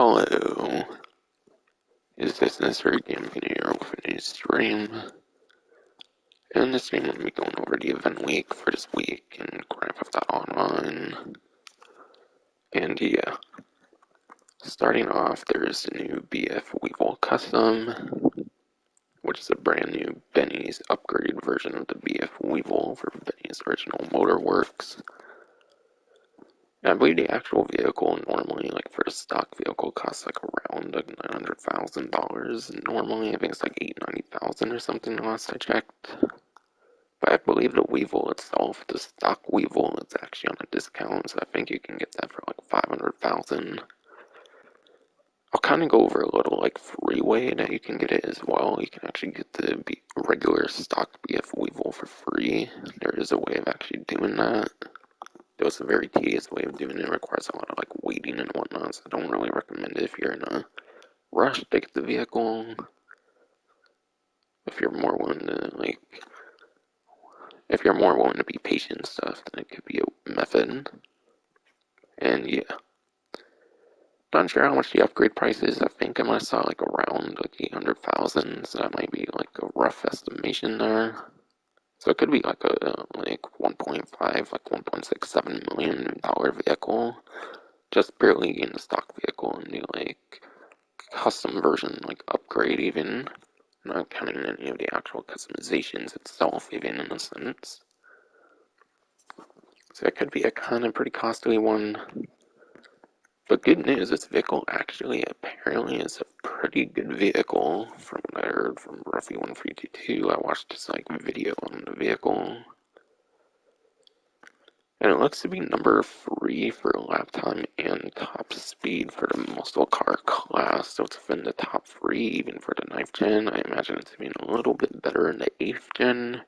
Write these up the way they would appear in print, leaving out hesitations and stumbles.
Hello, is this necessary game video with a new stream? In this stream, I'm going to be going over the event week for this week in Grand Theft Auto Online. And yeah, starting off, there's a new BF Weevil custom, which is a brand new Benny's upgraded version of the BF Weevil for Benny's original Motorworks. I believe the actual vehicle normally, like for a stock vehicle, costs like around like $900,000. Normally, I think it's like $890,000 or something last I checked. But I believe the Weevil itself, the stock Weevil, it's actually on a discount, so I think you can get that for like $500,000. I'll kind of go over a little like free way that you can get it as well. You can actually get the regular stock BF Weevil for free. There is a way of actually doing that. Though it's a very tedious way of doing it. It requires a lot of like waiting and whatnot, so I don't really recommend it if you're in a rush to get the vehicle. If you're more willing to be patient and stuff, then it could be a method. And yeah, not sure how much the upgrade price is. I think I might have saw like around like 800,000, so that might be like a rough estimation there. So it could be like a like 1.5, like $1.67 million vehicle, just barely getting the stock vehicle and do like custom version like upgrade even, not counting any of the actual customizations itself even in a sense. So it could be a kind of pretty costly one. But good news, this vehicle actually apparently is a pretty good vehicle from what I heard from Ruffy1322. I watched this like video on the vehicle. And it looks to be number 3 for lap time and top speed for the muscle car class. So it's within the top 3 even for the 9th gen. I imagine it's being a little bit better in the 8th gen.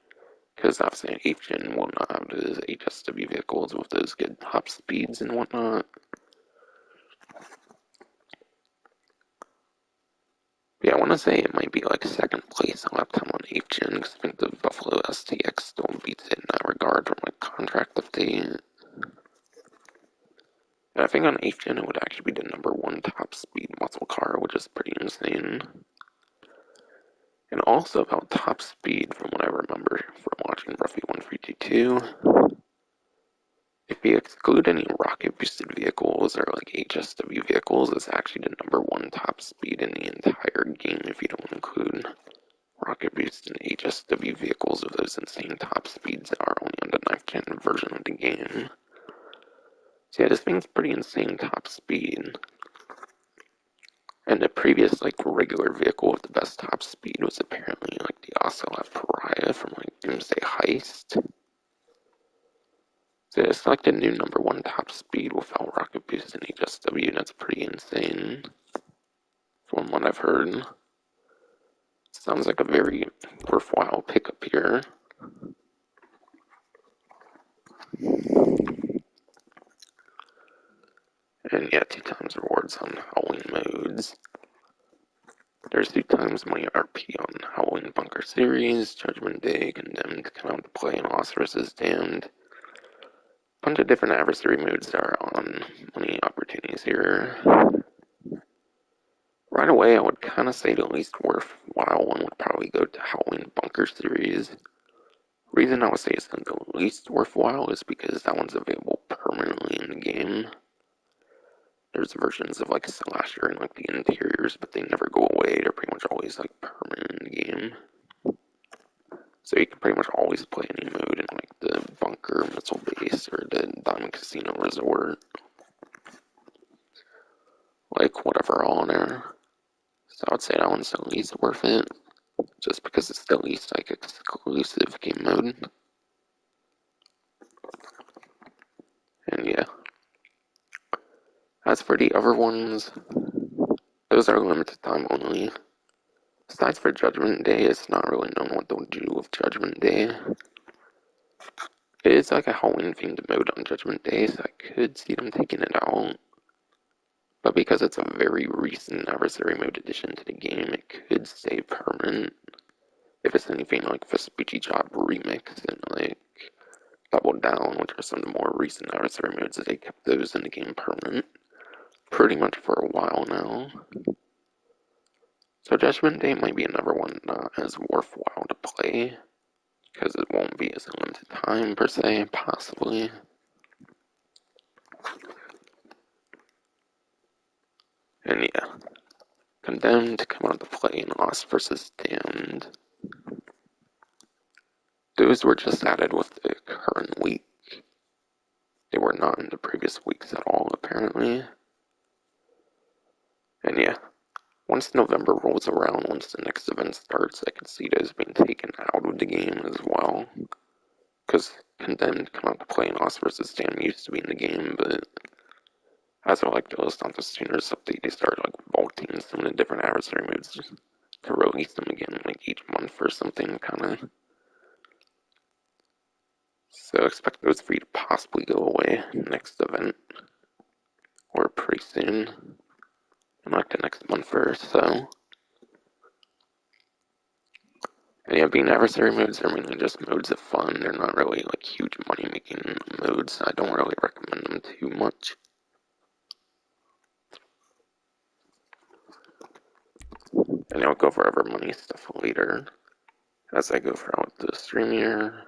Because obviously 8th gen will not have those HSW vehicles with those good top speeds and whatnot. Yeah, I want to say it might be like 2nd place on lap time on 8th gen, because I think the Buffalo STX still beats it in that regard from like contract update. And I think on 8th gen it would actually be the number 1 top speed muscle car, which is pretty insane. And also about top speed, from what I remember from watching Ruffy1322, if you exclude any rocket boosted vehicles or like HSW vehicles, it's actually the number 1 top speed in the entire game if you don't include rocket boost and HSW vehicles with those insane top speeds that are only on the 9th gen version of the game. So yeah, this thing's pretty insane top speed. And the previous like regular vehicle with the best top speed was apparently like the Ocelot Pariah from like Doomsday Heist. So it's like the new number 1 top speed without rocket boost and HSW, and that's pretty insane from what I've heard. Sounds like a very worthwhile pickup here. And yeah, 2 times rewards on Halloween modes. There's 2 times money RP on Halloween Bunker Series, Judgment Day, Condemned, Come Out to Play, and Lost vs. Damned. Bunch of different adversary modes that are on money opportunities here. Right away, I would kind of say the least worthwhile one would probably go to Halloween Bunker Series. Reason I would say it's the least worthwhile is because that one's available permanently in the game. There's versions of like Slasher and like the interiors, but they never go away. They're pretty much always like permanent in the game. So you can pretty much always play any mode in like the Bunker Missile Base or the Diamond Casino Resort. Like whatever all in there. So I would say that one's the least worth it. Just because it's the least like exclusive game mode. And yeah. As for the other ones, those are limited time only. Besides for Judgment Day, it's not really known what they'll do with Judgment Day. It is like a Halloween themed mode on Judgment Day, so I could see them taking it out. But because it's a very recent adversary mode addition to the game, it could stay permanent. If it's anything like Vespucci Job Remix and like Double Down, which are some of the more recent adversary modes, they kept those in the game permanent. pretty much for a while now. So Judgment Day might be another one not as worthwhile to play, because it won't be as a limited time per se, possibly. And yeah, Condemned to come out to play in Lost vs. Damned. Those were just added with the current week. They were not in the previous weeks at all, apparently. And yeah, once November rolls around, once the next event starts, I can see those being taken out of the game as well. Because Condemned come out to play in Lost vs. Damned used to be in the game, but as of like the Los Santos Tuners update, they started like vaulting some of the different adversary moves to release them again like each month or something, kinda. So expect those three to possibly go away next event, or pretty soon, in like the next month or so. And yeah, being adversary modes are mainly just modes of fun. They're not really like huge money making modes. I don't really recommend them too much. And I'll go for other money stuff later as I go throughout the stream here.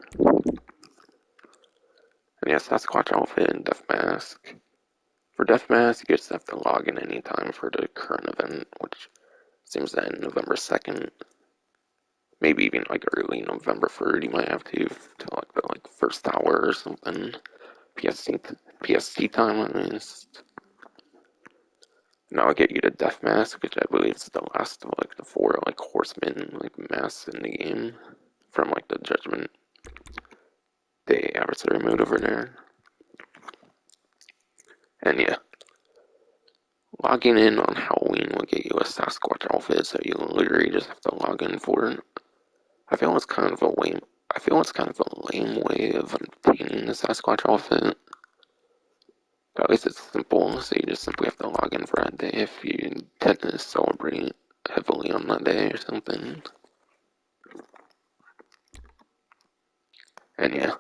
And yeah, Sasquatch outfit and Death Mask. For Death Mask, you just have to log in anytime for the current event, which seems to end November 2nd. Maybe even like early November 3rd, you might have to like the first hour or something. PST time at least. And I'll get you to Death Mask, which I believe is the last of like the four like horsemen masks in the game from like the Judgment Day adversary mode over there. And yeah, logging in on Halloween will get you a Sasquatch outfit, so you literally just have to log in for it. I feel it's kind of a lame way of obtaining the Sasquatch outfit. But at least it's simple, so you just simply have to log in for that day if you intend to celebrate heavily on that day or something. And yeah,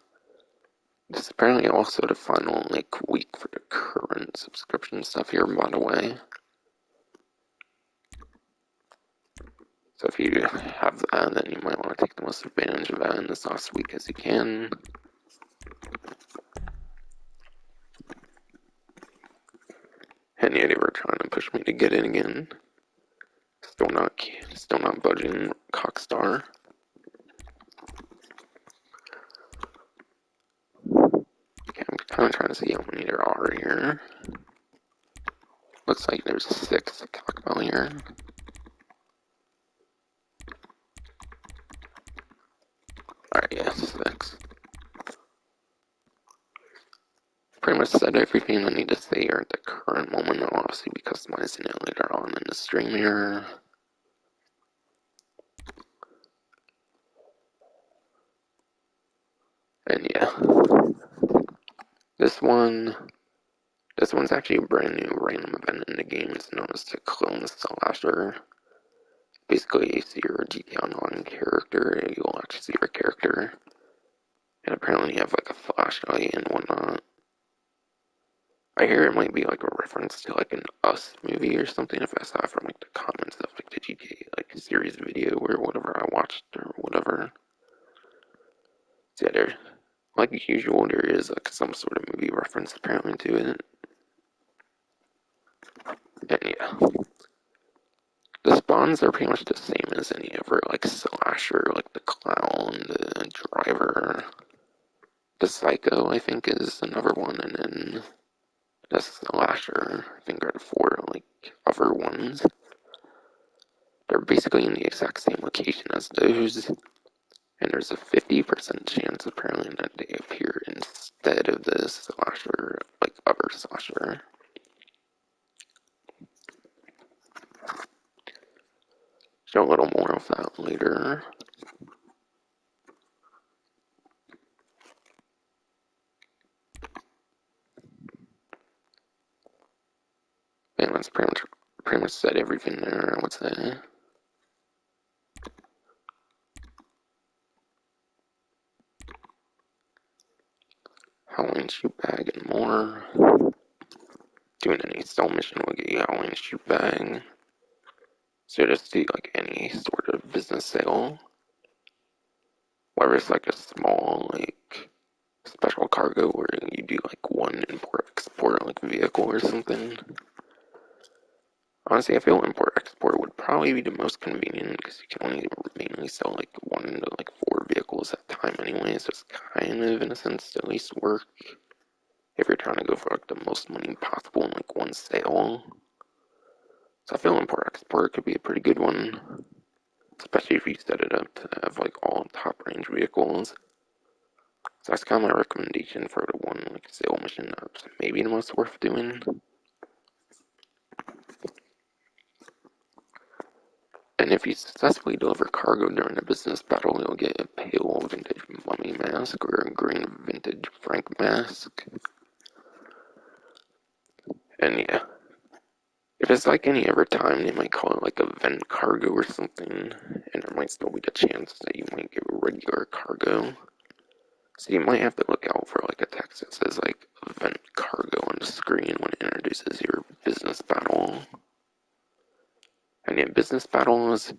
this is apparently also the final week for the current subscription stuff here, by the way. So if you have that, then you might want to take the most advantage of that in this last week as you can. And yeah, they were trying to push me to get in again. Still not budging, Cockstar. Okay, I'm kind of trying to see how many there are here. Looks like there's 6 at Cockbell here. Alright, yeah, 6. Pretty much said everything I need to say here at the current moment. I'll obviously be customizing it later on in the stream here. And yeah, this one's actually a brand new random event in the game. It's known as the Clone Slasher. Basically, you see your GTA Online character, you'll actually see your character. And apparently you have like a flashlight and whatnot. I hear it might be like a reference to like an Us movie or something if I saw it from like the comments of like the GTA like series video or whatever I watched or whatever. So yeah, there, like usual, there is like some sort of movie reference apparently to it. And yeah, the spawns are pretty much the same as any other like slasher, like the clown, the driver, the psycho I think is another one, and then the slasher I think are the 4 like other ones. They're basically in the exact same location as those, and there's a 50% chance apparently that they appear instead of the slasher, like other slasher. Show a little more of that later. And that's pretty much said everything there, I would say. Halloween shoot bag and more. doing any stealth mission will get you Howling shoot bag. So just do like any sort of business sale, whether it's like a small like special cargo where you do like one import export like vehicle or something. Honestly, I feel import export would probably be the most convenient because you can only mainly sell like 1 to 4 vehicles at a time anyway, so it's kind of in a sense at least work if you're trying to go for like the most money possible in like one sale. So I feel import export could be a pretty good one, especially if you set it up to have like all top range vehicles. So that's kind of my recommendation for the one like sale mission that's maybe the most worth doing. And if you successfully deliver cargo during a business battle, you'll get a pale vintage mummy mask or a green vintage Frank mask. And yeah, if it's like any other time, they might call it like event cargo or something, and there might still be the chance that you might get regular cargo. So you might have to look out for like a text that says like event cargo on the screen when it introduces your business battle. And yeah, business battles,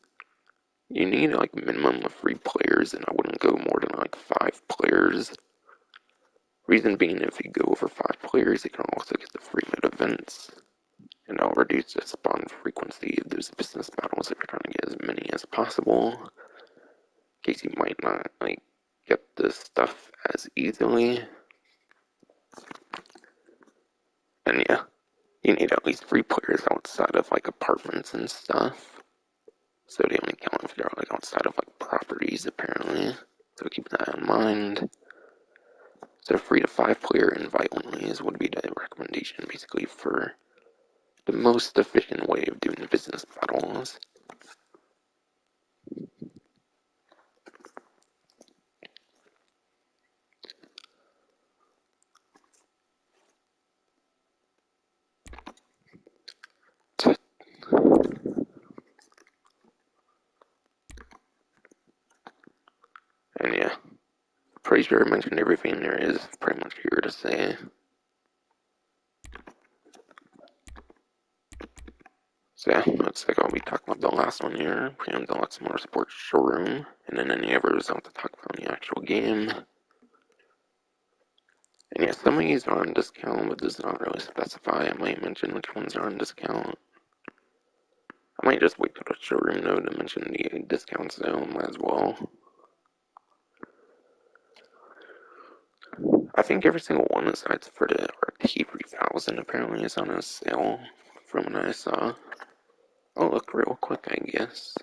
you need like minimum of 3 players, and I wouldn't go more than like 5 players. Reason being, if you go over 5 players, you can also get the free mode events, and that'll reduce the spawn frequency of those business battles if you're trying to get as many as possible, in case you might not like get this stuff as easily. And yeah, you need at least 3 players outside of like apartments and stuff. So they only count if you're like outside of like properties apparently. So keep that in mind. So 3 to 5 player invite only would be the recommendation basically for the most efficient way of doing business battles. And yeah, pretty sure I mentioned everything there is pretty much here to say. So yeah, looks like I'll be talking about the last one here, Premium Deluxe Motorsports Showroom, and then any others I'll have to talk about in the actual game. And yeah, some of these are on discount, but does not really specify. I might mention which ones are on discount. I might just wait for the showroom though to mention the discounts though, might as well. I think every single one aside for the RT3000 apparently is on a sale from what I saw. I'll look real quick, I guess.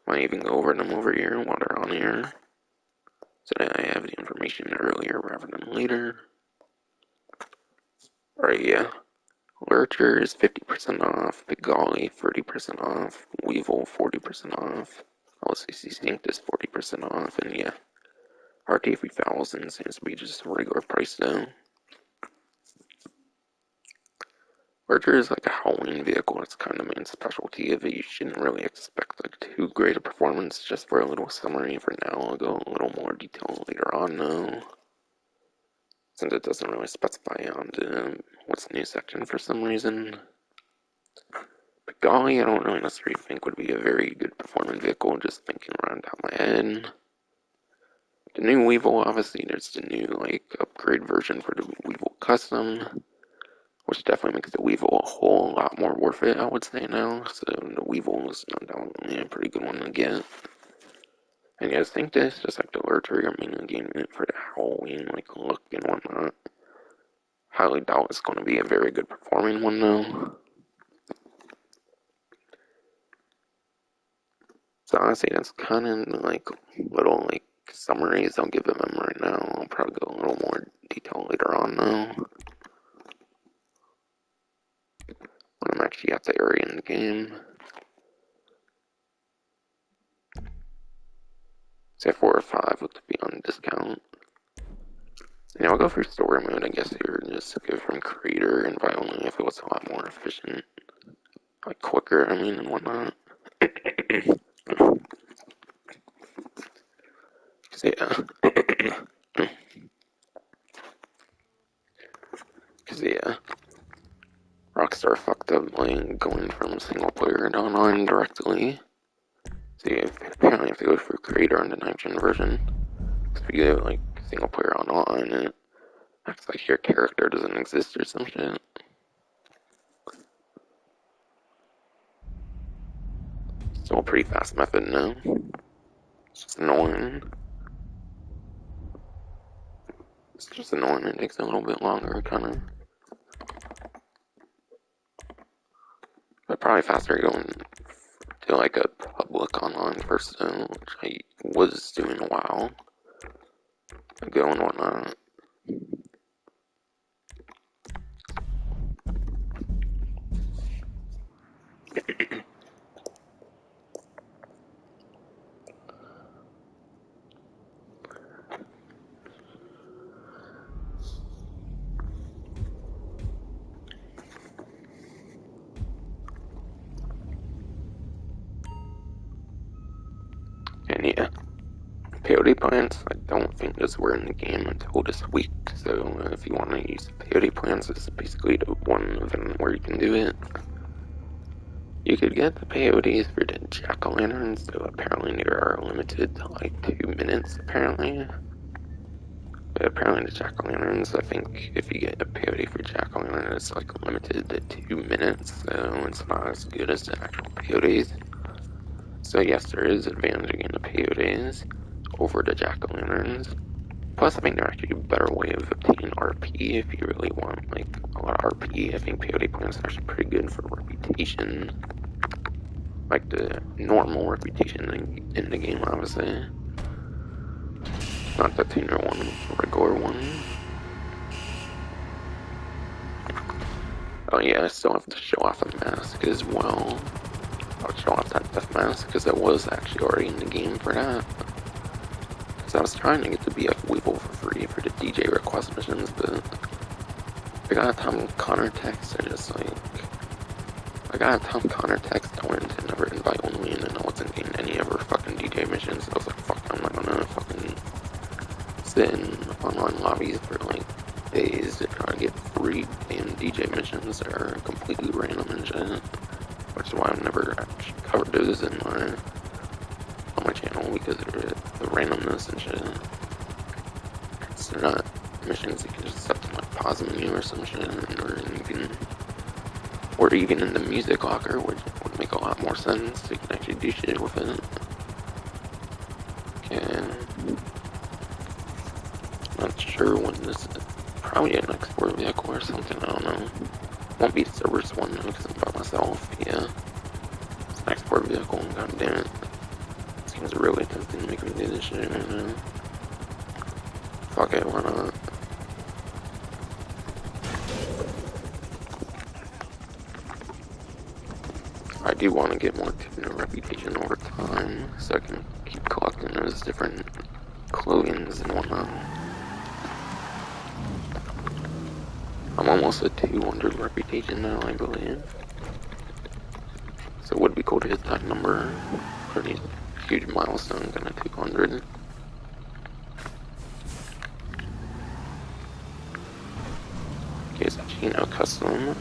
Might even go over them over here while they're on here, so that I have the information earlier rather than later. Alright, yeah. Lurcher is 50% off, the Golly 30% off, Weevil 40% off, LCC Synced is 40% off, and yeah, RT3000 seems to be just a regular price though. Lurcher is like a Halloween vehicle, it's kind of the main specialty of it. You shouldn't really expect like too great a performance. Just for a little summary for now, I'll go a little more detail later on though, since it doesn't really specify on the what's new section for some reason. But Golly, I don't really necessarily think would be a very good performing vehicle, just thinking around top my head. The new Weevil, obviously, there's the new like upgrade version for the Weevil Custom, which definitely makes the Weevil a whole lot more worth it, I would say now. So the Weevil is undoubtedly a pretty good one to get. And yeah, I think this, just like the Lurcher, you're mainly getting it for the Halloween like look and whatnot. Highly doubt it's going to be a very good performing one though. So honestly, that's kind of like little like summaries I'll give them right now. I'll probably go a little more detail later on though, when I'm actually at the area in the game. Say 4 or 5 look to be on discount. And I'll go for story mode, I guess, here, just to go from creator and buy only if it was a lot more efficient. Like quicker, I mean, and whatnot. So yeah. Cause yeah. are fucked up, like, going from single player to online directly. So you apparently have to go for creator on the 9th-gen version. So if you go, like, single player online, it acts like your character doesn't exist or some shit. Still a pretty fast method now. It's just annoying. It's just annoying, it takes a little bit longer, kinda. But probably faster going to like a public online first, which I was doing a while ago and whatnot. And yeah, peyote plants, I don't think those were in the game until this week, so if you want to use peyote plants, it's basically the one event where you can do it. You could get the peyotes for the jack-o'-lanterns, so apparently they are limited to like 2 minutes, apparently. But apparently the jack-o'-lanterns, I think if you get a peyote for jack-o'-lantern, it's like limited to 2 minutes, so it's not as good as the actual peyotes. So yes, there is advantage in the peyotes over the jack-o'-lanterns. Plus, I think they're actually a better way of obtaining RP if you really want like a lot of RP. I think peyote plants are actually pretty good for reputation, like the normal reputation in the game, obviously. Not the tuner one, the regular one. Oh yeah, I still have to show off a mask as well. I'll show off that death mask because I was actually already in the game for that. Because I was trying to get the BF Weevil for free for the DJ request missions, but I got a Tom Connor text and just like, I got a Tom Connor text telling to never invite only, and then I wasn't getting any ever fucking DJ missions. So I was like, fuck, I'm not gonna fucking sit in online lobbies for like days to try to get free damn DJ missions that are completely random and shit. Which is why I've never actually covered those in on my channel, because of the randomness and shit. It's not missions you can just set to like pause menu or some shit, or even in the music locker, which would make a lot more sense. So you can actually do shit with it. Okay. Not sure when this is. Probably an export vehicle or something, I don't know. Won't be the server's one though, because I'm by myself, yeah. It's an export vehicle, god damn it. Seems really tempting to make me do this shit right now. Fuck it, why not? I do want to get more tuner reputation over time, so I can keep collecting those different clothings and whatnot. I'm almost at 200 reputation now, I believe. So it would be cool to hit that number. Pretty huge milestone, kind of 200. Okay, so Chino custom.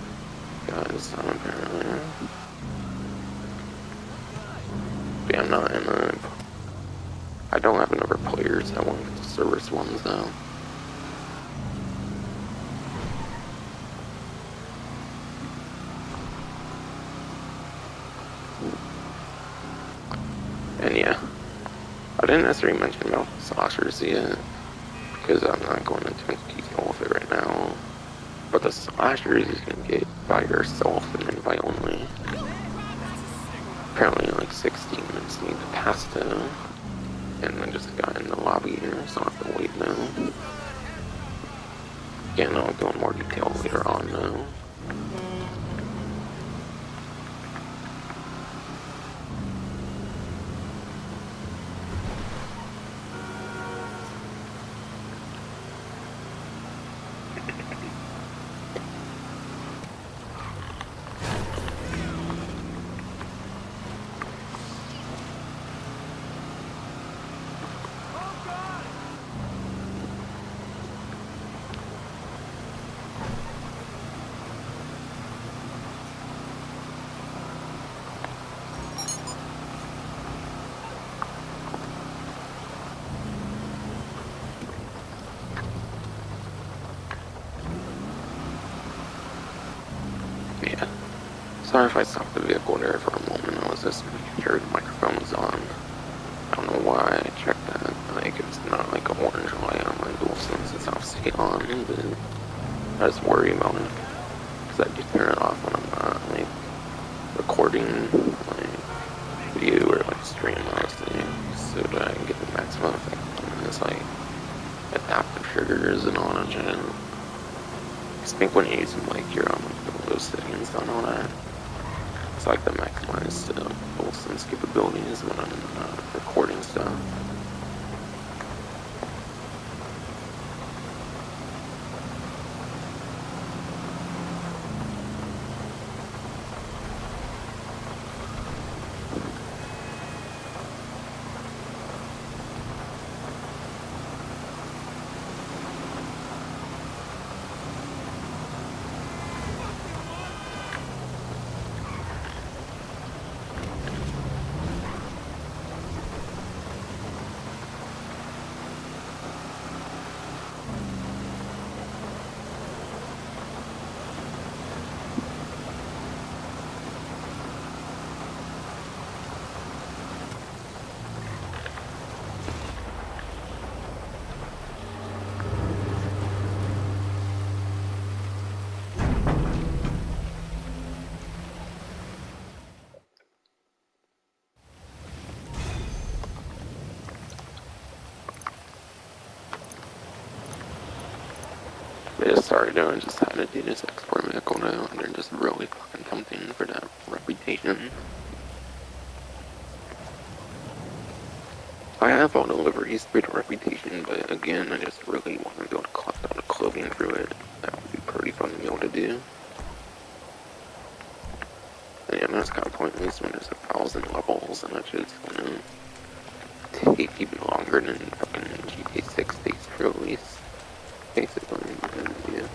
Guys, apparently. But yeah, I'm not in a... I don't have enough players. I want to get the service ones though. And yeah, I didn't necessarily mention about slashers yet, because I'm not going into detail with it right now. But the slashers you can get by yourself and invite only. Apparently like 16 minutes need to pass though. And I just got in the lobby here, so I have to wait now. Again, I'll go in more detail later on though. Sorry if I stopped the vehicle there for a moment. I was just making sure the microphone was on. I don't know why I checked that. Like, it's not like an orange light on my DualSense. It's obviously on, but I just worry about it. Because I do turn it off when I'm not, like, recording, like, video or, like, stream, obviously. So that I can get the maximum effect on this, like, adaptive triggers and all that shit. I think when you use them, like, you're on, like, the Windows settings and all that. It's like the maximized DualSense capabilities when I'm recording stuff. They just started doing just how to do this export vehicle now, and they're just really fucking tempting for that reputation. I have all the liveries for the reputation, but again, I just really want to be able to collect all the clothing through it. That would be pretty fun to be able to do. And yeah, that's kind of pointless when there's 1,000 levels, and that shit's gonna take even longer than fucking GTA 6 takes to release. Basically, yeah.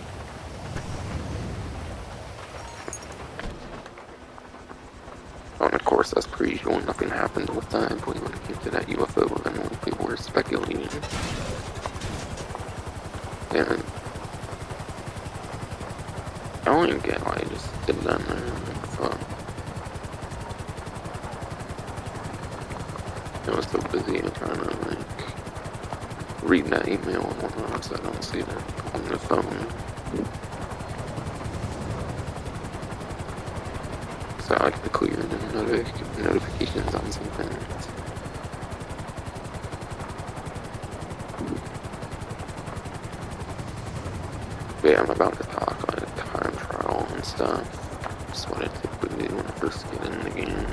And of course, as per usual, nothing happened with that. But when it came to that UFO, then when people were speculating. And I don't even get why I just did that, man. I was so busy trying to, like, read that email and whatnot, so I don't see that on the phone. So I like to clear the notifications on something. But yeah, I'm about to talk like time trial and stuff. That's what I typically do when I first get in the game.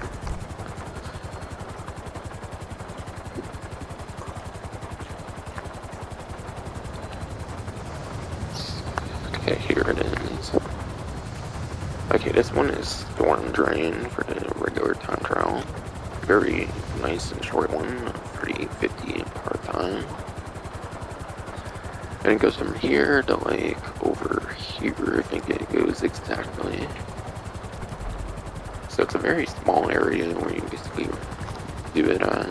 Okay, here it is. Okay, this one is Storm Drain for the regular time trial. Very nice and short one, 350 per time. And it goes from here to like over here, I think it goes exactly. So it's a very small area where you basically do it on.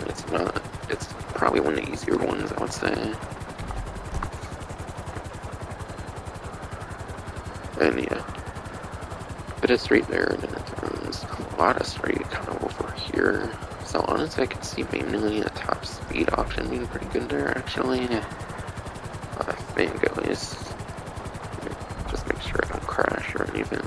It's probably one of the easier ones, I would say. And yeah, it is straight there, and then it turns a lot of straight kind of over here. So honestly, I can see mainly a top speed option being pretty good there, actually. I think at least. Just make sure I don't crash or anything.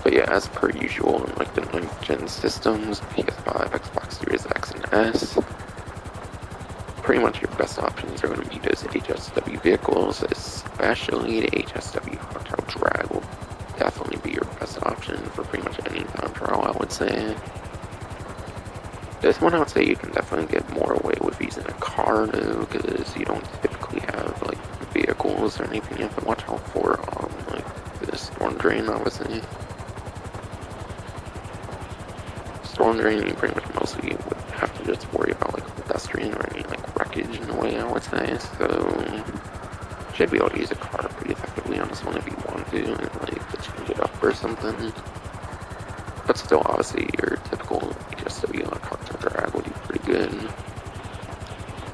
But yeah, as per usual in like the 9th gen systems, PS5, Xbox Series X and S, pretty much your best options are going to be those HSW vehicles, especially the HSW Hot Tail Drag will definitely be your best option for pretty much any time trial, I would say. This one I would say you can definitely get more away with using a car though, because you don't typically have like vehicles or anything you have to watch out for on like the Storm Drain, obviously. Storm Drain, you pretty much mostly would have to just worry about like pedestrian or any like wreckage in a way, I would say. So should be able to use a car pretty effectively on this one if you want to, and like to change it up or something. But still, obviously, your typical HSW on Hot Tail Drag would be pretty good.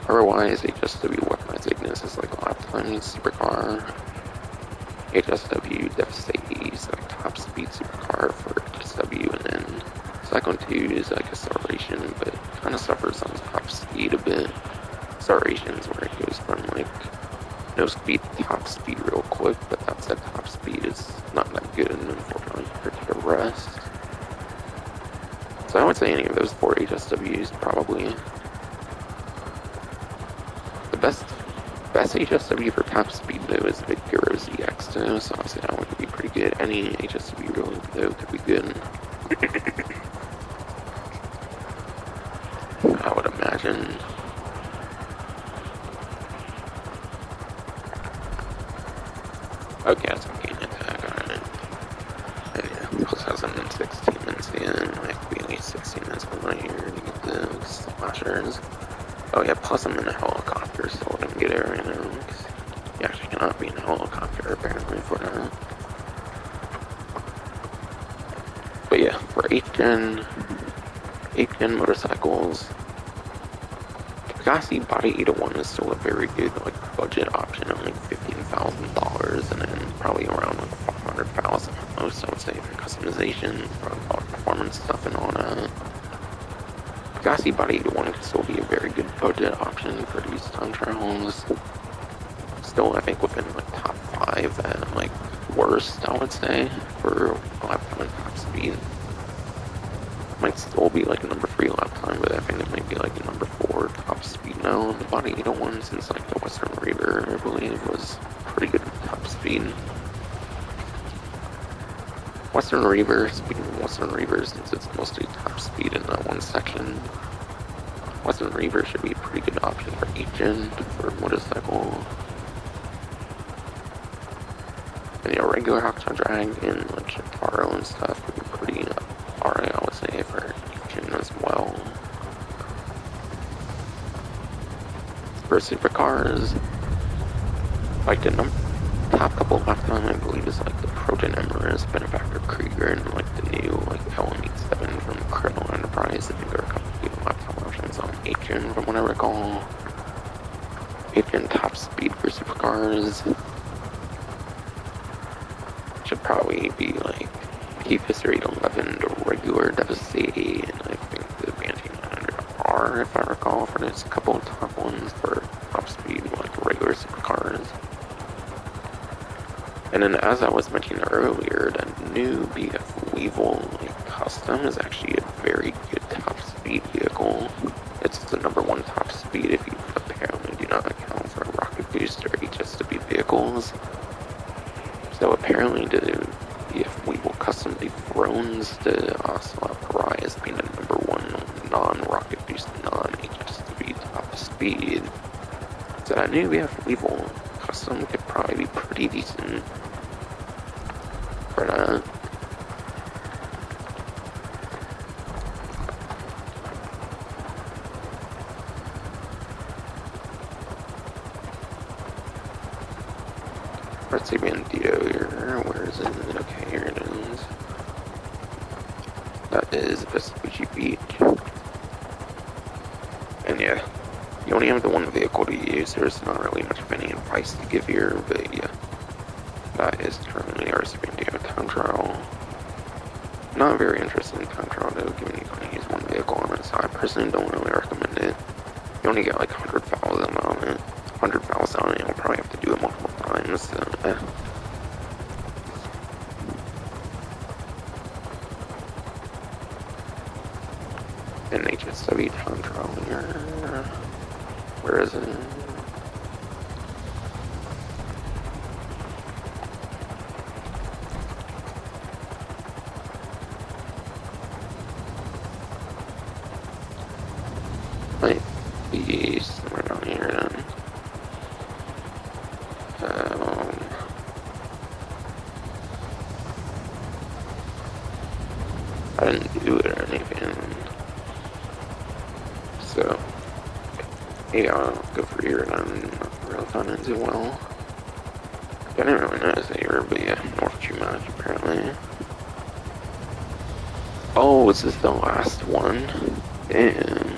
Otherwise, HSW Weaponized Ignis is like a lap tiny supercar. HSW Devastates, like top speed supercar for HSW, and then Cyclone 2 is like Acceleration, but kind of suffers on top speed a bit. Acceleration's where it goes from like no speed to top speed real quick, but that said, top speed is not that good, unfortunately, compared to the rest. So I would say any of those 4 HSWs probably. The best HSW for top speed though is the Hero ZX though, so I'd say that one could be pretty good. Any HSW really though could be good. I would imagine. Okay, it's okay, attack on it. And yeah, plus has them in 16 minutes in, I have to be at least 16 minutes behind here to get the slashers. Oh yeah, plus I'm in a helicopter, so I didn't get it right now. You actually cannot be in a helicopter apparently for that. But yeah, for 8th gen motorcycles, Pegasi Body 801 is still a very good like budget option at like $15,000, and then probably around like $500,000 most, I would say, for customization, for all performance stuff and all that. Pegasi Body 801 can still be a very good budget option for these time trials. Still, I think within like top 5 at like worst, I would say, for lap time and top speed. Might still be like number 3 lap time, but I think it might be like number 4 top speed now on the Body 801, since like the Western Reaver, I believe, was pretty good top speed. Western Reaver, speaking of Western Reaver, since it's mostly top speed in that one section, Western Reaver should be a pretty good option for 8th gen for motorcycle. And yeah, regular Hotshot Drag and like Shintaro and stuff would be pretty alright, I would say, for 8th gen as well. For supercars, like the top couple lap time, I believe, is like the Proton Emirates, Benefactor Krieger, and like the new like LM87 from Criminal Enterprise. I think there are a couple of lap time options on 8th gen from what I recall. 8th gen top speed for supercars should probably be like P-Fister 811 to regular Devastating, and I think the Banshee 900R, if I recall, for this couple of top ones for top speed, like regular supercars. And then, as I was mentioning earlier, the new BF Weevil like, Custom is actually a very good top speed vehicle. It's the number 1 top speed if you apparently do not account for rocket boost or HSW vehicles. So apparently the BF Weevil Custom dethrones the Ocelot Pariah as being the number 1 non-rocket boost, non-HSW top speed. So that new BF Weevil Custom could probably be pretty decent for that. Let's see Bandito here. Where is it? Okay, here it is. That is Vespucci Beach. And yeah, you only have the one vehicle to use. There's not really much of any advice to give here, but yeah, that is currently our Bandito time trial. Not very interesting time trial though, given you can only use one vehicle on it, so I personally don't really recommend it. You only get like 100,000 on it. 100,000 on it, you'll probably have to do it multiple times, so An HSW time trial here. Where is it? Might be somewhere down here then. I didn't do it or anything. So, yeah, I'll go for here and I'm not real fun into well. I didn't really notice that here, but yeah, North too much apparently. Oh, is this the last one? Damn.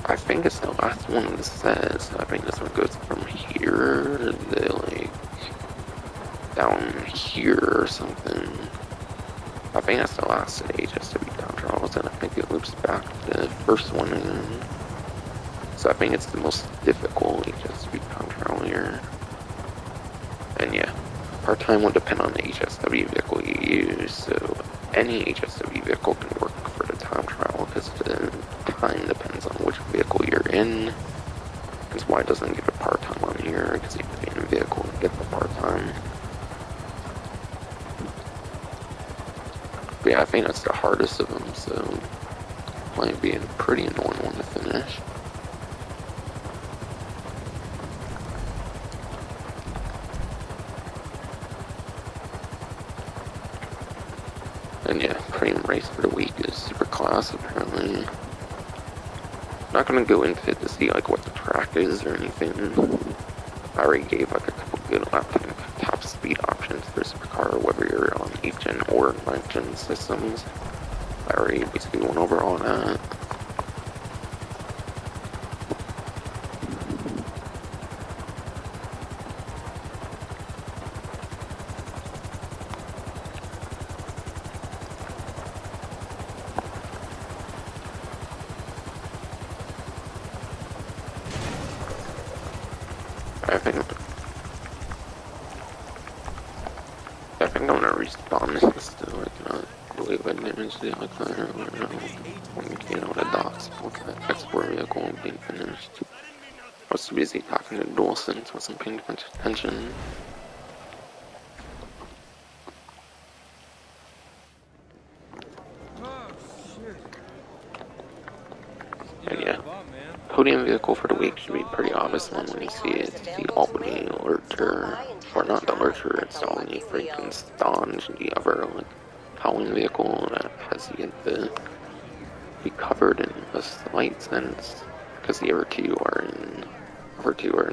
I think it's the last one that says. I think this one goes from here to like down here or something. I think that's the last stage has to be down trials, and I think it loops back to the first one again. So I think it's the most difficult HSW time trial here. And yeah, part-time will depend on the HSW vehicle you use, so any HSW vehicle can work for the time trial because the time depends on which vehicle you're in. That's why it doesn't give it part-time on here, because you have to be in a vehicle to get the part-time. But yeah, I think that's the hardest of them, so might be a pretty annoying one to finish. And yeah, premium race for the week is Superclass apparently. Not gonna go into it to see like what the track is or anything. I already gave like a couple good lap time top speed options for Supercar, whether you're on 8th gen or 9th gen systems. I already basically went over all that. I think I'm gonna respawn this still, I cannot believe I damaged it like that earlier. When we came out of docks with that export vehicle being finished. I was too busy talking to Dawson, so I wasn't paying much attention. And yeah, podium vehicle for the week should be pretty obvious one when you see it. It's the Albany Lurcher, or not the Lurcher, it's the Albany freaking Stange, the other like howling vehicle that has yet to be covered in a slight sense, because the other two are in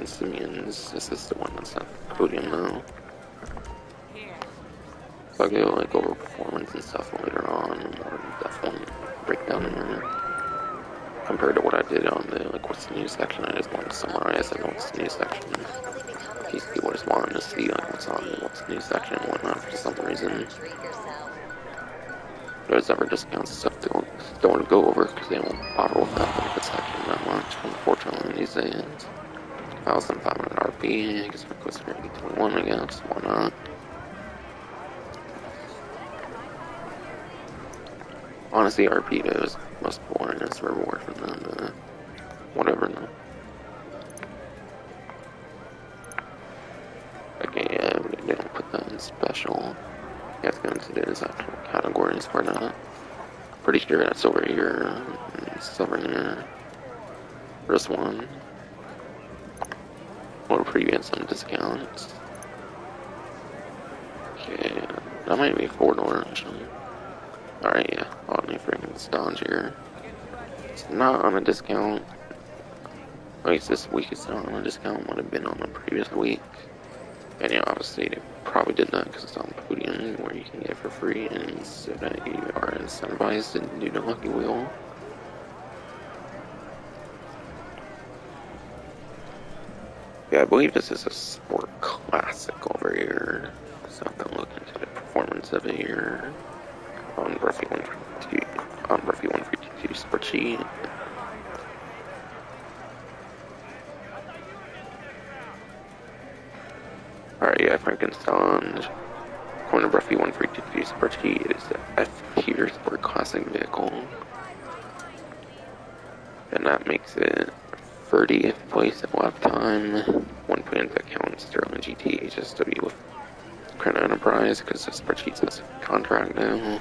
Simeon's. This is the one that's at the podium now. So I'll go like over performance and stuff later on, and more definitely breakdown in there. Compared to what I did on the like what's the new section, I just wanted to summarize like what's the new section. In case people just wanted to see like what's on the what's the new section and whatnot for some reason. If there's ever discounts and stuff, they don't want to go over because they won't bother with that benefit section that much, unfortunately these days. 1,500 RP, I guess my quest rate 21, I guess, why not? Honestly, RP is most boring as a reward for them, whatever. No. Okay, yeah, they don't put that in special. You have to go into those actual categories for that. Pretty sure that's over here. It's over here. This one. Or previous some discounts. Okay, that might be $4 actually. Alright, yeah, I'll need freaking Stange here. It's not on a discount. At least this week it's not on a discount. Would have been on the previous week. And yeah, obviously they probably did that because it's on Podium where you can get it for free, and so that you are incentivized to do the Lucky Wheel. Yeah, I believe this is a Sport Classic over here. So I can look into the performance of it here on Ruffy 152 Sport Sheet. Alright, yeah, Frankenstein. According to Ruffy 152 Sport Sheet, it is the F tier Sport Classic vehicle. And that makes it 30th place at lap time. One point into account Sterling GT HSW with Crown Enterprise because the spreadsheet says contract now.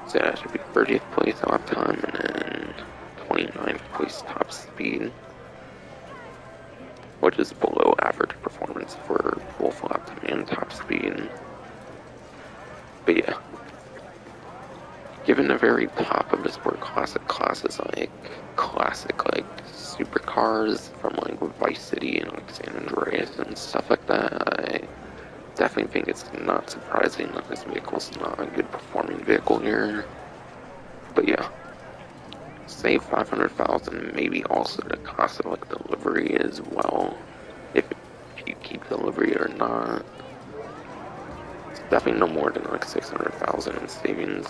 So that should be 30th place at lap time and then 29th place top speed, which is below average performance for both lap time and top speed. But yeah, given the very top of the Sport Classic classes like supercars from like Vice City and like San Andreas and stuff like that, I definitely think it's not surprising that this vehicle's not a good performing vehicle here. But yeah, save 500,000, maybe also the cost of like delivery as well, if you keep delivery or not. Definitely no more than like 600,000 in savings.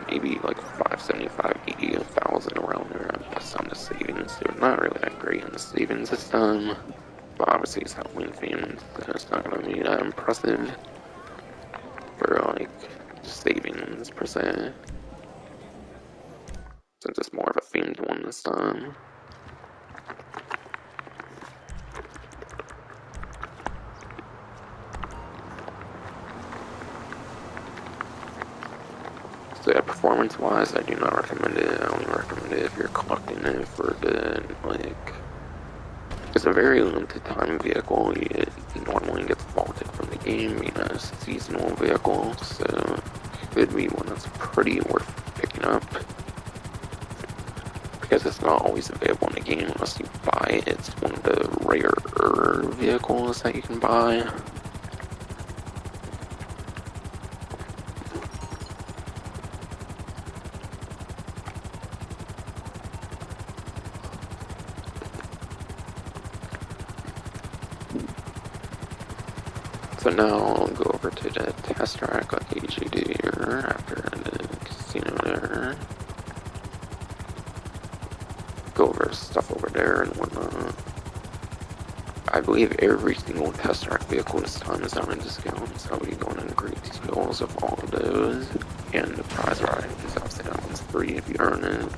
Maybe like 575, 80,000 around there. I guess on the savings. They're not really that great in the savings this time. But obviously it's Halloween themed, so it's not gonna be that impressive for like savings per se. Since it's more of a themed one this time. So yeah, performance-wise, I do not recommend it. I only recommend it if you're collecting it for the, like, it's a very limited time vehicle. It normally gets vaulted from the game, being a seasonal vehicle, so it could be one that's pretty worth picking up. Because it's not always available in the game unless you buy it. It's one of the rarer vehicles that you can buy. So now I'll go over to the test track like I usually do here after the casino there. Go over stuff over there and whatnot. I believe every single test track vehicle this time is on a discount, so I'll be going into great details of all of those. And the prize ride, because obviously that one's free if you earn it.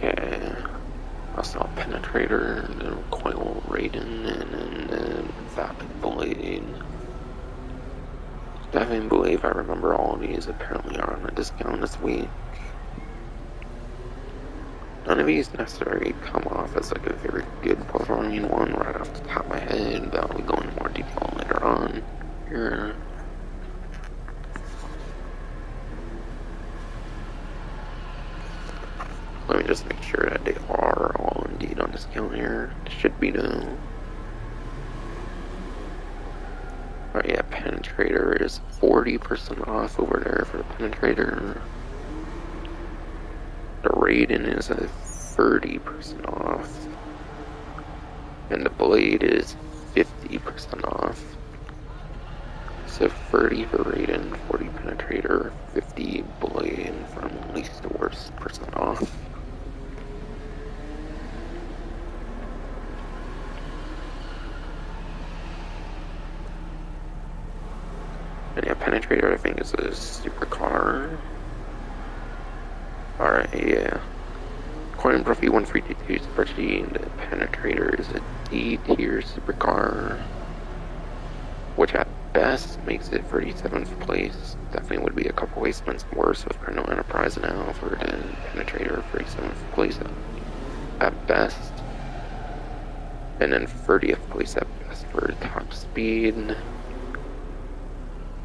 Okay, I saw Penetrator, the Recoil Raiden, and then the Vapid Blade. Definitely believe I remember all of these apparently are on a discount this week. None of these necessarily come off as like a very good performing one right off the top of my head, but I'll be going into more detail later on here. Let me just make sure that they are all indeed on discount here. It should be though. Alright, yeah, Penetrator is 40% off over there for the Penetrator. The Raiden is a 30% off. And the Blade is 50% off. So 30 for Raiden, 40 Penetrator, 50 Blade from least to worst percent off. And yeah, Penetrator I think is a supercar. Alright, yeah. According to Bruffy 132 spreadsheet, the Penetrator is a D tier supercar, which at best makes it 37th place. Definitely would be a couple placements worse with Colonel Enterprise now for the Penetrator, 37th place at best. And then 30th place at best for top speed.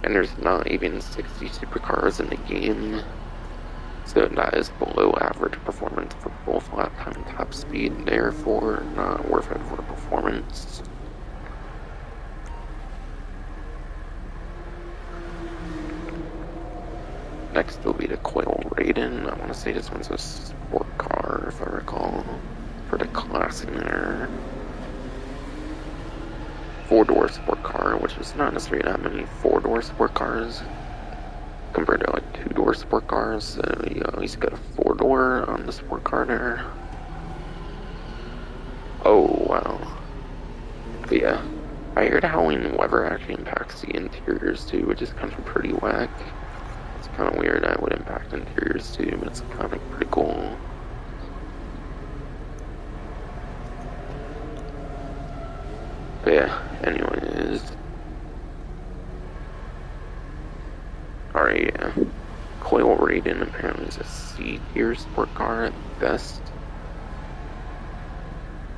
And there's not even 60 supercars in the game. So that is below average performance for both lap time and top speed, therefore not worth it for performance. Next will be the Coil Raiden. I want to say this one's a sport car, if I recall, for the classic there. 4-door sport car, which is not necessarily that many 4-door sport cars compared to like 2-door sport cars, so you at least got a 4-door on the sport car there. Oh wow. But yeah, I heard Halloween weather actually impacts the interiors too, which is kind of pretty whack. It's kind of weird that it would impact interiors too, but it's kind of pretty cool. But yeah, anyways. Alright, yeah. Coil Raiden apparently is a C tier sport car at best,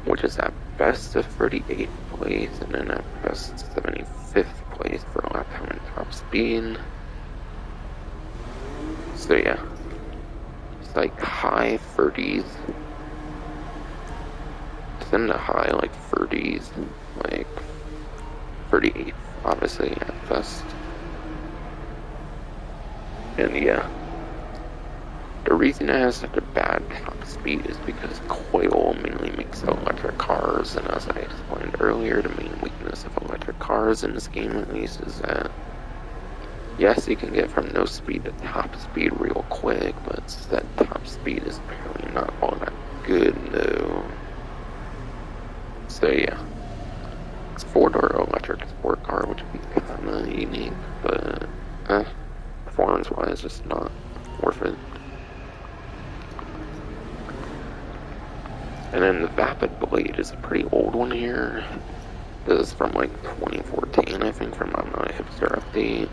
which is at best a 38th place, and then at best 75th place for lap time and top speed. So yeah, it's like high 30s. It's in the high like 30s, like 38, obviously at best. And yeah, the reason it has such a bad top speed is because coil mainly makes electric cars, and as I explained earlier, the main weakness of electric cars in this game at least is that yes, you can get from no speed to top speed real quick, but that top speed is apparently not all that good, no. So yeah, it's a 4-door electric sport car, which would be kinda unique, but performance-wise, just not worth it. And then the Vapid Blade is a pretty old one here. This is from like 2014, I think, from I'm Not a Hipster update.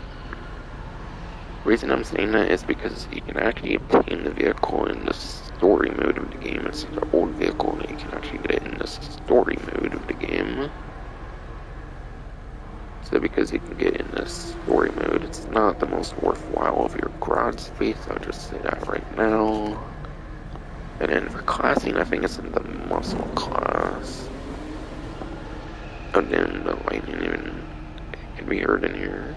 The reason I'm saying that is because you can actually obtain the vehicle in the story mode of the game. It's an old vehicle and you can actually get it in the story mode of the game. So because you can get in the story mode, it's not the most worthwhile of your garage space. I'll just say that right now. And then for classing, I think it's in the muscle class. And then the lightning even can be heard in here.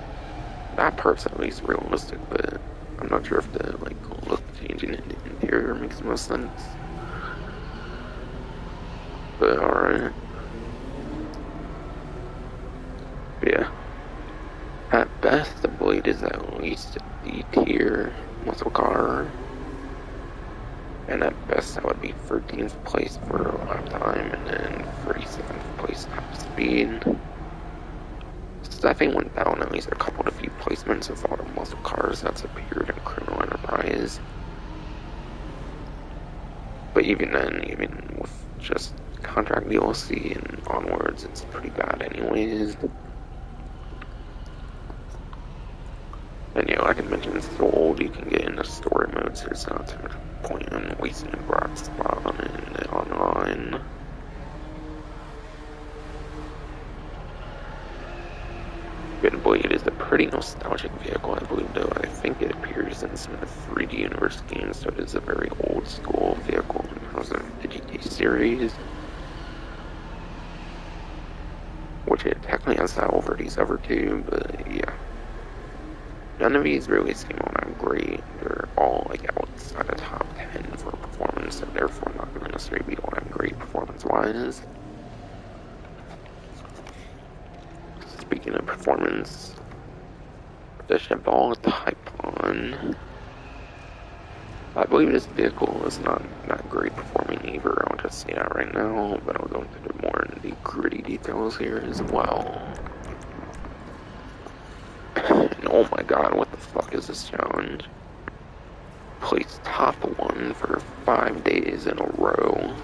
That part's at least realistic, but I'm not sure if the like look changing in the interior makes most sense. But alright. Yeah. At best, the Blade is at least a D tier muscle car. And at best, that would be 13th place for lap time, and then 37th place top speed. So I think went down at least a couple to few placements of all the muscle cars that's appeared in Criminal Enterprise. But even then, even with just contract DLC and onwards, it's pretty bad anyways. And yeah, like I mentioned, it's so old you can get into story mode, so there's not too much point in wasting a garage spot on it and online. Good Blade is a pretty nostalgic vehicle, I believe, though. I think it appears in some of the 3D Universe games, so it is a very old school vehicle in terms of the GTA series. Which it technically has that over these other two, but yeah. None of these really seem all that great. They're all like outside the top 10 for performance, so therefore not going to necessarily be all that great performance-wise. Speaking of performance, the Cheval Typhon, I believe this vehicle is not that great performing either. I'll just say that right now, but I'll go into the more nitty-gritty details here as well. And oh my god, what the fuck is this challenge? Placed top 1 for 5 days in a row.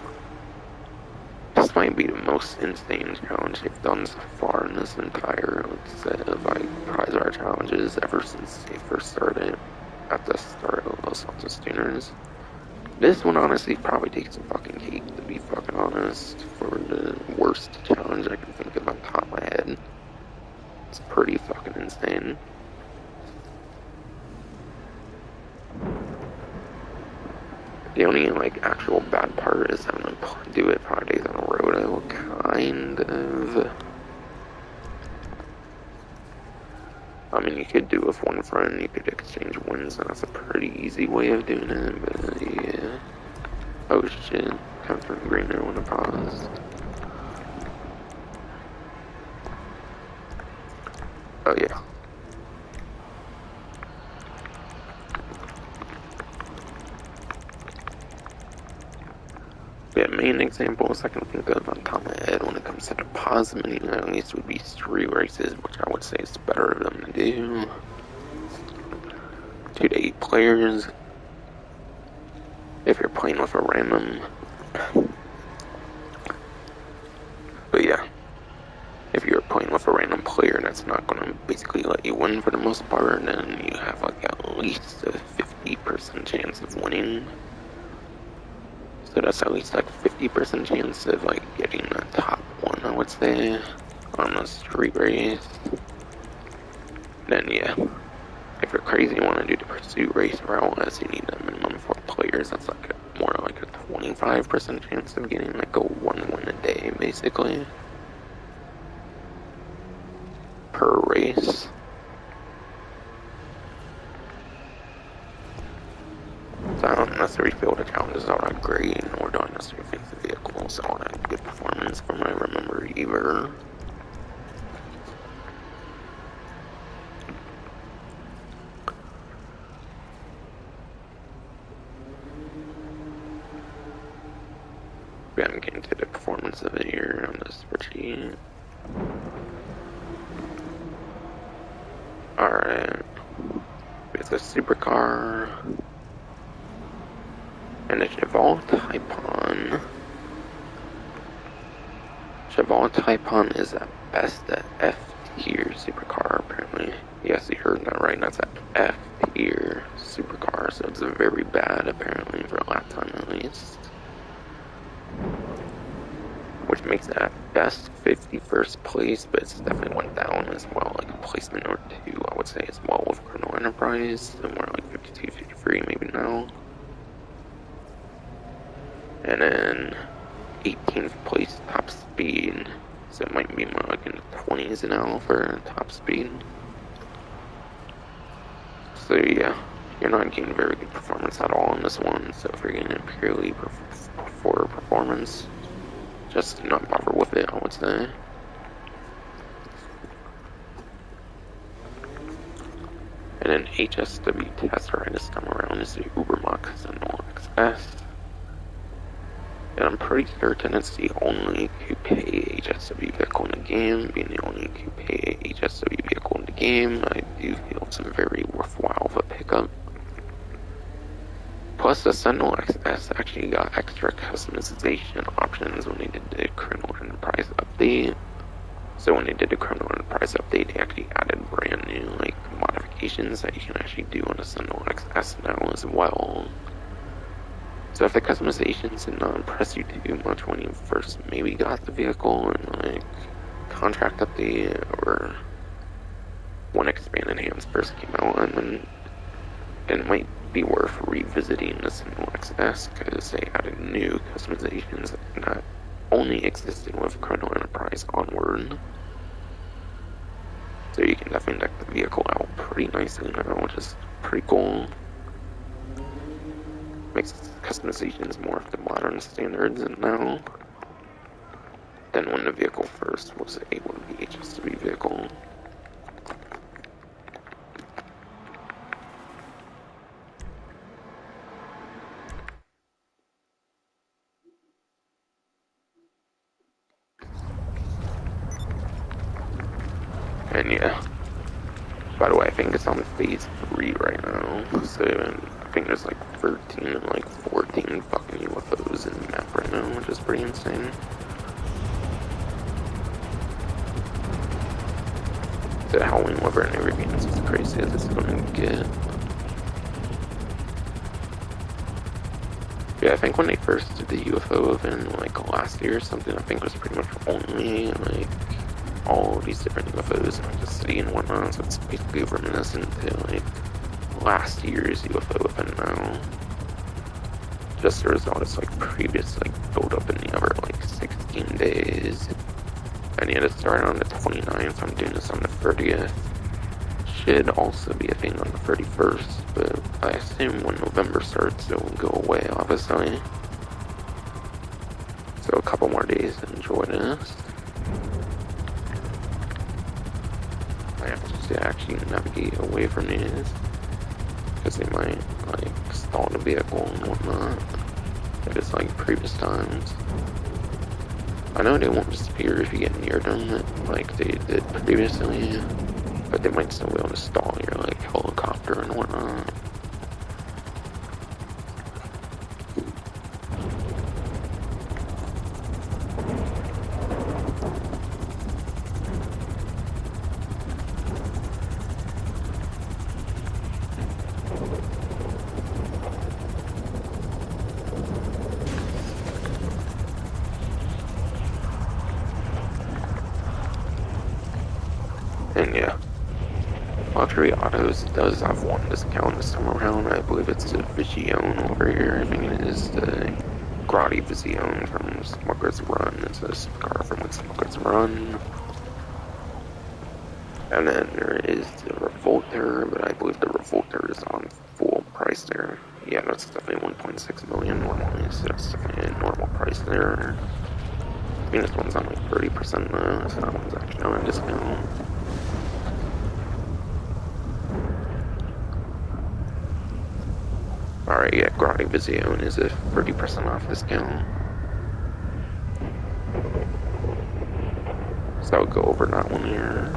This might be the most insane challenge they've done so far in this entire set of like prize art challenges ever since they first started at the start of Los Santos Tuners. This one honestly probably takes a fucking cake, to be fucking honest, for the worst challenge I can think of on top of my head. It's pretty fucking insane. The only like actual bad part is having to do it 5 days in a row, though, kind of. I mean, you could do it with one friend, you could exchange wins, and that's a pretty easy way of doing it, but yeah. Oh shit, come from green there when I pause. Oh yeah. Yeah, main examples I can think of on top of my head when it comes to depositing at least would be street races, which I would say is better of them to do. 2 to 8 players. If you're playing with a random. But yeah. If you're playing with a random player that's not going to basically let you win for the most part, then you have like at least a 50% chance of winning. So that's at least like 50% chance of like getting the top 1, I would say, on a street race. Then yeah, If you're crazy and want to do the pursuit race route, as you need a minimum 4 players, that's like more like a 25% chance of getting like a 1 win a day, basically, per race. So I don't necessarily feel the challenges are that great, nor do I necessarily think the vehicles all that good performance from what I remember either. I'm getting to the performance of it here on the spreadsheet. Alright. With a supercar and a Cheval Typon. Cheval Typon is at best a F tier supercar, apparently. Yes, you heard that right, that's an F tier supercar, so it's very bad, apparently, for a lap time at least. Which makes it at best 51st place, but it's definitely went down as well, like a placement or two, I would say, as well with Chrono Enterprise, so more like 52, 53 maybe now. And then 18th place top speed, so it might be more like in the 20s now for top speed. So yeah, you're not getting very good performance at all in this one, so if you're getting it purely for performance, just do not bother with it, I would say. And then HSW test ride this time around is the Ubermax Sentinel XS. And I'm pretty certain it's the only coupe HSW vehicle in the game. Being the only coupe HSW vehicle in the game, I do feel it's a very worthwhile of a pickup. Plus, the Sentinel XS actually got extra customization options when they did the Chrono Enterprise update. So when they did the Chrono Enterprise update, they actually added brand new like modifications that you can actually do on the Sentinel XS now as well. So if the customizations did not impress you too much when you first maybe got the vehicle and like contract update, or when expanded hands first came out, and then it might be worth revisiting the Sentinel XS because they added new customizations that only existed with Chrono Enterprise onward. So you can definitely deck the vehicle out pretty nicely now, which is pretty cool. Makes customizations more of the modern standards now than when the vehicle first was able to be HSW vehicle. And yeah, by the way, I think it's on phase 3 right now, so I think there's like 13 and like 14 fucking UFOs in the map right now, which is pretty insane. The Halloween Weather and everything is as crazy as it's gonna get. Yeah, I think when they first did the UFO event, like last year or something, I think it was pretty much only like all these different UFOs in the city and whatnot, so it's basically reminiscent to like last year's UFO event now. Just the result is like previous like build up in the other like 16 days. And yet it started on the 29th, I'm doing this on the 30th. Should also be a thing on the 31st, but I assume when November starts it will go away, obviously. So a couple more days to enjoy this. I have to actually navigate away from these, because they might like stall the vehicle and whatnot, if it's like previous times. I know they won't disappear if you get near them, like they did previously, but they might still be able to stall your like helicopter and whatnot. Factory Autos does have one discount this time around. I believe it's the Vision over here. I think it is the Grotti Vision from Smuggler's Run. It's a car from like Smuggler's Run. And then there is the Revolter, but I believe the Revolter is on full price there. Yeah, that's definitely 1.6 million normally, so that's definitely a normal price there. I think this one's on like 30% now, so that one's actually on a discount. Alright, yeah, Grotti Vision is a 30% off discount. So I'll go over that one here.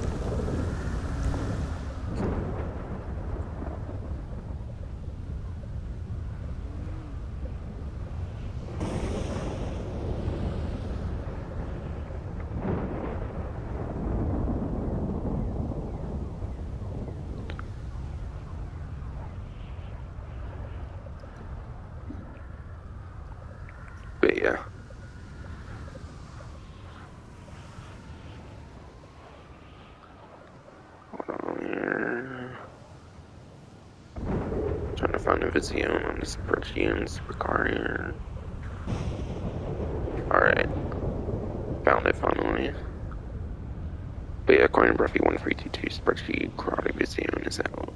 But yeah. Hold on here. Trying to find a Vision on the spreadsheet and supercar here. Alright. Found it finally. But yeah, according to Ruffy 1322 spreadsheet, Grotti Vision is out.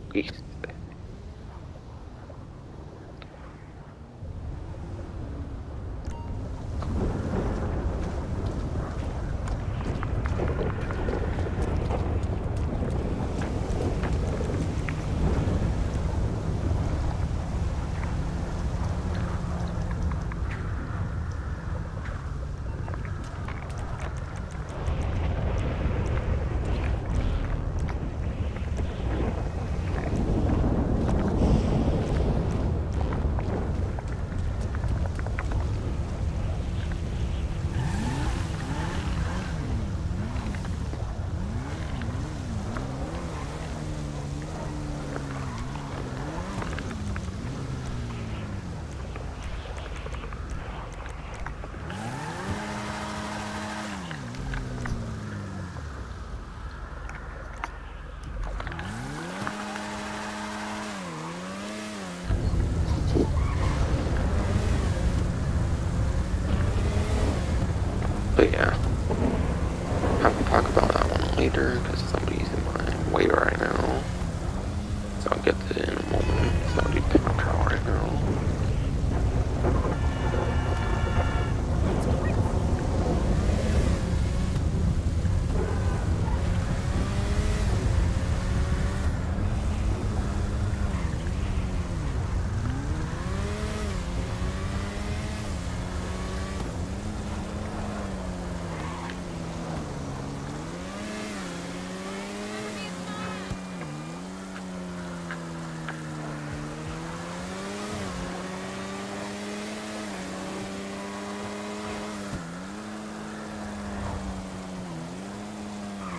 But yeah, I will talk about that one later because somebody's in my way right now. So I'll get to it in a moment. So I'll do time trial right now.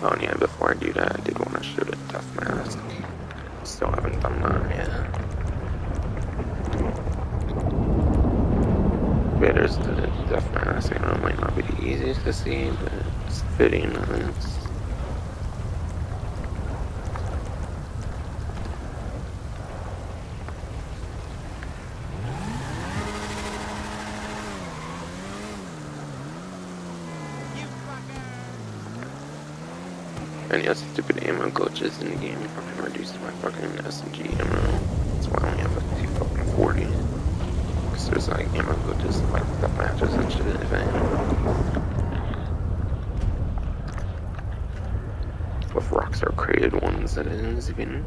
Oh yeah, before I do that, I did want to shoot a death mask. Still haven't done that yet. But there's the death mask. I know it might not be the easiest to see, but it's fitting. And yeah, stupid ammo glitches in the game fucking reduced my fucking SMG ammo. That's why I only have like 240. Cause there's like ammo glitches like that matches and shit if with Rockstar created ones that is even.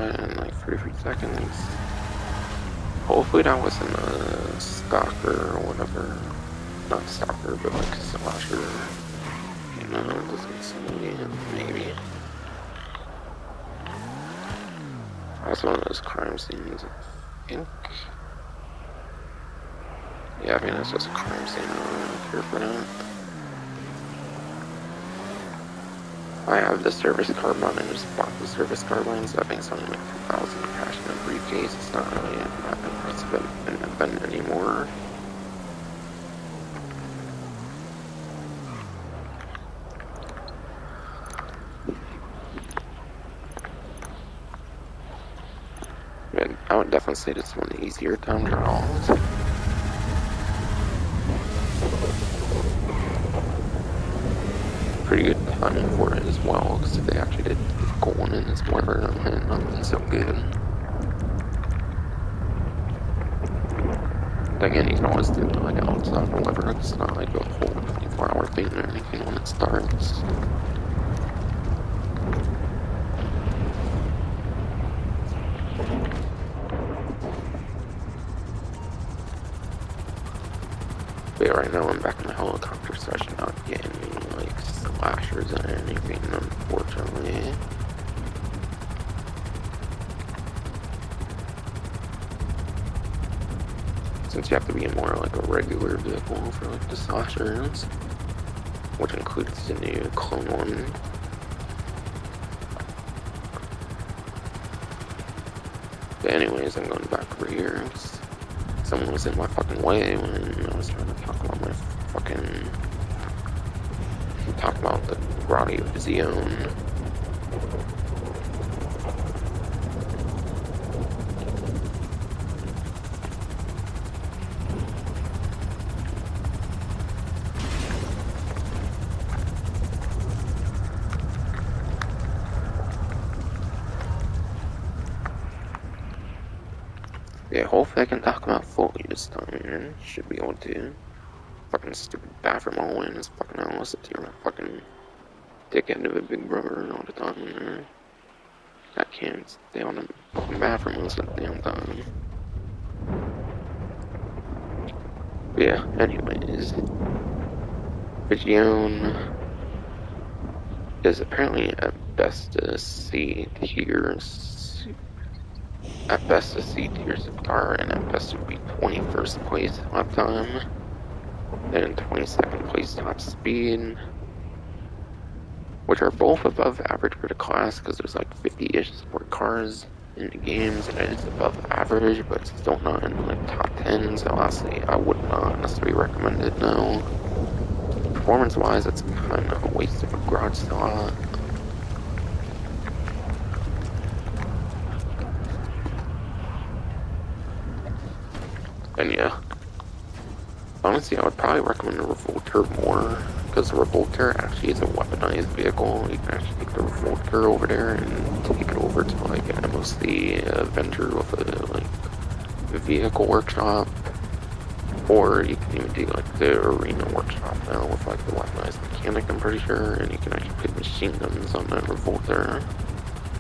that in like 33 seconds. Hopefully that wasn't a stalker or whatever. Not stalker, but like slasher. You know, just insanity, maybe. That's one of those crime scenes, I think. Yeah, I mean, that's just a crime scene. I don't care for that. I have the service card on and just bought the service card line, so I think it's only like 2,000 cash in a briefcase. It's not really that impressive an event anymore. But I would definitely say this is one of the easier time trials. Pretty good timing for it as well, because if they actually did difficult one in this weather, it might not been so good. Again, you can always do it like outside weather. It's not like a whole 24-hour thing or anything when it starts. But yeah, right now I'm back in the helicopter, so I should not get any like slashers or anything, unfortunately. Since you have to be in more like a regular vehicle for like the slashers, which includes the new clone one. But anyways, I'm going back over here. Someone was in my fucking way when I was trying to talk about my fucking... talk about the Grotty of Zion. Yeah, hopefully I can talk about fully this time. Should be able to. Fucking stupid bathroom hallway in this fucking house. It's your fucking dickhead of a big brother all the time in there. I can't stay on the fucking bathroom most of the damn time. But yeah, anyways. Vigion is apparently at best a C tier. At best a C tier car, and at best it would be 21st place lap time. Then 22nd place top speed, which are both above average for the class because there's like 50-ish sport cars in the games, and it is above average, but it's still not in like top 10. So honestly, I would not necessarily recommend it now. Performance-wise, it's kind of a waste of a garage slot. And yeah, honestly, I would probably recommend the Revolter more, because the Revolter actually is a weaponized vehicle. You can actually take the Revolter over there and take it over to like an MOC Avenger with a like a vehicle workshop, or you can even do like the arena workshop now with like the weaponized mechanic, I'm pretty sure, and you can actually put machine guns on that Revolter.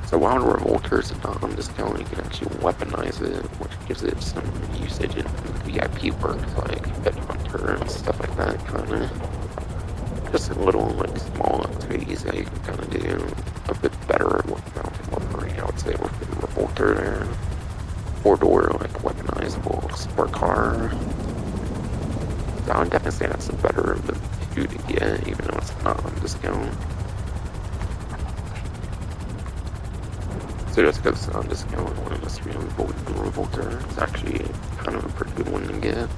So while the Revolter is not on discount, you can actually weaponize it, which gives it some usage in VIP perks like Pet Hunter and stuff like that, kinda. Just a little, like, small activities that you can kinda do a bit better with mounted weaponry, I would say, with the Revolter there. Four-door, like, weaponizable sport car. So I would definitely say that's a better of the two to get, even though it's not on discount. So just because it's on discount, I wouldn't necessarily vote for the Revolter. It's actually kind of a pretty good one to get.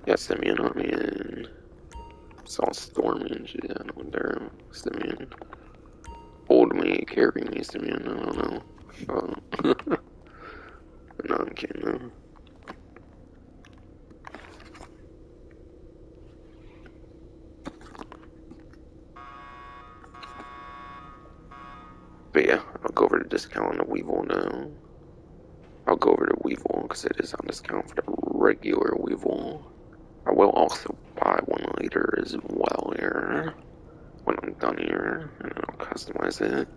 Yeah, Simeon on me and saw Stormy and shit. I don't know there. Simeon. Hold me, carry me, Simeon. I don't know. No, I'm kidding though. But yeah, I'll go over the discount on the Weevil now. I'll go over to Weevil because it is on discount for the regular Weevil. I will also buy one later as well here, when I'm done here, and then I'll customize it.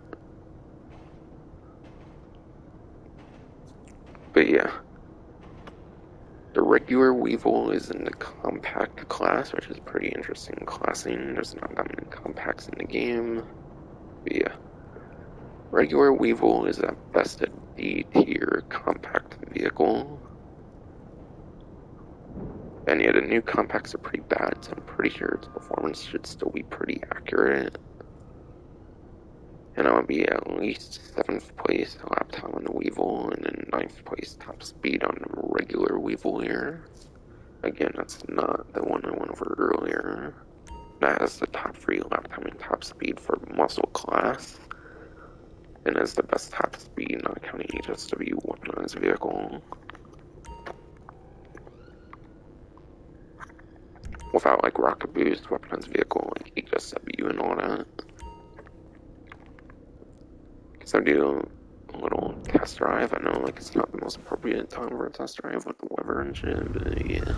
But yeah, the regular Weevil is in the compact class, which is pretty interesting classing. There's not that many compacts in the game. But yeah, regular Weevil is at best a D tier compact vehicle. And yeah, the new compacts are pretty bad, so I'm pretty sure its performance should still be pretty accurate. And I'll be at least 7th place lap time on the Weevil, and then 9th place top speed on the regular Weevil here. Again, that's not the one I went over earlier. That has the top 3 lap time and top speed for muscle class, and has the best top speed, not counting HSW weaponized vehicle. Without like rocket boost, weaponized vehicle, like HSW and all that. So do a little test drive. I know like it's not the most appropriate time for a test drive with the weather and shit, but yeah.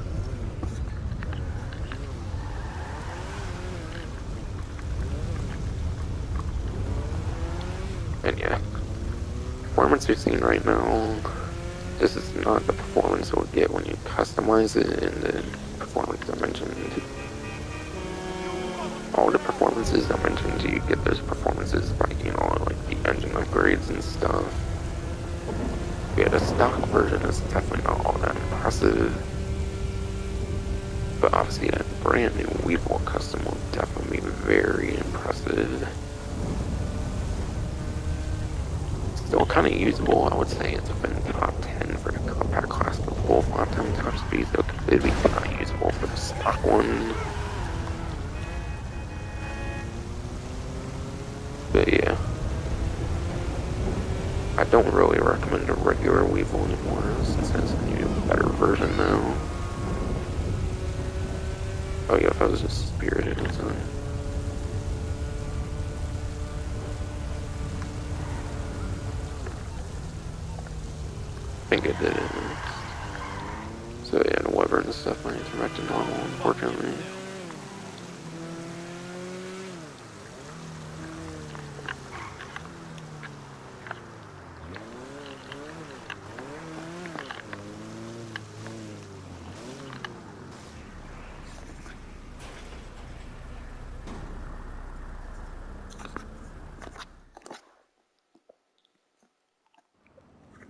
And yeah, performance you're seeing right now, this is not the performance you'll get when you customize it in the performance I mentioned. All the performances I mentioned, you get those performances by, you know, like the engine upgrades and stuff. Yeah, the stock version is definitely not all that impressive. But obviously that brand new Weevil custom will definitely be very impressive. Still kind of usable, I would say. It's within top 10 for the compact class for both lap time and top speed, so it'd be kind of usable for the stock one. But yeah, I don't really recommend the regular Weevil anymore since it's a new, better version now. Oh yeah, that was just Spirited, so. I think it did it. So yeah, the weather and stuff might interact to normal, unfortunately.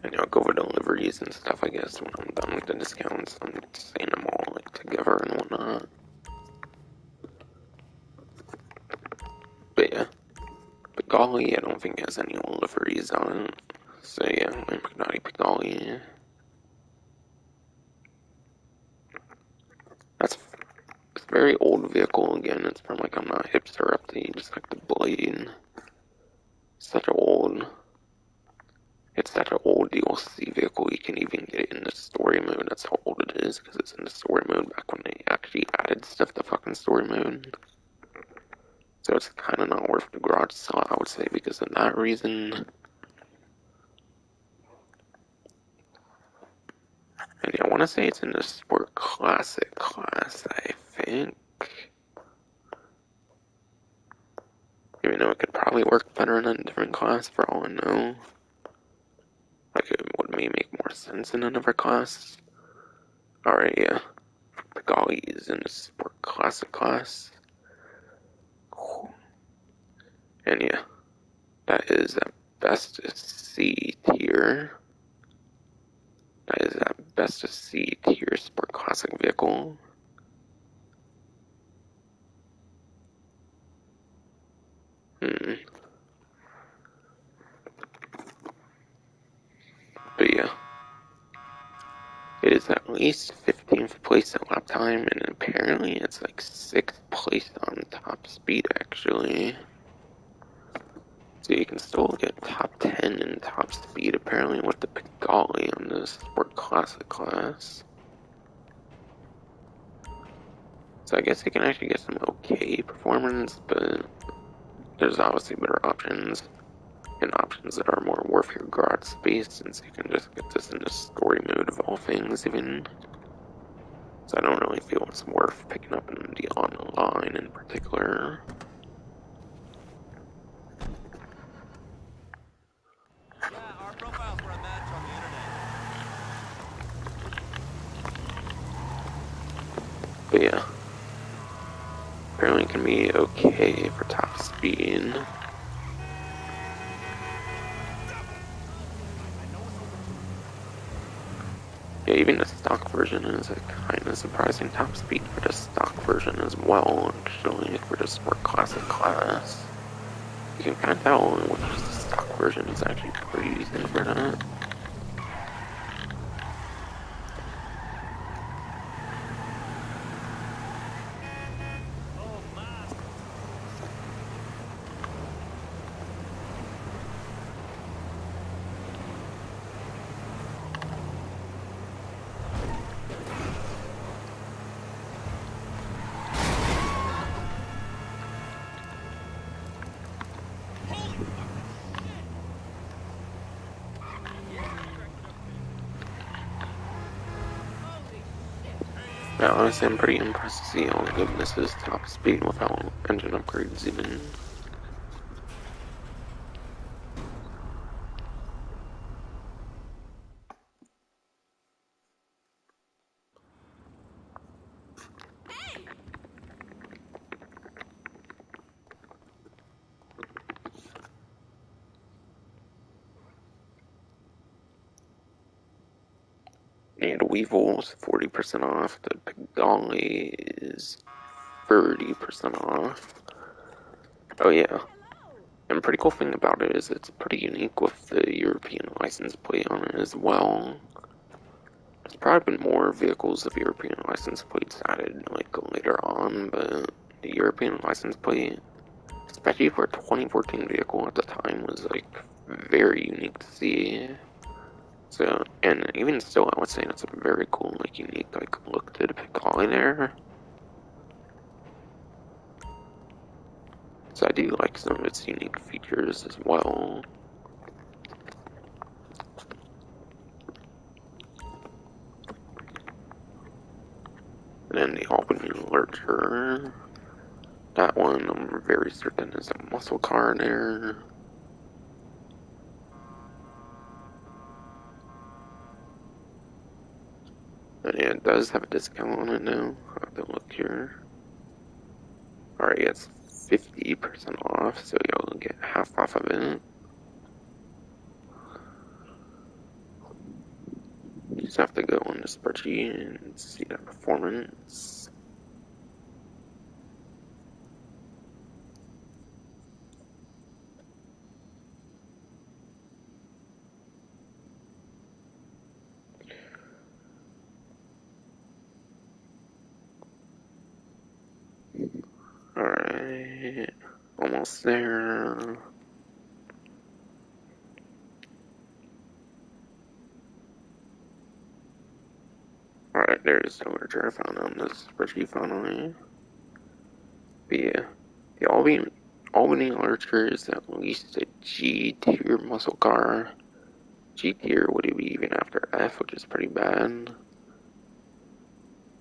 And I'll go over deliveries and stuff, I guess, when I'm done with the discounts. I'm saying them all like together and whatnot. But yeah, Pigali, I don't think has any liveries on it. So yeah, my Pigali. That's a very old vehicle again. It's from like, I'm not hipster up to just like the blade. Such a old. It's such an old DLC vehicle. You can even get it in the story mode. That's how old it is, because it's in the story mode back when they actually added stuff to fucking story mode. So it's kind of not worth the garage sale, I would say, because of that reason. And yeah, I want to say it's in the Sport Classic class, I think. Even though it could probably work better in a different class for all I know. Like, it would make more sense in another class. Alright, yeah. The Golly is in the Sport Classic class. And yeah, that is at best a C tier. That is at best a C tier Sport Classic vehicle. But yeah, it is at least 15th place at lap time, and apparently it's like 6th place on top speed actually. So you can still get top 10 in top speed apparently with the Pigali on the Sport Classic class. So I guess you can actually get some okay performance, but there's obviously better options, and options that are more worth your garage space, since you can just get this in the story mode of all things even. So I don't really feel it's worth picking up in the online in particular. Yeah, our profiles were a match on the internet. But yeah. Apparently it can be okay for top speed. Yeah, even the stock version is a kind of surprising top speed for the stock version as well, actually, for this sport classic class. You can kind of tell which is the stock version is actually pretty decent for that. Yeah, honestly, I'm pretty impressed to see how good this is top speed without engine upgrades even. And Weevil is 40% off, the Pigali is 30% off. Oh yeah, and pretty cool thing about it is it's pretty unique with the European license plate on it as well. There's probably been more vehicles of European license plates added like later on, but the European license plate, especially for a 2014 vehicle at the time, was like very unique to see. So, and even still, I would say that's a very cool, like unique, like look to the Picasso there. So I do like some of its unique features as well. And then the Albany Lurcher. That one I'm very certain is a muscle car there. And yeah, it does have a discount on it now. I'll have to look here. Alright, it's 50% off, so you'll get half off of it. You just have to go on the spreadsheet and see that performance. Alright, almost there. Alright, there's the Lurcher I found on this spreadsheet finally. But yeah, the Albany Lurcher is at least a G tier muscle car. G tier would be even after F, which is pretty bad.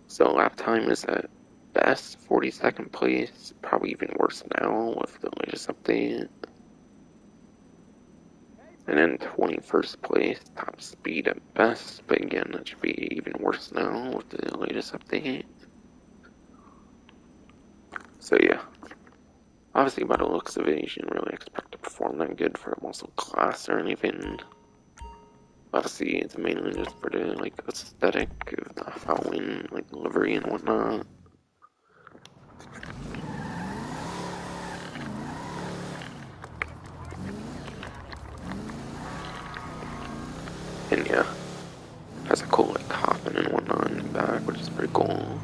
So lap time is at best 42nd place, probably even worse now with the latest update. And then 21st place, top speed at best, but again, that should be even worse now with the latest update. So yeah, obviously by the looks of it, you shouldn't really expect to perform that good for a muscle class or anything. Obviously, it's mainly just for the like aesthetic of the Halloween like livery and whatnot. And yeah, has a cool like coffin and whatnot in the back, which is pretty cool.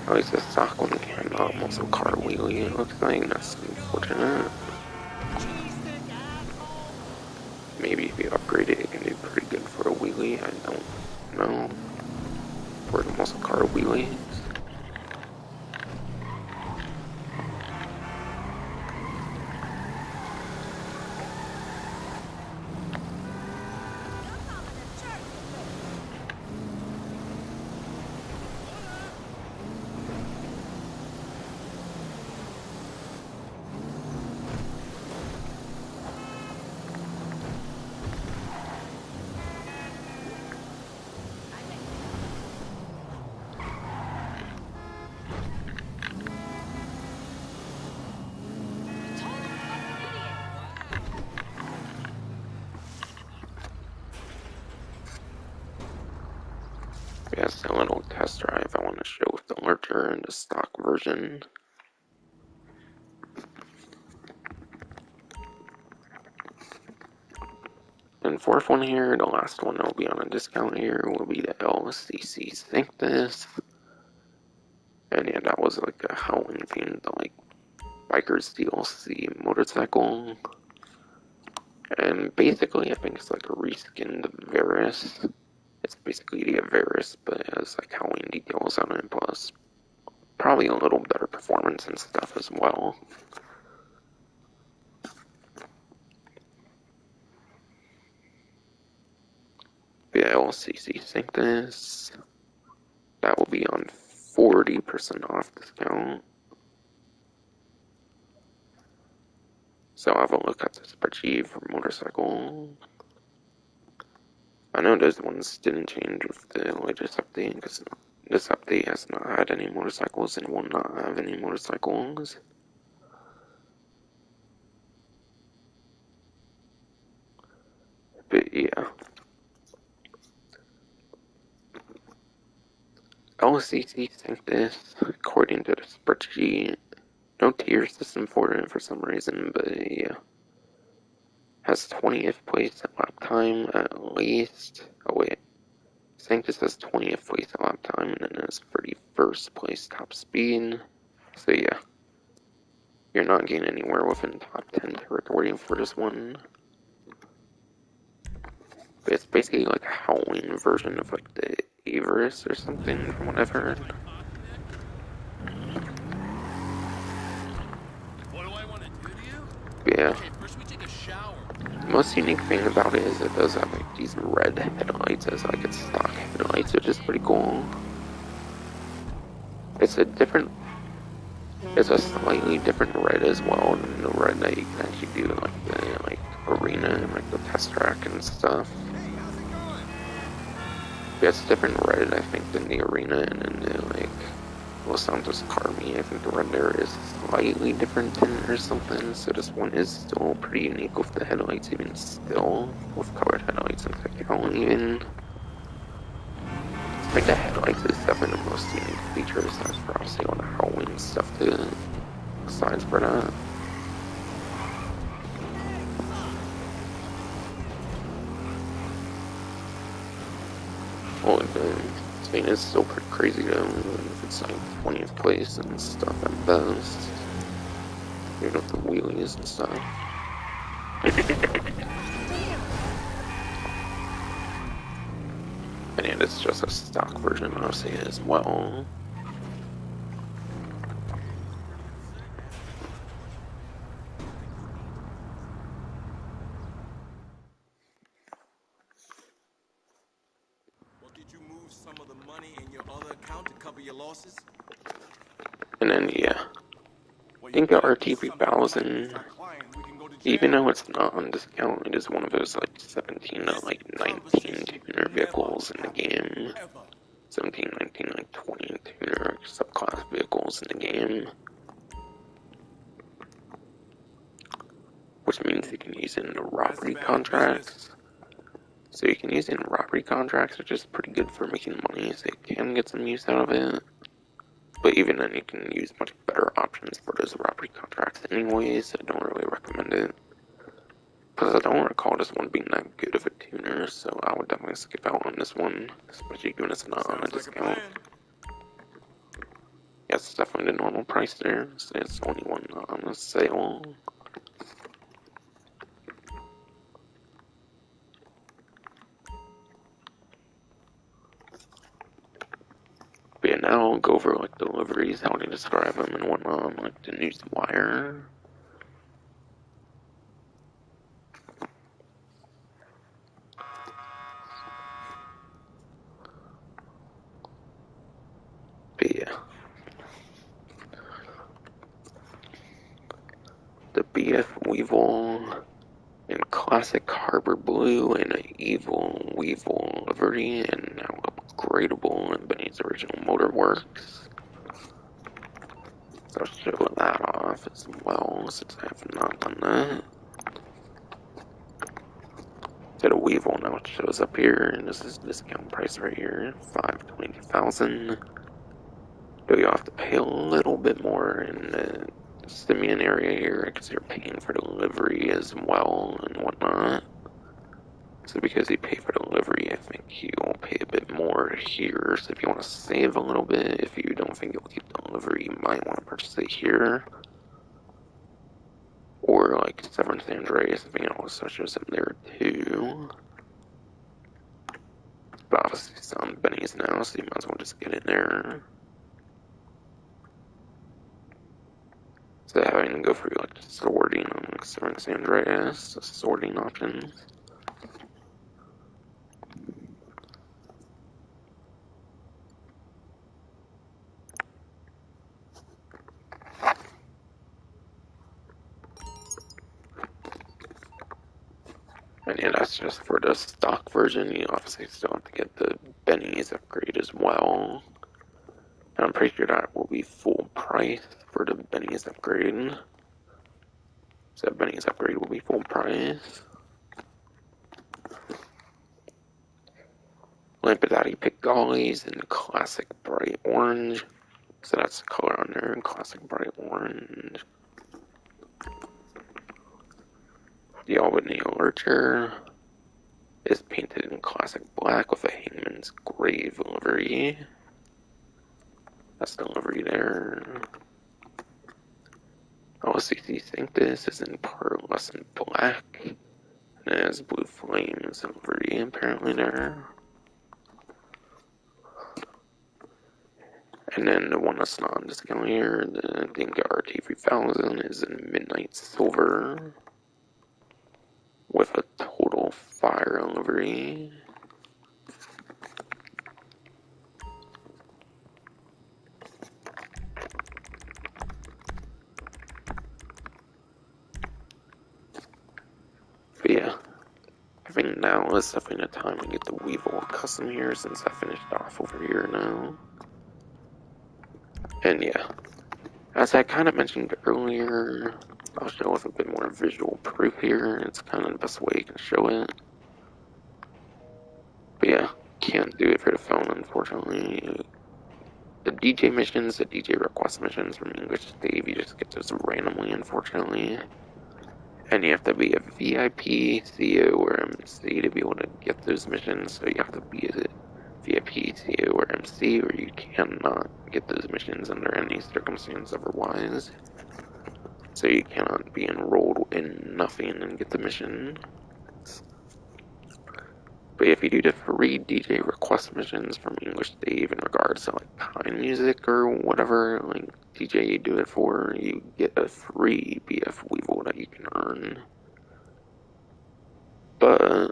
At least the stock one cannot muscle car wheelie, it looks like. That's unfortunate. Maybe if you upgrade it, it can do pretty good for a wheelie. I don't know. For the muscle car wheelies. Yes, a little test drive I want to show with the Lurcher and the stock version. And fourth one here, the last one that will be on a discount here, will be the LCC Think This. And yeah, that was like a Halloween themed, like, Bikers DLC motorcycle. And basically, I think it's like a reskinned Varus. It's basically the Varus, but it has like Halloween details on it, plus probably a little better performance and stuff as well. The LCC Think This. That will be on 40% off discount. So I'll have a look at the spreadsheet for motorcycle. I know those ones didn't change with the latest update, because this update has not had any motorcycles and will not have any motorcycles. But yeah. LCC think this, according to the spreadsheet. No tier system for it for some reason, but yeah. Has 20th place at lap time at least. Oh wait. Sanctus has 20th place at lap time and then has 31st place top speed. So yeah. You're not getting anywhere within top 10 territory for this one. But it's basically like a Halloween version of like the Averus or something from what I've heard. What do I want to do to you? But yeah. Okay, first we take a shower. The most unique thing about it is it does have like these red headlights as like its stock headlights, which is pretty cool. It's a slightly different red as well than the red that you can actually do in like the arena and like the test track and stuff. Hey, how's it going? Yeah, it's different red I think than the arena and then the like Los Santos Carmi. I think the red there is slightly different tint or something, so this one is still pretty unique with the headlights even still, with colored headlights and technical even. I think the headlights is definitely the most unique feature aside for obviously all the Halloween stuff too, besides for that. Well, the thing is still pretty crazy though, if it's like 20th place and stuff at best. You know, the wheelies and stuff. And it's just a stock version, obviously, as well. Well, did you move some of the money in your other account to cover your losses? And then, yeah. Well, I you think the better do RT something tonight. If 3000, not client, we can go to even jail. though it's not on discount, it is one of those like 17 to This like 19 conversation tuner never vehicles in the happened. game. Ever. 17, 19, like 20 tuner subclass vehicles in the game. Which means you can use it in the That's robbery bad business. contracts. So you can use it in robbery contracts, which is pretty good for making money, so you can get some use out of it. But even then, you can use much better options for those robbery contracts anyways, so I don't really recommend it. Because I don't recall this one being that good of a tuner, so I would definitely skip out on this one, especially when it's not on a Sounds like a discount. plan. Yeah, it's definitely the normal price there, so it's the only one on a sale. But yeah, now I'll go over like deliveries, how to describe them and whatnot, like the news wire. But yeah, the BF Weevil in classic Harbor Blue and an evil Weevil livery, and now upgradable in Benny's original Motorworks. So I'll show that off as well, since I have not done that. So the Weevil now shows up here, and this is discount price right here, 520,000. But you have to pay a little bit more in the Simeon area here because you're paying for delivery as well and whatnot. So because you pay for delivery, I think you'll pay a bit more here. So if you want to save a little bit, if you don't think you'll keep delivery, you might want to purchase it here. Or like Seventh Andreas, I think it also shows up there too. But obviously it's on Benny's now, so you might as well just get in there. So having to go for like sorting on like Seventh Andreas, sorting options. And yeah, that's just for the stock version. You obviously still have to get the Benny's upgrade as well. And I'm pretty sure that will be full price for the Benny's upgrade. So Benny's upgrade will be full price. Lampadati Pigalis in classic bright orange. So that's the color on there, classic bright orange. The Albany Lurcher is painted in classic black with a Hangman's Grave livery. That's the livery there. LCC Sanctus is in pearlescent black. And it has blue flames livery apparently there. And then the one that's not on discount here, the Dinka RT3000 is in midnight silver with a total fire livery. But yeah, I think now is definitely the time to get the Weevil custom here since I finished off over here now. And yeah, as I kind of mentioned earlier, I'll show with a bit more visual proof here. It's kind of the best way you can show it. But yeah, can't do it for the phone, unfortunately. The DJ missions, the DJ request missions from English Stave, you just get those randomly, unfortunately. And you have to be a VIP, CO, or MC to be able to get those missions, so you have to be a VIP, CO, or MC, or you cannot get those missions under any circumstance otherwise. So you cannot be enrolled in nothing and get the mission. But if you do the free DJ request missions from English Dave in regards to like kind music or whatever like DJ you do it for, you get a free BF Weevil that you can earn. But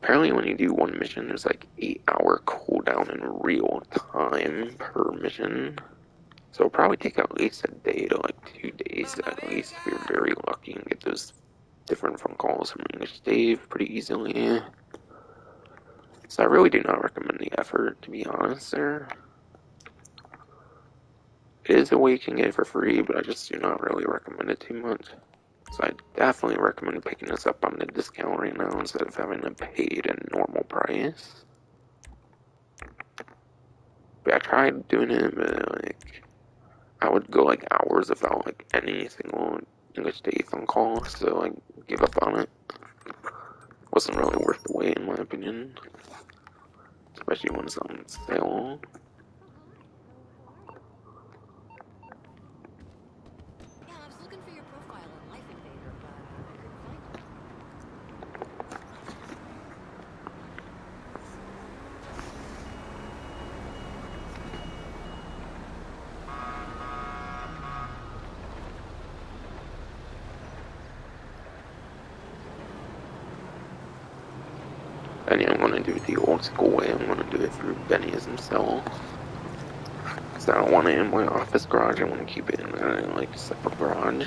apparently when you do one mission, there's like 8-hour cooldown in real time per mission. So it'll probably take at least a day to like 2 days at least if you're very lucky and get those different phone calls from English Dave pretty easily. So I really do not recommend the effort, to be honest there. It is a way you can get it for free, but I just do not really recommend it too much. So I definitely recommend picking this up on the discount right now instead of having to pay it a normal price. But I tried doing it, but like I would go like hours without like any single English Day phone call, so I gave up on it. Wasn't really worth the wait in my opinion. Especially when it's on sale. Yeah, I was looking for your profile on Life Invader, but I couldn't find it. And yeah, I'm gonna do it the old school way. I'm gonna do it through Benny's himself. Cause I don't want it in my office garage. I want to keep it in like a separate garage.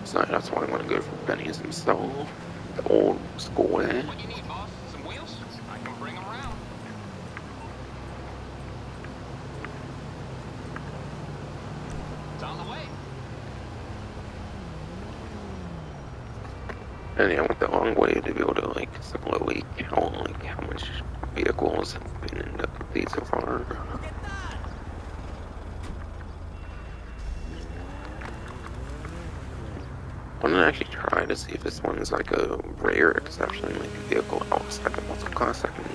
So that's why I'm gonna go for Benny's himself, the old school way. What you need, boss? Some wheels? I can bring them around. It's on the way. And yeah, I went the long way to be able to like slowly count like how much vehicles have been in the update so far. I'm gonna actually try to see if this one's like a rare exception, like a vehicle outside the muscle class second.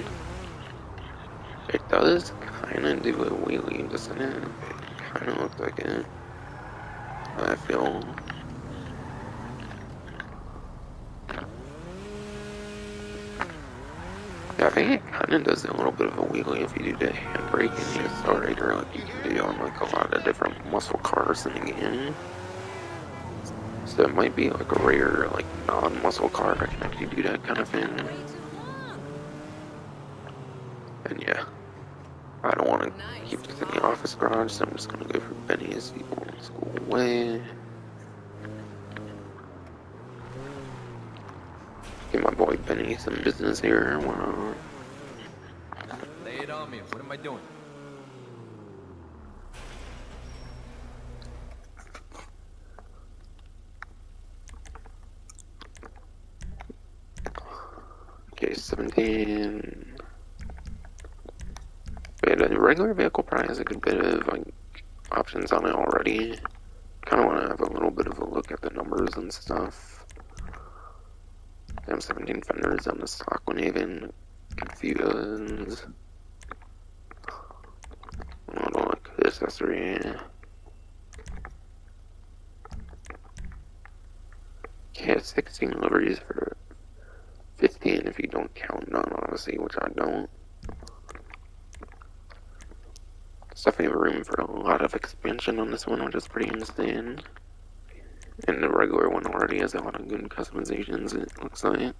It does kind of do a wheelie, doesn't it? It kind of looks like it. I feel. Yeah, I think it kind of does a little bit of a wheelie if you do the handbrake and the accelerator, like you can do on like a lot of different muscle cars in the game. So it might be like a rare, like non-muscle car that can actually do that kind of thing. And yeah, I don't want to keep this in the office garage, so I'm just gonna go for Benny's Evil School Way. Give my boy Benny some business here. Wow. Lay it on me. What am I doing? Okay, 17. But yeah, the regular vehicle probably has a good bit of like options on it already. Kind of want to have a little bit of a look at the numbers and stuff. Damn, 17 fenders on the stock one even. Confused. I don't like accessory. Okay, 16 liveries for 15 if you don't count none, honestly, which I don't. There's definitely room for a lot of expansion on this one, which is pretty insane. And the regular one already has a lot of good customizations, it looks like.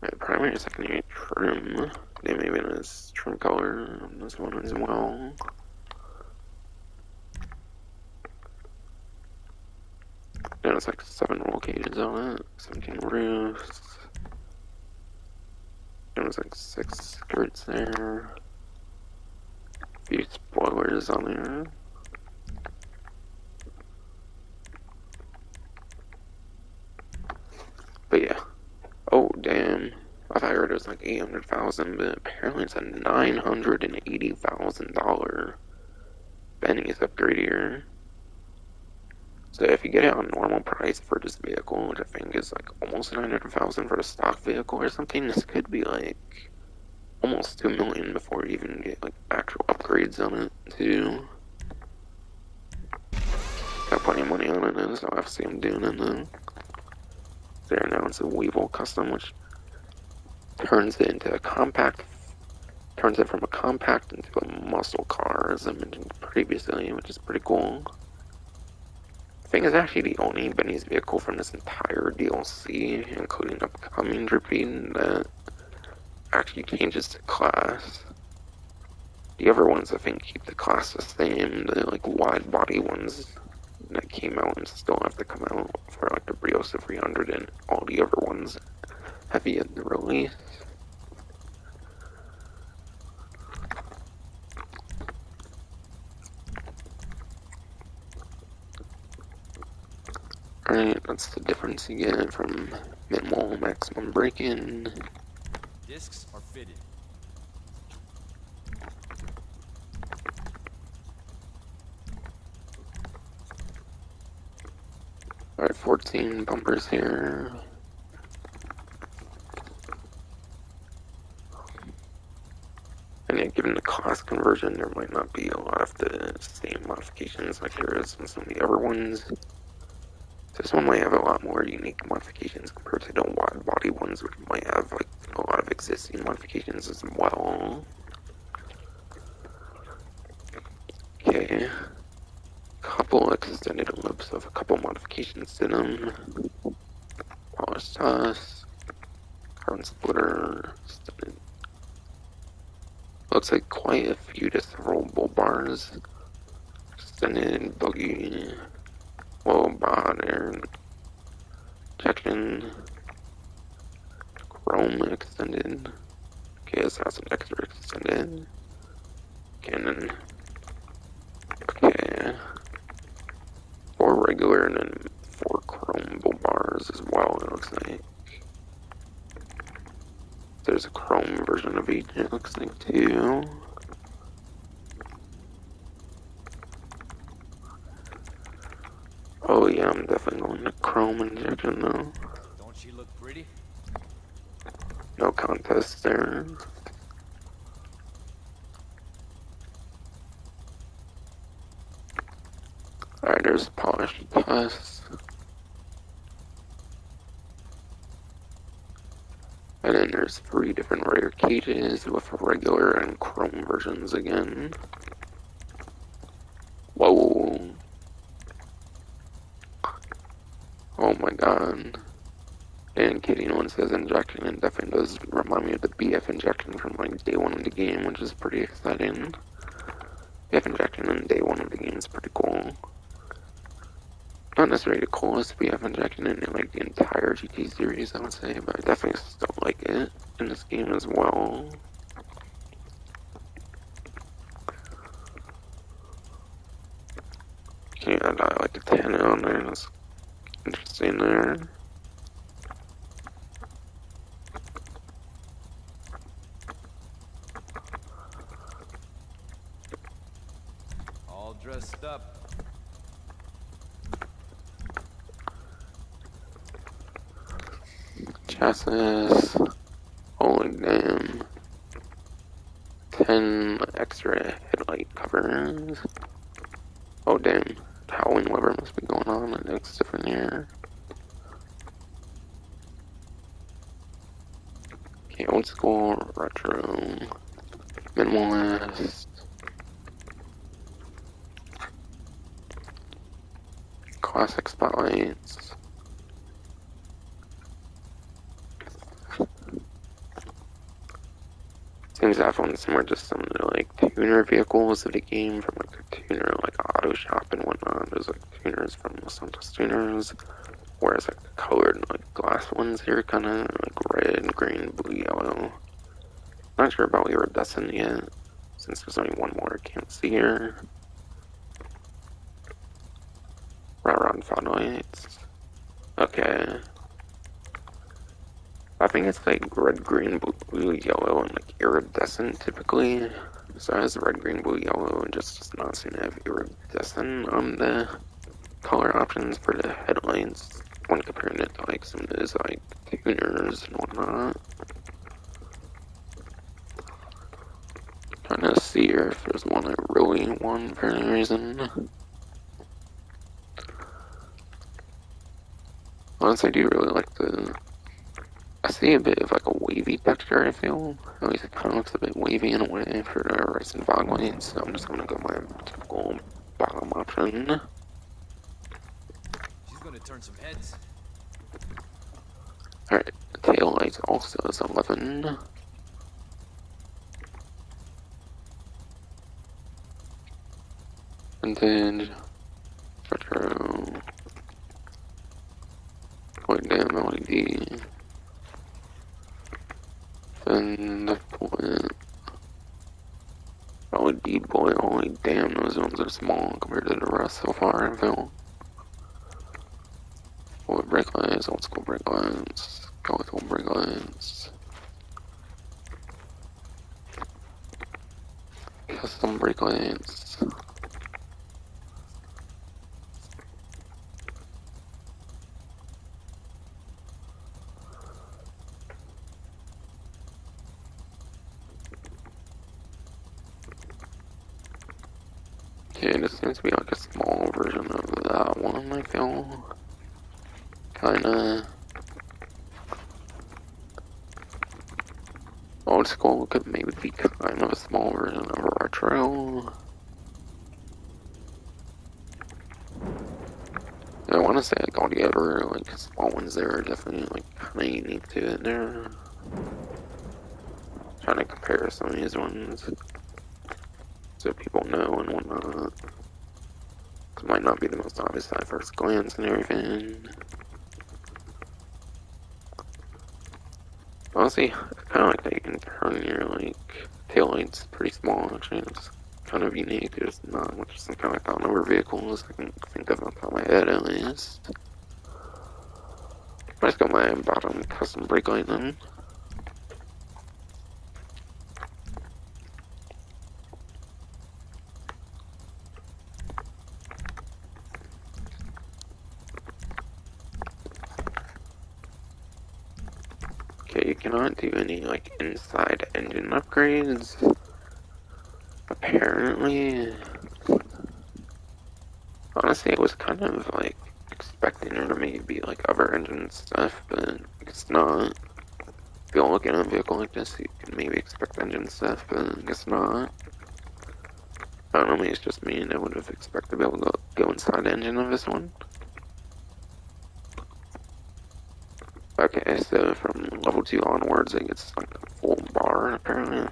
Right, primary and secondary trim. They may even has trim color on this one as well. And it's like 7 roll cages on it, 17 roofs. And it's like 6 skirts there. A few spoilers on there. But yeah. Oh, damn. I thought I heard it was like 800,000, but apparently it's a $980,000 Benny's upgrade here. So if you get it on normal price for this vehicle, which I think is like almost 900,000 for a stock vehicle or something, this could be like almost 2 million before you even get like actual upgrades on it too. Got plenty of money on it now, so I have to see them doing it now. There now it's a Weevil custom, which turns it into a compact, turns it from a compact into a muscle car, as I mentioned previously, which is pretty cool. I think it's actually the only Benny's vehicle from this entire DLC, including upcoming Dripping, that actually changes to class. The other ones, I think, keep the class the same. The like wide body ones that came out and still have to come out for like the Briosa 300, and all the other ones have yet to release. Alright, that's the difference you get from minimal maximum braking. Discs are fitted. Alright, 14 bumpers here. And yeah, given the cost conversion, there might not be a lot of the same modifications like there is in some of the other ones. This one might have a lot more unique modifications compared to the wide body ones, which might have like a lot of existing modifications as well. Okay, couple extended loops of a couple modifications to them. Polished tusk, carbon splitter, extended. Looks like quite a few disrollable bars. Extended buggy, low bar there, injection, chrome extended. Okay, assassin extra extended. Cannon. Okay. regular and then 4 chrome bull bars as well, it looks like. There's a chrome version of each, it looks like, too. Oh yeah, I'm definitely going to chrome injection though. Don't she look pretty? No contest there. Alright, there's Polish Plus. And then there's 3 different rare cages with regular and chrome versions again. Whoa. Oh my god. And Kitty one says injection, and definitely does remind me of the BF injection from like day 1 of the game, which is pretty exciting. BF injection in day 1 of the game is pretty cool. Not necessarily the coolest BF injection in like the entire GT series, I would say, but I definitely still like it in this game as well. Okay, I got like a 10 on there, that's interesting there. All dressed up. Chassis. Holy damn. 10 extra headlight covers. Oh damn. Howling lever must be going on. It looks different here. Okay, old school, retro, minimalist, classic spotlights. Seems that one's more just some of the like tuner vehicles of the game from like a tuner like auto shop and whatnot. There's like tuners from Los Santos tuners, whereas like the colored like glass ones here kind of like red, green, blue, yellow. Not sure about iridescent yet, since there's only one more I can't see here. Right around spotlights. Okay. I think it's like red, green, blue, yellow, and like iridescent typically. So it has red, green, blue, yellow, and just does not seem to have iridescent on the color options for the headlights when comparing it to like some of those like tuners and whatnot. Trying to see here if there's one I really want for any reason. Honestly, I do really like the. I see a bit of like a wavy texture, I feel. At least it kind of looks a bit wavy in a way for the racing fog lights, so I'm just gonna go my typical bottom option. She's gonna turn some heads. Alright, the tail light also is 11. Vintage, retro, point damn LED, and point LED boy, holy damn, those ones are small compared to the rest so far, I feel. Old brake lights, old school brake lights, go with old brake lights. Custom brake lights. Okay, this seems to be like a small version of that one, I feel. Kinda. Old school could maybe be kind of a small version of a retro. I want to say like altogether, like small ones there are definitely like kind of unique to it there. Trying to compare some of these ones so people know and whatnot. It might not be the most obvious at first glance and everything. Honestly, I kind of like that you can turn your like tail lights pretty small. Actually, it's kind of unique. There's not much kind of gone over vehicles I can think of off the top of my head at least. I just got my bottom custom brake light then. Okay, you cannot do any like inside engine upgrades. Apparently, honestly, I was kind of like expecting there to maybe be like other engine stuff, but it's not. If you're looking at a vehicle like this, you can maybe expect engine stuff, but I guess not. I don't know, maybe it's just me, and I would have expected to be able to go inside the engine of this one. Okay, so from level 2 onwards, it gets like a full bar, apparently.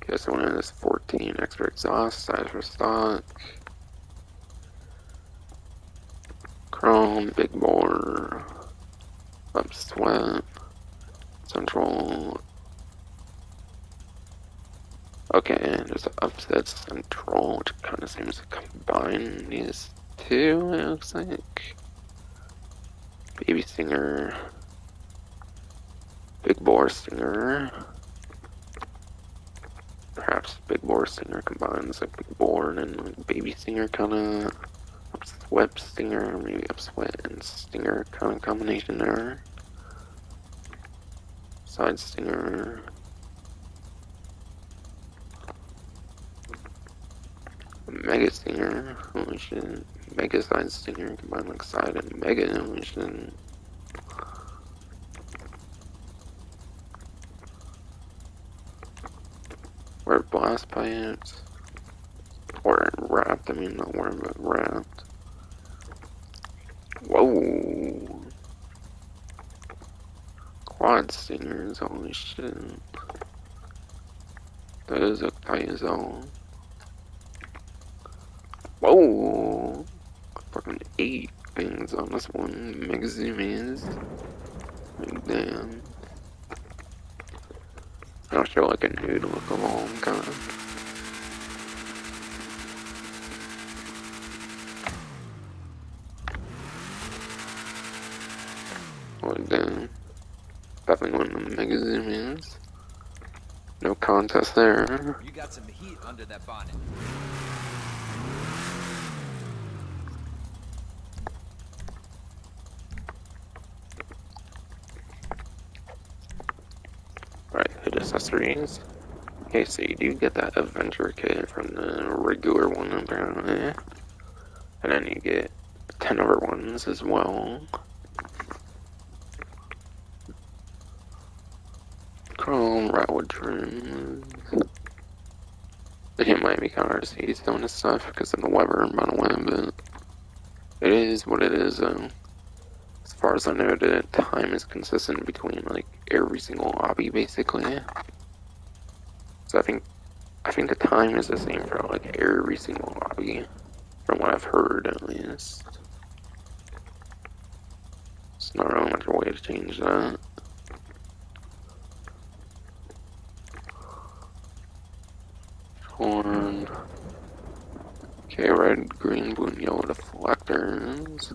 Okay, so one is 14 extra exhaust, size for stock. Chrome, big bore, up sweat, central. Okay, and there's an upset central, which kind of seems to combine these two, it looks like. Baby Singer, Big Bore Singer. Perhaps Big Bore Singer combines like Big Bore and like Baby Singer kind of. Upswept Stinger, maybe Upsweat and Stinger kind of combination there. Side Stinger. Mega Stinger, holy shit. Mega Side Stinger combined like side and mega, holy shit. Or blast pipes. Or wrapped, I mean not worm, but wrapped. Whoa! Quad Stingers, holy shit. That is a tight zone. Whoa! Fucking 8 things on this one. Mega zoom is. Like, damn. I'll show like a nude look of all kind of. Like, damn. Definitely one of the mega zoom is. No contest there. You got some heat under that bonnet. Alright, hood accessories. Okay, so you do get that adventure kit from the regular one apparently. And then you get 10 other ones as well. Chrome, Ratwood trims. It might be kind of hard to see some of this stuff because of the weather, by the way, but it is what it is though. As far as I know, the time is consistent between like every single lobby basically. So I think the time is the same for like every single lobby, from what I've heard at least. It's not really much a way to change that. Horn. Okay, red, green, blue, and yellow deflectors.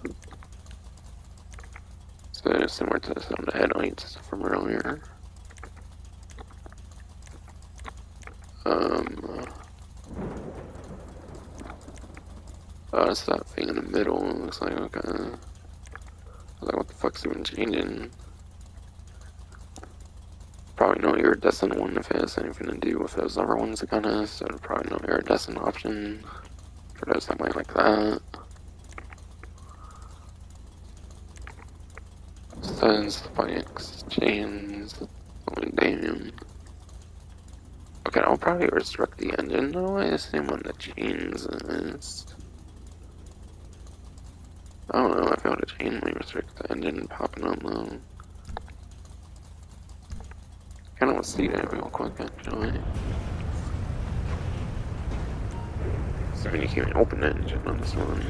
So it's similar to some of the headlights from earlier. It's that thing in the middle. It looks like, okay. I was like, what the fuck's even changing? Probably no iridescent one if it has anything to do with those other ones it kinda has, so probably no iridescent option for those that might like that. Says spikes, chains, oh damn. Okay, I'll probably restrict the engine though, I assume on the chains is. I don't know, I feel the chain might restrict the engine popping up though. Kinda want to see that real quick actually. I mean, you can't even open the engine on this one.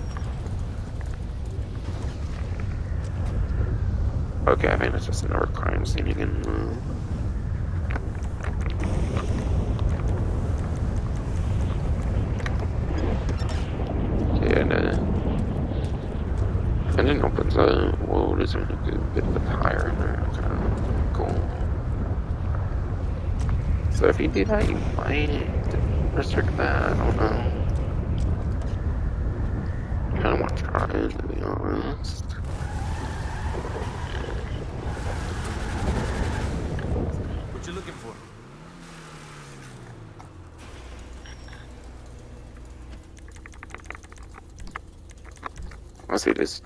Okay, I think it's just another crime scene again. Okay, and then opens up. Whoa, there's a bit of a tire in there. Kind of cool. So if you do that, you might restrict that. I don't know. I kind of want to try it, to be honest. What you looking for? Honestly, these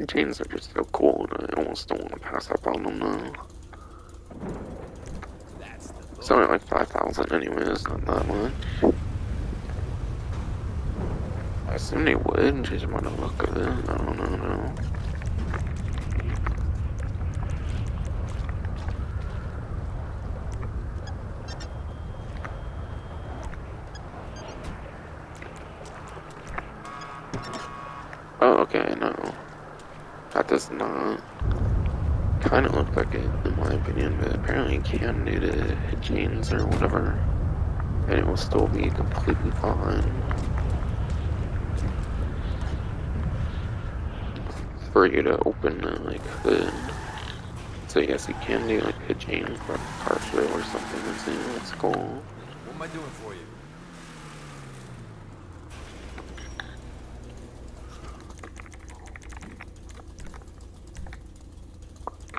chains are just so cool, and I almost don't want to pass up on them now. That's the It's look. only like 5,000 anyways, not that much. I assume they would, just by the look of it. I don't know, no. Oh, okay, no. That does not kind of look like it, in my opinion, but apparently you can do the hit chains or whatever, and it will still be completely fine. For you to open the, like, hood. So yes, you can do, like, hit chain partially or something, that's cool. What am I doing for you?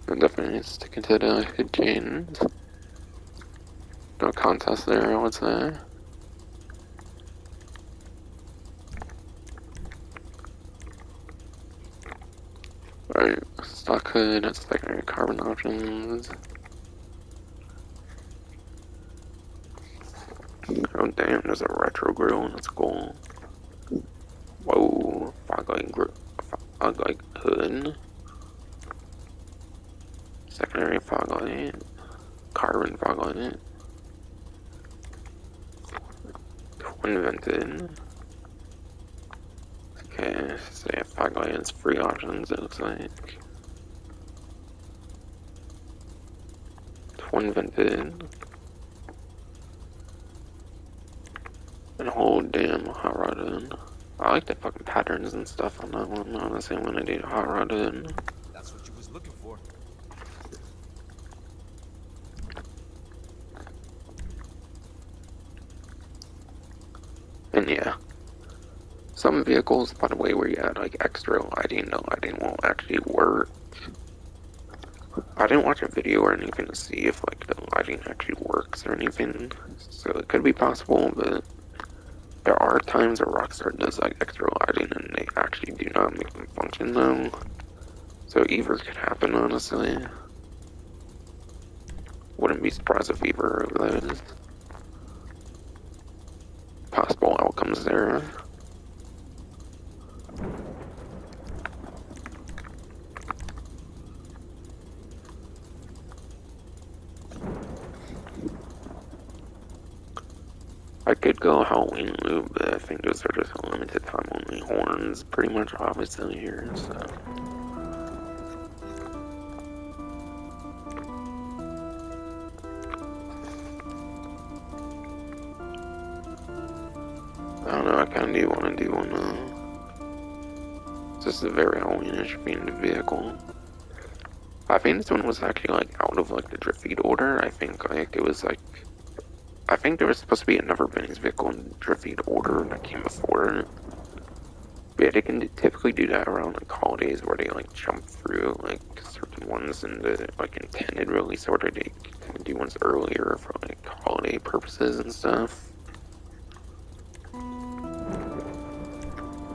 I'm definitely sticking to the hit chains. No contest there, I would say. Alright, stock hood, that's secondary carbon options. Oh damn, there's a retro grill, that's cool. Whoa, fog light hood. Secondary fog light. Carbon fog light. Twin vented. Okay, so yeah, fog light has free options, it looks like. Twin vented. And a whole damn hot rodded. I like the fucking patterns and stuff on that one. Honestly, I'm gonna do hot rodded. That's what you was looking for. And yeah, some vehicles, by the way, where you add like extra lighting, the lighting won't actually work. I didn't watch a video or anything to see if like the lighting actually works or anything, so it could be possible, but there are times where Rockstar does like extra lighting and they actually do not make them function though. So either could happen, honestly. Wouldn't be surprised if either of those possible outcomes there. I could go Halloween loop, but I think those are just limited time only horns, pretty much obviously here, so. I don't know, I kinda do wanna do one, this is a very Halloweenish themed vehicle. I think this one was actually like out of like the drift feed order. I think like it was like, I think there was supposed to be another Benny's vehicle in drift feed order that came before it. But yeah, they can typically do that around like holidays where they like jump through like certain ones in the like intended release order. They can do ones earlier for like holiday purposes and stuff.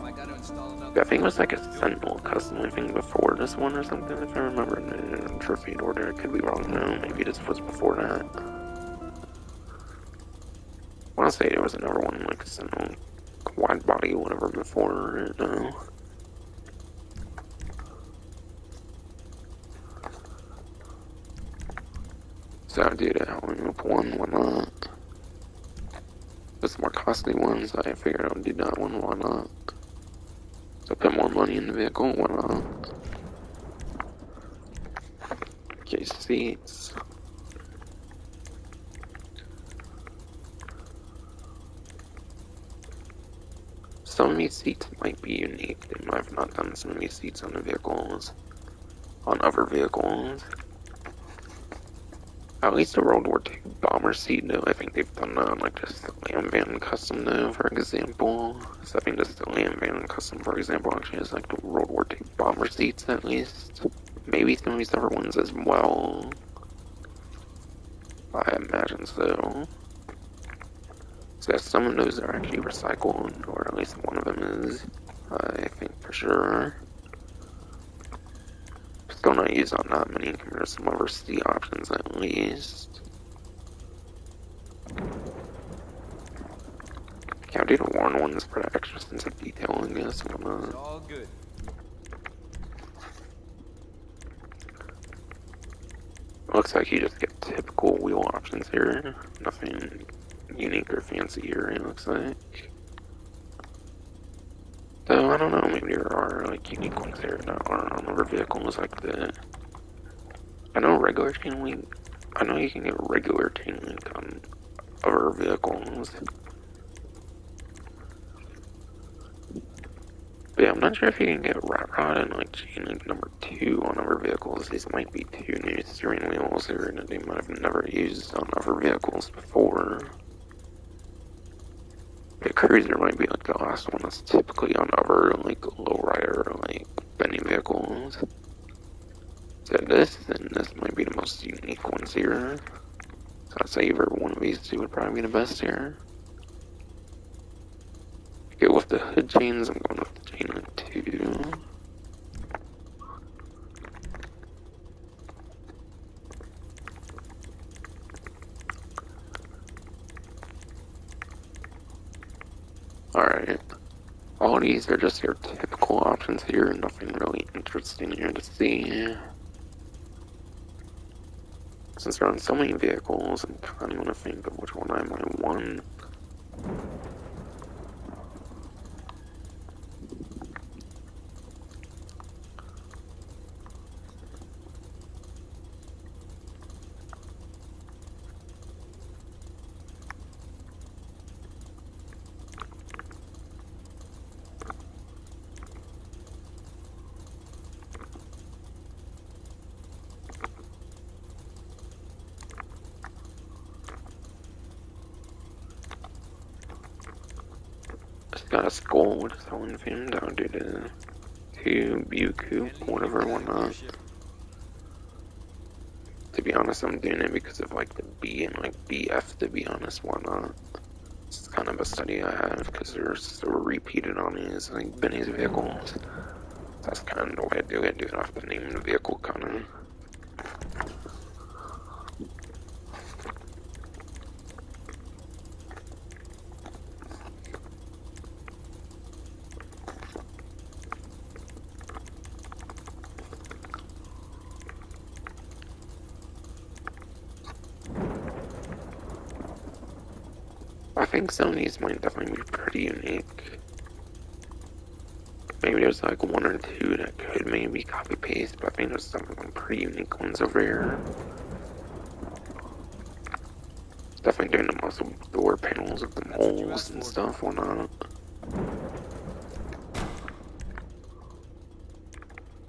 I got to install another. I think it was like a Sentinel custom thing before this one or something, if I remember in the drift feed order. I could be wrong though. Maybe this was before that. I want to say there was another one like a Sentinel wide body, whatever, before it. So I did Halloween Loop 1, whatnot. But more costly ones, I figured I would do that one, why not? So put more money in the vehicle, why not? Okay, seats. Some of these seats might be unique. They might have not done some of these seats on the vehicles, on other vehicles. At least the World War II bomber seat, though, I think they've done that on, like, just the Land Van Custom, though, for example. So I think this is the Land Van Custom, for example, actually has, like, the World War II bomber seats, at least. Maybe some of these other ones as well. I imagine so. So some of those are actually recycled, or at least one of them is, I think for sure. Still not used on that many compared to some other seat options, at least. Yeah, I'll do the worn ones for the extra sense of detail, I guess. It's all good. Looks like you just get typical wheel options here. Nothing unique or fancy here, it looks like. Though, I don't know, maybe there are, like, unique ones here that aren't on other vehicles, like the... I know regular chain link... I know you can get regular chain link on other vehicles. But yeah, I'm not sure if you can get Rat Rod and, like, chain link number 2 on other vehicles. These might be 2 new steering wheels here that they might have never used on other vehicles before. The Cruiser might be, like, the last one that's typically on other, like, lowrider, like, Benny vehicles. So this, and this might be the most unique ones here. So I'd say either one of these two would probably be the best here. Go with the hood chains, I'm going with the chain link 2. Alright. All these are just your typical options here, nothing really interesting here to see. Since there are so many vehicles, I'm kind of going to think of which one I might want. Just got a skull with its own thing down to the 2 Buku, whatever, whatnot. To be honest, I'm doing it because of, like, the B and, like, BF, to be honest, whatnot. It's kind of a study I have, because they're so repeated on these, like, Benny's vehicles. That's kind of the way I do it off the name of the vehicle, kind of. I think some of these might definitely be pretty unique. Maybe there's like 1 or 2 that could maybe copy paste, but I think there's some of them pretty unique ones over here. Definitely doing the muscle door panels with the holes and stuff, whatnot.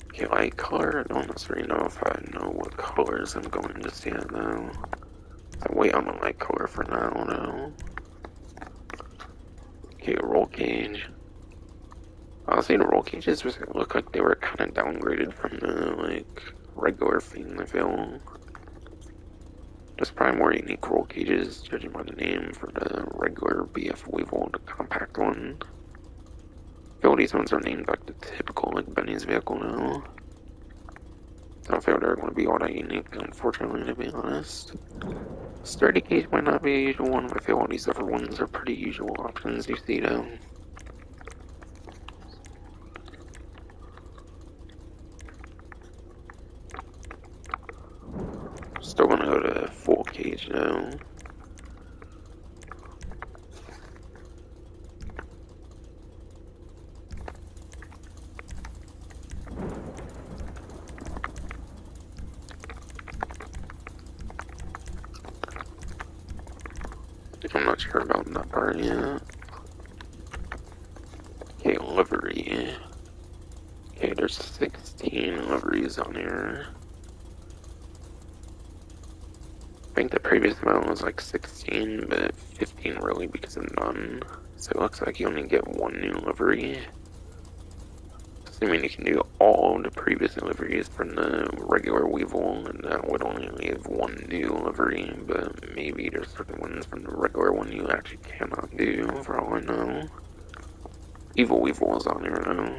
Okay, light color, I don't necessarily know if I know what colors I'm going to see it though. I wait on the light color for now, though. Okay, roll cage. Honestly, the roll cages look like they were kind of downgraded from the, like, regular thing, I feel. There's probably more unique roll cages, judging by the name, for the regular BF Weevil, the compact one. I feel these ones are named like the typical, like, Benny's vehicle now. I don't feel they're going to be all that unique, unfortunately, to be honest. Sturdy cage might not be a usual one, but I feel all these other ones are pretty usual options you see, though. Still gonna go to full cage, though. I'm not sure about that part yet. Okay, livery. Okay, there's 16 liveries on here. I think the previous amount was like 16, but 15 really because of none. So it looks like you only get one new livery. Doesn't mean you can do all the previous liveries from the regular Weevil, and that would only leave one new livery, but maybe there's certain ones from the regular one you actually cannot do, for all I know. Evil Weevil is on here now.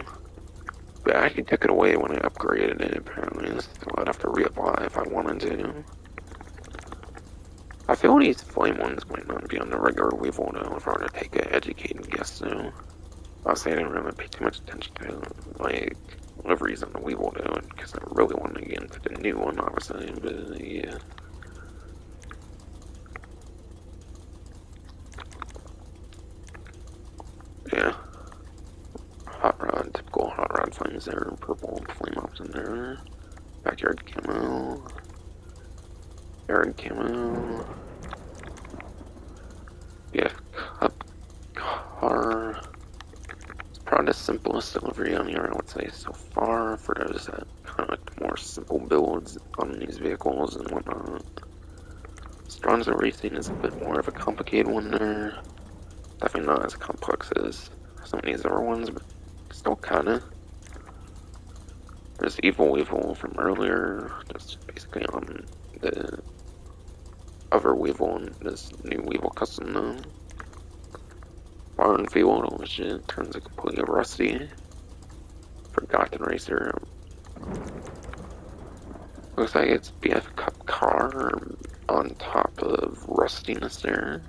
But I actually took it away when I upgraded it, apparently, so I'd have to reapply if I wanted to. I feel these flame ones might not be on the regular Weevil though, if I were to take an educated guess though. Honestly, I didn't really pay too much attention to, like, liveries on the Weevil though, because I really wanted to get into the new one, obviously, but yeah. Yeah. Hot Rod, typical Hot Rod flames there, purple flame ups in there. Backyard camo. Yard camo. Yeah, cup car. It's probably the simplest delivery on here, I would say, so far, for those that kind of like the more simple builds on these vehicles and whatnot. Stronzo Racing is a bit more of a complicated one there. Definitely not as complex as some of these other ones, but still kinda. There's Evil Weevil from earlier, that's basically on the other Weevil and this new Weevil custom now. Barn Field, which turns it completely rusty. Forgotten Racer. Looks like it's BF Cup car on top of rustiness there.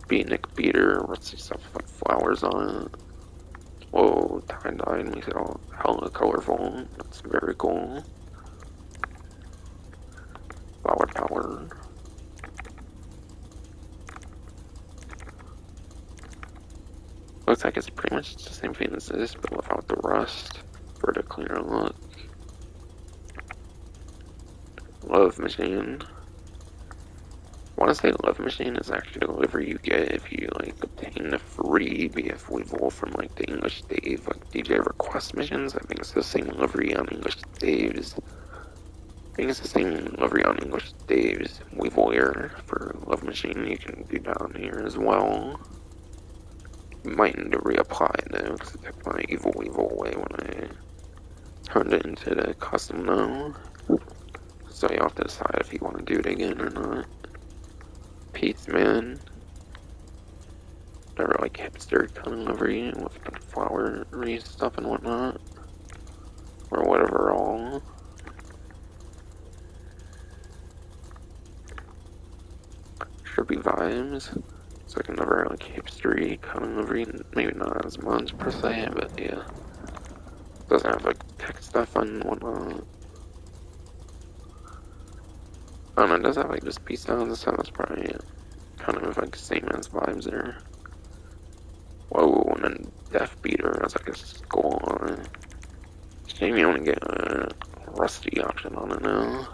Beatnik beater, rusty stuff with flowers on it. Whoa, tie-dye makes it all hella colorful. That's very cool. Flower power. Looks like it's pretty much the same thing as this, but without the rust for the cleaner look. Love Machine. I want to say Love Machine is actually the livery you get if you like obtain the free BF Weevil from like the English Dave, like DJ request missions. I think it's the same livery on English Dave's. I think it's the same livery on English Dave's Weevil here for Love Machine. You can do down here as well. You might need to reapply though, because I took my Evil Weevil away when I turned it into the custom now. So you have to decide if you want to do it again or not. Peace, man. Never like hipster kind of livery with the flowery stuff and whatnot. Or whatever all. Trippy vibes. It's like another like hipstery kind of livery. Maybe not as much per se, but yeah. Doesn't have like tech stuff and whatnot. I don't know, it does have like just peace sounds and stuff. That's probably kind of like same as vibes there. Whoa, and then Death Beater has like a skull on it. Shame you only get a rusty option on it now.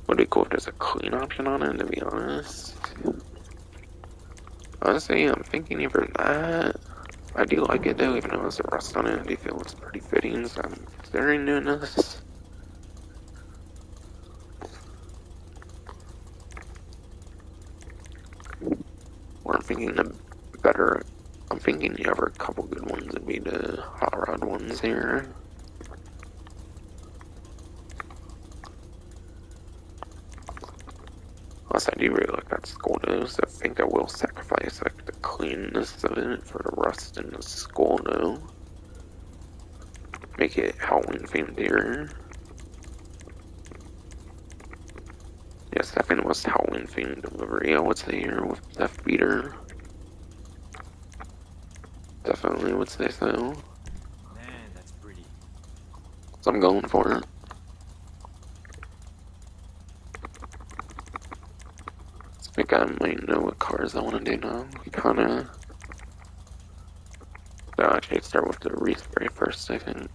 Would be cool if there's a clean option on it, to be honest. Honestly, I'm thinking either that. I do like it though, even though there's a rust on it. I do feel it's pretty fitting, so I'm considering doing this. Or I'm thinking the better. I'm thinking the other couple good ones would be the Hot Rod ones here. Plus, I do really like that skull though, so I think I will sacrifice like the cleanness of it for the rust in the skull though. Make it Halloween themed here. Yes, definitely was Halloween themed delivery, I would say here with Death Beater. Definitely would say so. Man, that's pretty. So I'm going for it. I think I might know what cars I want to do now. Kinda. So actually start with the respray first, I think.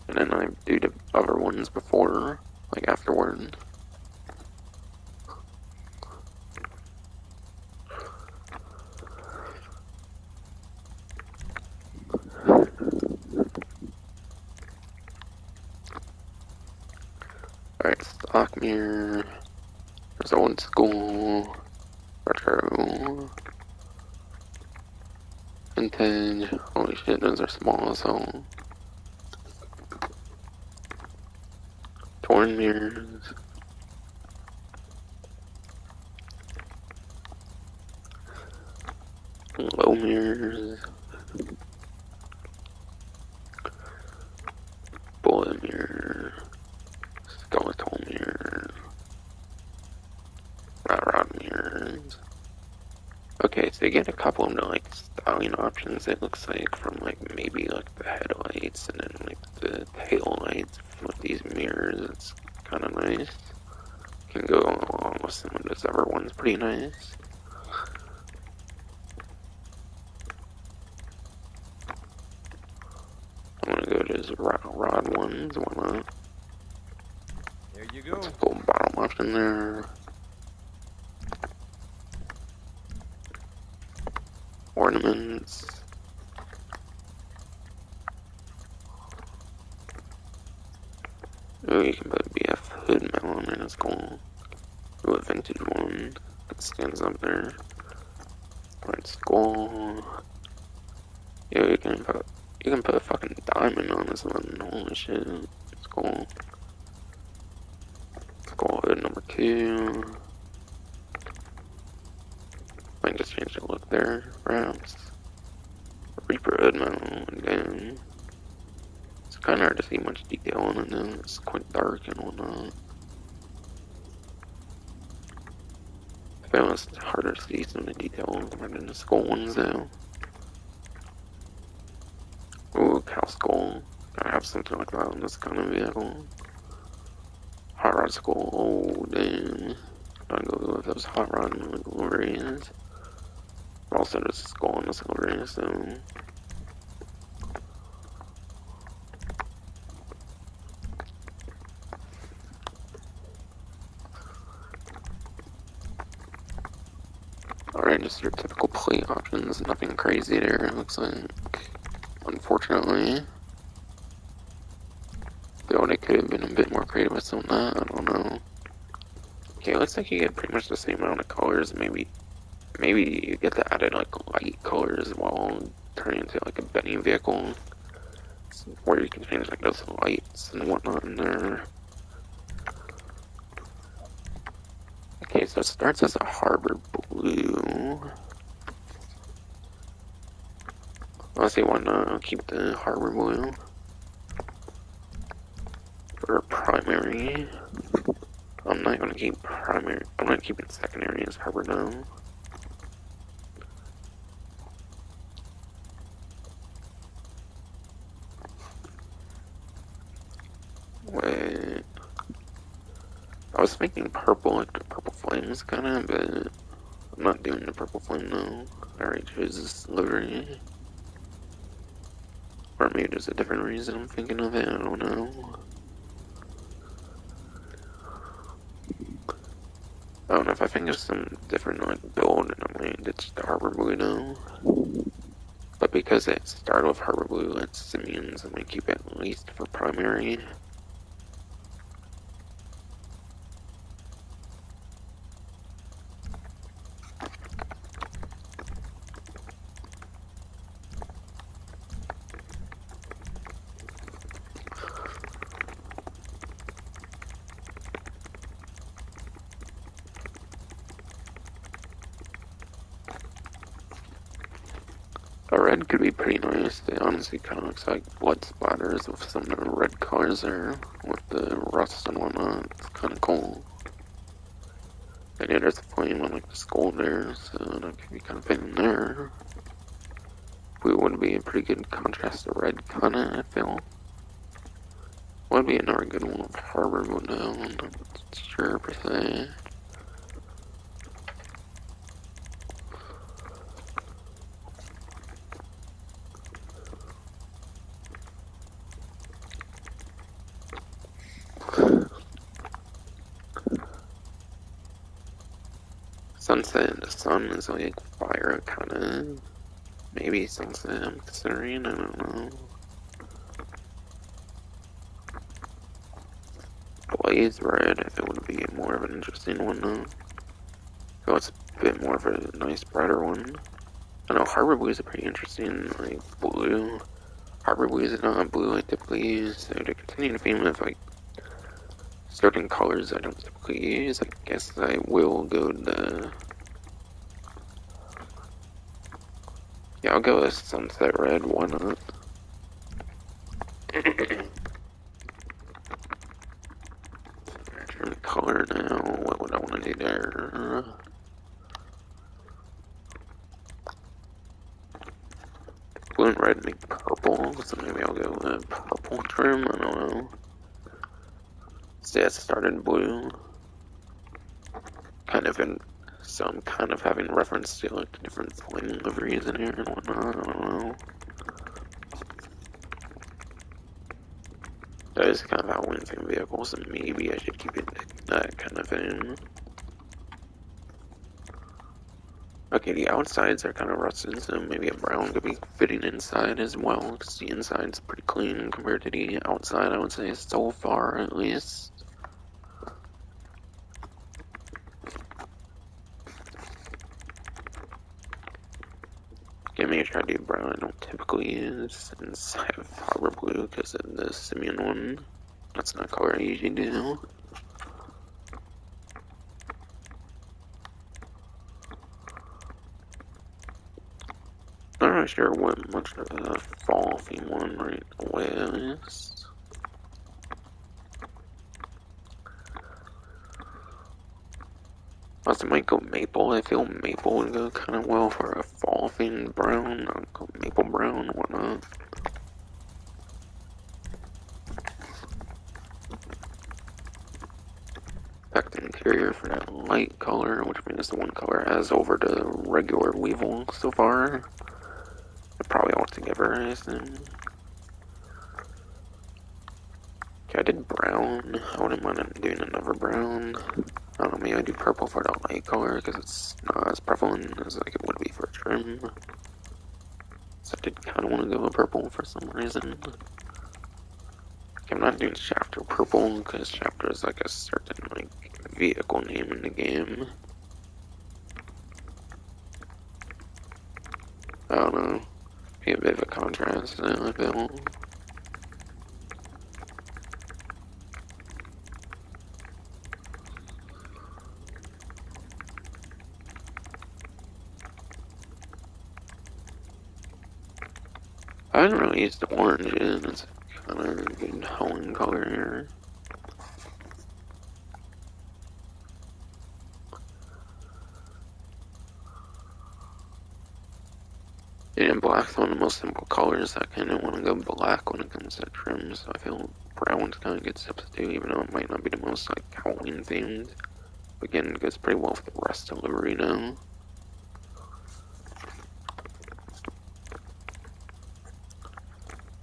And then I do the other ones before, like afterward. clock mirror. There's old school, retro, vintage. Holy shit, those are small as hell. Torn mirrors. Low mirrors. Bullet mirror. Skeletal mirror. Rat rod mirrors. Okay, so you get a couple of like styling options, it looks like, from like maybe like the headlights and then like the tail lights with these mirrors. It's kind of nice. Can go along with some of those other ones, pretty nice. I'm gonna go to those rod ones, why not? There you That's go. a cool bottom option there. Ornaments. Oh, you can put a BF hood mount on there, that's cool. Ooh, a vintage one that stands up there. Red skull. Yeah, you can put a fucking diamond on this one. Holy shit, it's cool. Skull hood number 2. Might just change the look there, perhaps. Reaper hood mount again. It's kind of hard to see much detail on it though. It's quite dark and whatnot. I feel it's harder to see some of the detail compared to the skull ones though. Ooh, cow skull. Gotta have something like that on this kind of vehicle. Hot rod skull. Oh, damn. Gotta go with those hot rod liveries. Also, there's a skull on this livery, so. Alright, just your typical plate options. Nothing crazy there, it looks like. Unfortunately. Though they could have been a bit more creative with some of that, I don't know. Okay, it looks like you get pretty much the same amount of colors. Maybe you get the added like light colors while turning into like a Benny vehicle, where you can change like those lights and whatnot in there. Okay, so it starts as a harbor blue. Let's see, why not keep the harbor blue for primary. I'm not gonna keep primary. I'm not keeping secondary as harbor now. Wait, I was thinking purple, like the purple flames, kinda, but I'm not doing the purple flame now. I already chose this livery. Or maybe there's a different reason I'm thinking of it, I don't know. I don't know if I think of some different like build and I might ditch the harbor blue now. But because it started with harbor blue, it's Simeon's, I'm gonna keep it at least for primary. A red could be pretty nice. It honestly kind of looks like blood splatters with some of the red colors there, with the rust and whatnot. It's kind of cool. And yeah, there's a flame on like the skull there, so that could be kind of fitting there. Blue would be a pretty good contrast to red, kinda, I feel. Would be another good one with harbor blue though, I'm not sure per se. Sunset and the sun is like fire, kinda. Maybe sunset I'm considering, I don't know. blaze red, I think would be more of an interesting one though. So it's a bit more of a nice brighter one. I know harbor blue is a pretty interesting, like blue. Harbor blue is not blue I typically use, so to continue the theme of like certain colors I don't typically use, I guess I will go the... Yeah, I'll go with sunset red, why not? Turn the color now, what would I want to do there? Blue and red make purple, so maybe I'll go with purple trim, I don't know. See, I started blue. So I'm kind of having reference to like different flame liveries in here and whatnot, I don't know. That is kind of Halloween themed vehicles, so maybe I should keep it that kind of thing. Okay, the outsides are kind of rusted, so maybe a brown could be fitting inside as well, because the inside's pretty clean compared to the outside, I would say, so far at least. Okay, maybe try to do brown I don't typically use, since I have harbor blue because of the simian one. That's not a color I usually do. Not really sure what much of a fall theme one right away is. Also might go maple. I feel maple would go kind of well for a fall themed brown. I'll go maple brown, whatnot. Back the interior for that light color, which means the one color has over the regular Weevil so far. Probably all together, I assume. Okay, I did brown. I wouldn't mind doing another brown. I don't know, maybe I do purple for the light color because it's not as prevalent as like it would be for trim. So I did kind of want to go with purple for some reason. Okay, I'm not doing chapter purple because chapter is like a certain like vehicle name in the game. I don't know. Be a bit of a contrast, I feel. I haven't really used the orange yet. It's kind of a good Halloween color here. And black's one of the most simple colors. I kind of want to go black when it comes to trim, so I feel brown's kind of a good substitute, even though it might not be the most like Halloween themed. Again, it goes pretty well with the rest of the Reno.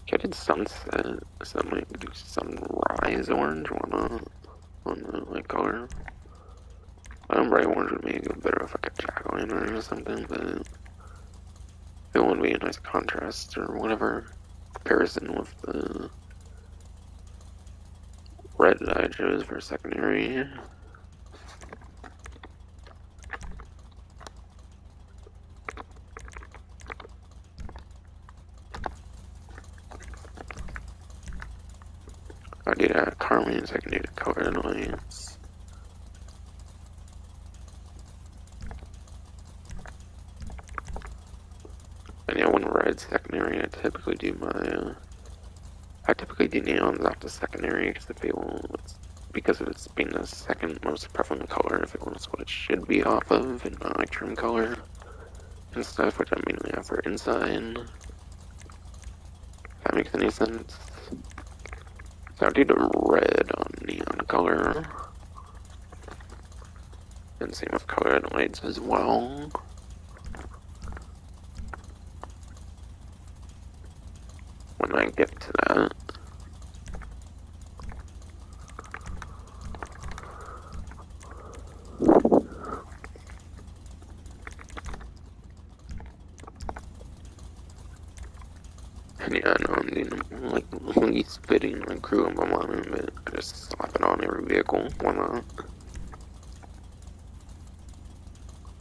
Okay, I did sunset, so I might do sunrise orange on the light color. I know bright orange would maybe go better with like a jack-o'-lantern or something, but it wouldn't be a nice contrast or whatever comparison with the red that I chose for secondary. I do that Carmene's, I can do the colored lights. And yeah, when red secondary, I typically do neons off the secondary because I feel because of its being the second most prevalent color, I feel that's what it should be off of, and not like trim color and stuff, which I mainly have for inside. If that makes any sense. So I'll do the red on neon color. And same with colored lights as well. When I get to that. And yeah, I know I'm doing like least fitting like crew up on it, but I just slap it on every vehicle. Why not?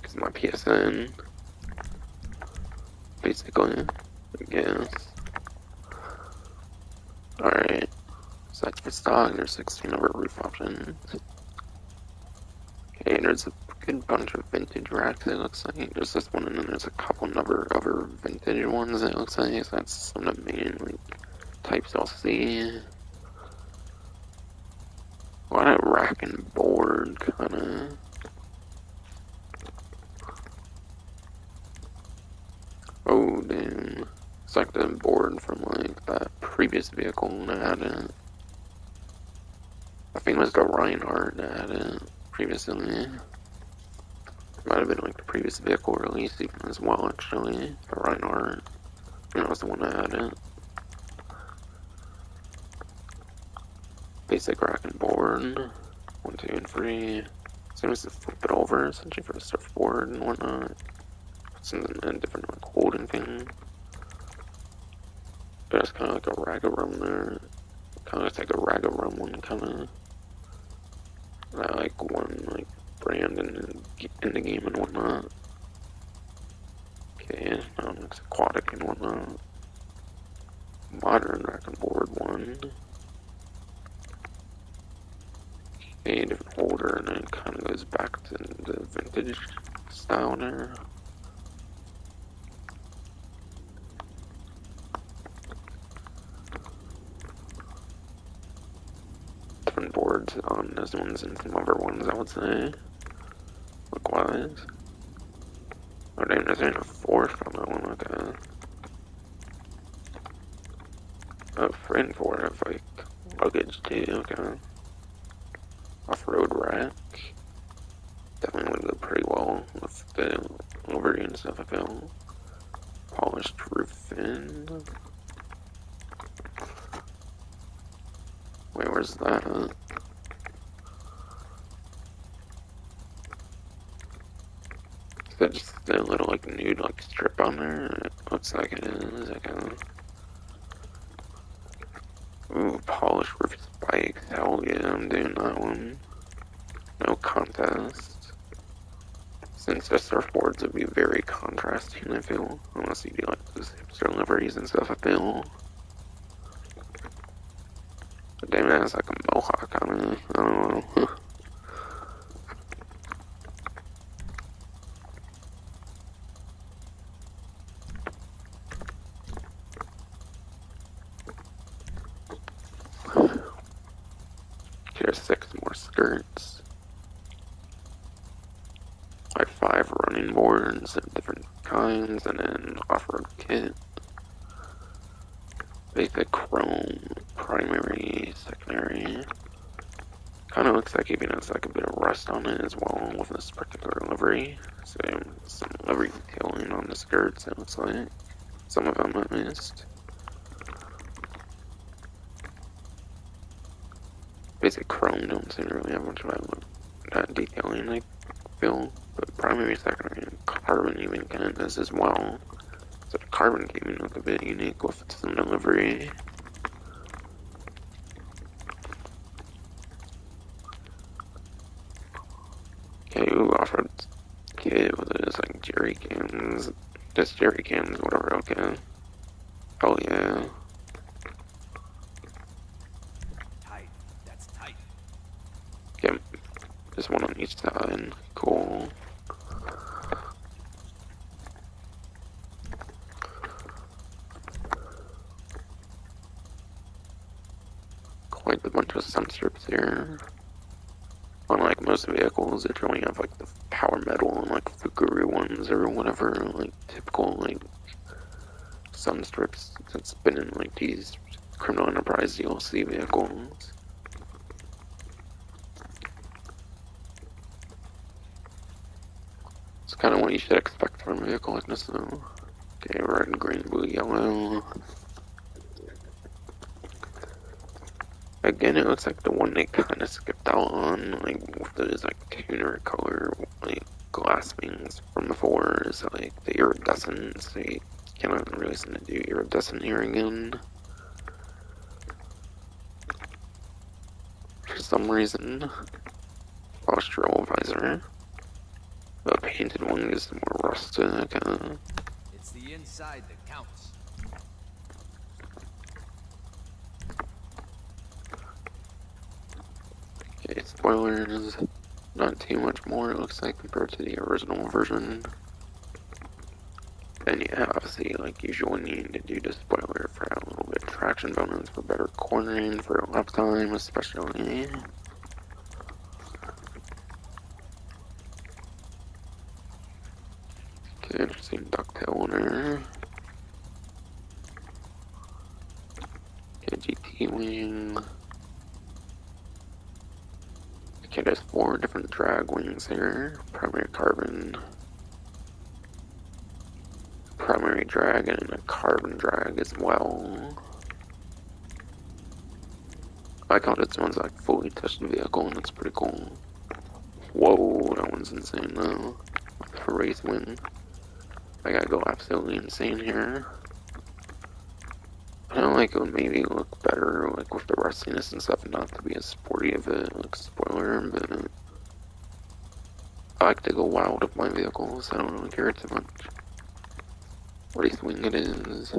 Because my PSN, basically, I guess. Alright, search for stock, there's 16 other roof options. Okay, there's a good bunch of vintage racks, it looks like. There's this one, and then there's a couple other vintage ones, it looks like. So that's some of the main, like, types I'll see. A lot of rack and board, kinda. Oh, damn. It's like the board from, like, that previous vehicle that had it. I think it was the Reinhardt that had it previously. Might have been like the previous vehicle release even as well, actually. The Reinhardt. That was the one that had it. Basic rack and board. 1, 2, and 3. Seems to flip it over, essentially for the surfboard and whatnot. Something in a different like holding thing. But it's kind of like a rag-a-rum there. Kind of looks like a rag-a-rum one, kind of. That like one like brand in the game and whatnot. Okay, now it looks aquatic and whatnot. Modern rack and board one. A different holder, and then it kind of goes back to the vintage style there. Different boards on this ones and some other ones, I would say. Look wise. Oh damn, there's even a fourth on that one, okay. Oh, friend for it, like luggage too, okay. Off-road rack. Definitely would go pretty well with the livery and stuff, I feel. Polished roof fin. Wait, where's that at? Is that just a little like nude like strip on there? It looks like it is, like a ooh, polished roof spikes. Hell yeah, I'm doing that one. No contest. Since the surfboards would be very contrasting, I feel. Unless you do like those hipster liveries and stuff, I feel. But damn, it has like a mohawk on it. I don't know. Here's 6 more skirts. Like 5 running boards of different kinds, and then off-road kit. Basic chrome, primary, secondary. Kind of looks like even has like a bit of rust on it as well with this particular livery. So some livery detailing on the skirts, it looks like. Some of them at least. Basic chrome don't seem to really have much of that detailing, I feel. But primary, secondary, and carbon even kind of does as well. So the carbon came in look a bit unique with some delivery. Okay, ooh, off-road kit with this like jerry cans. Just jerry cans, whatever, okay. Hell yeah. Tight. That's tight. Okay, just one on each side. Cool. Quite a bunch of sun strips here. Unlike most vehicles, they only have like the power metal and like Fukuru ones or whatever, like typical like sun strips that's been in like these criminal enterprise DLC vehicles. It's kind of what you should expect from a vehicle like this though. Okay, red, green, blue, yellow. Again, it looks like the one they kind of skipped out on, like with those like tuner color like glass wings from before is like the iridescence. They cannot reason to do iridescent here again. For some reason. Postural visor. The painted one is more rustic. It's the inside that counts. Okay, spoilers. Not too much more, it looks like, compared to the original version. And yeah, obviously, like usual, needing to do the spoiler for a little bit of traction bonus for better cornering, for lap time, especially. Okay, interesting ducktail winner. Okay, GT wing. Okay, there's 4 different drag wings here. Primary carbon, primary drag, and a carbon drag as well. I like how this one's like fully touched vehicle, and it's pretty cool. Whoa, that one's insane though. For race win. I gotta go absolutely insane here. I don't like it would maybe look better like with the rustiness and stuff, not to be as sporty of a like spoiler, but I like to go wild with my vehicles. I don't really care too much. Race wing it is.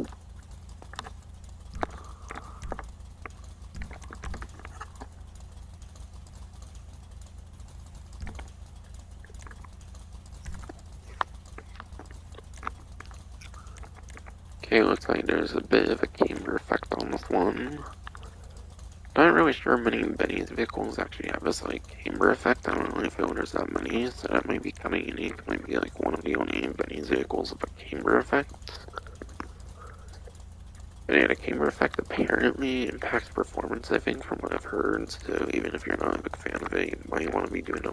Okay, looks like there's a bit of a camber effect on this one. Not really sure many Benny's vehicles actually have this like camber effect. I don't really feel there's that many, so that might be kind of unique. It might be like one of the only Benny's vehicles with a camber effect. And yeah, the camber effect apparently impacts performance, I think, from what I've heard. So even if you're not a big fan of it, you might want to be doing the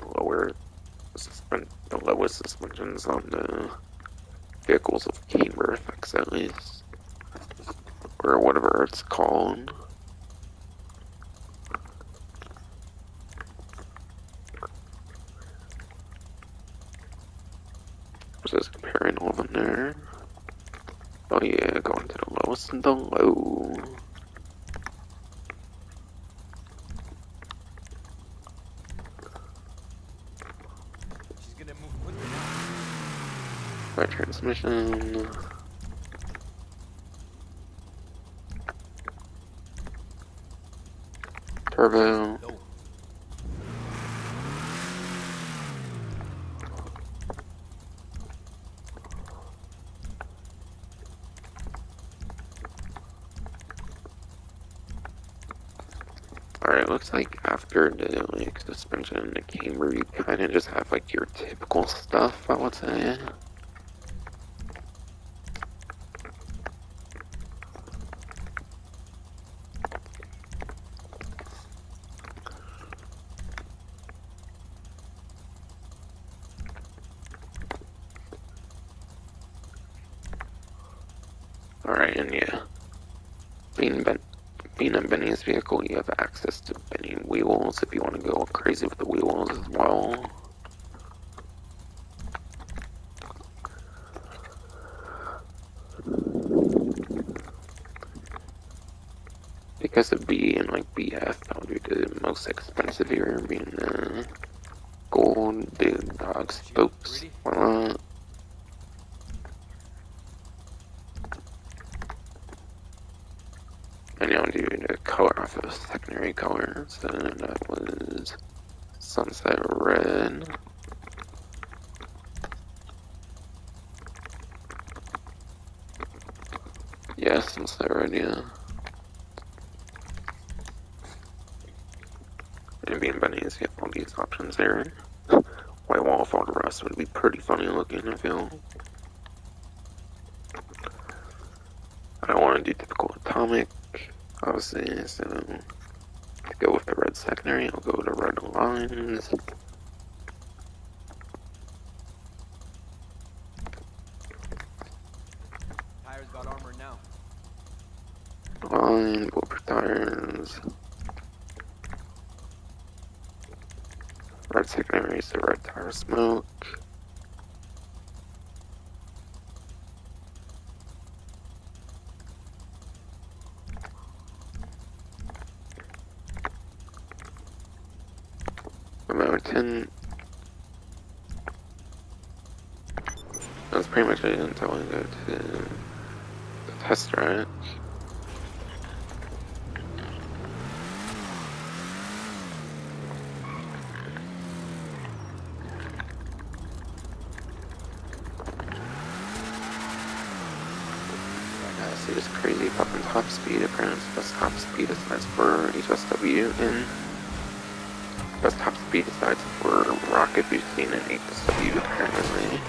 lowest suspensions on the vehicles with camber effects at least, or whatever it's called. Just comparing all of them there. Oh yeah, going to the lowest and the low. She's gonna move quickly now. Right transmission. Turbo. No. Alright, looks like after the like suspension and the camber, you kind of just have like your typical stuff, I would say. Alright, and yeah, being a Benny's vehicle, you have access to Benny wheels if you want to go crazy with the wheels as well. Because of B and like BF, that would be the most expensive here, being gold, big dog spokes, whatnot. And now do the color off of secondary color, so that was sunset red. Yeah, sunset red, yeah. And being Benny's, you have all these options there. White wall with all the rest would be pretty funny looking, I feel. I don't want to do typical atomic, obviously, so to go with the red secondary, I'll go with the red lines. Tires got armor now. Line, bulletproof tires. Red secondary, so red tire smoke. And that's pretty much it until I go to the test track. See this crazy fucking top speed. Apparently, it's the best top speed aside for HSW, and best top speed aside for rocket boosting in HSW, apparently.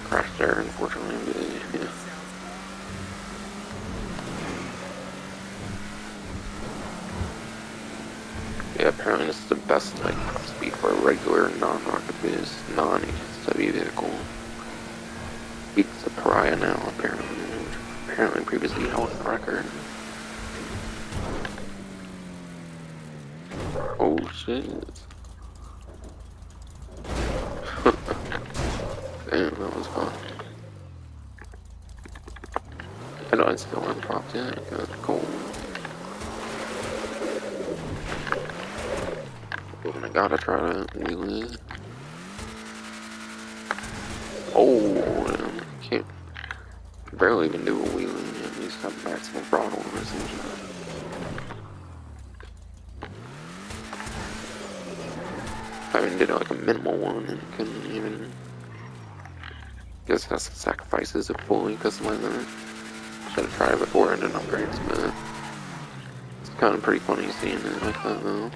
Crashed there, unfortunately, but yeah. Yeah, apparently this is the best like top speed for a regular non-rocket boost, non-HSW vehicle. Beats the Pariah now, apparently previously held the record. Oh shit. Damn, that was fun. I know I still haven't dropped yet, that's cool. And I gotta try to wheel it. Oh, man, I can't barely even do a wheelie, at least have maximum throttle or something. I even did like a minimal one and couldn't even. Guess that's the sacrifices of fully customizing it. Should have tried it before I did upgrades, but it's kind of pretty funny seeing it like that though.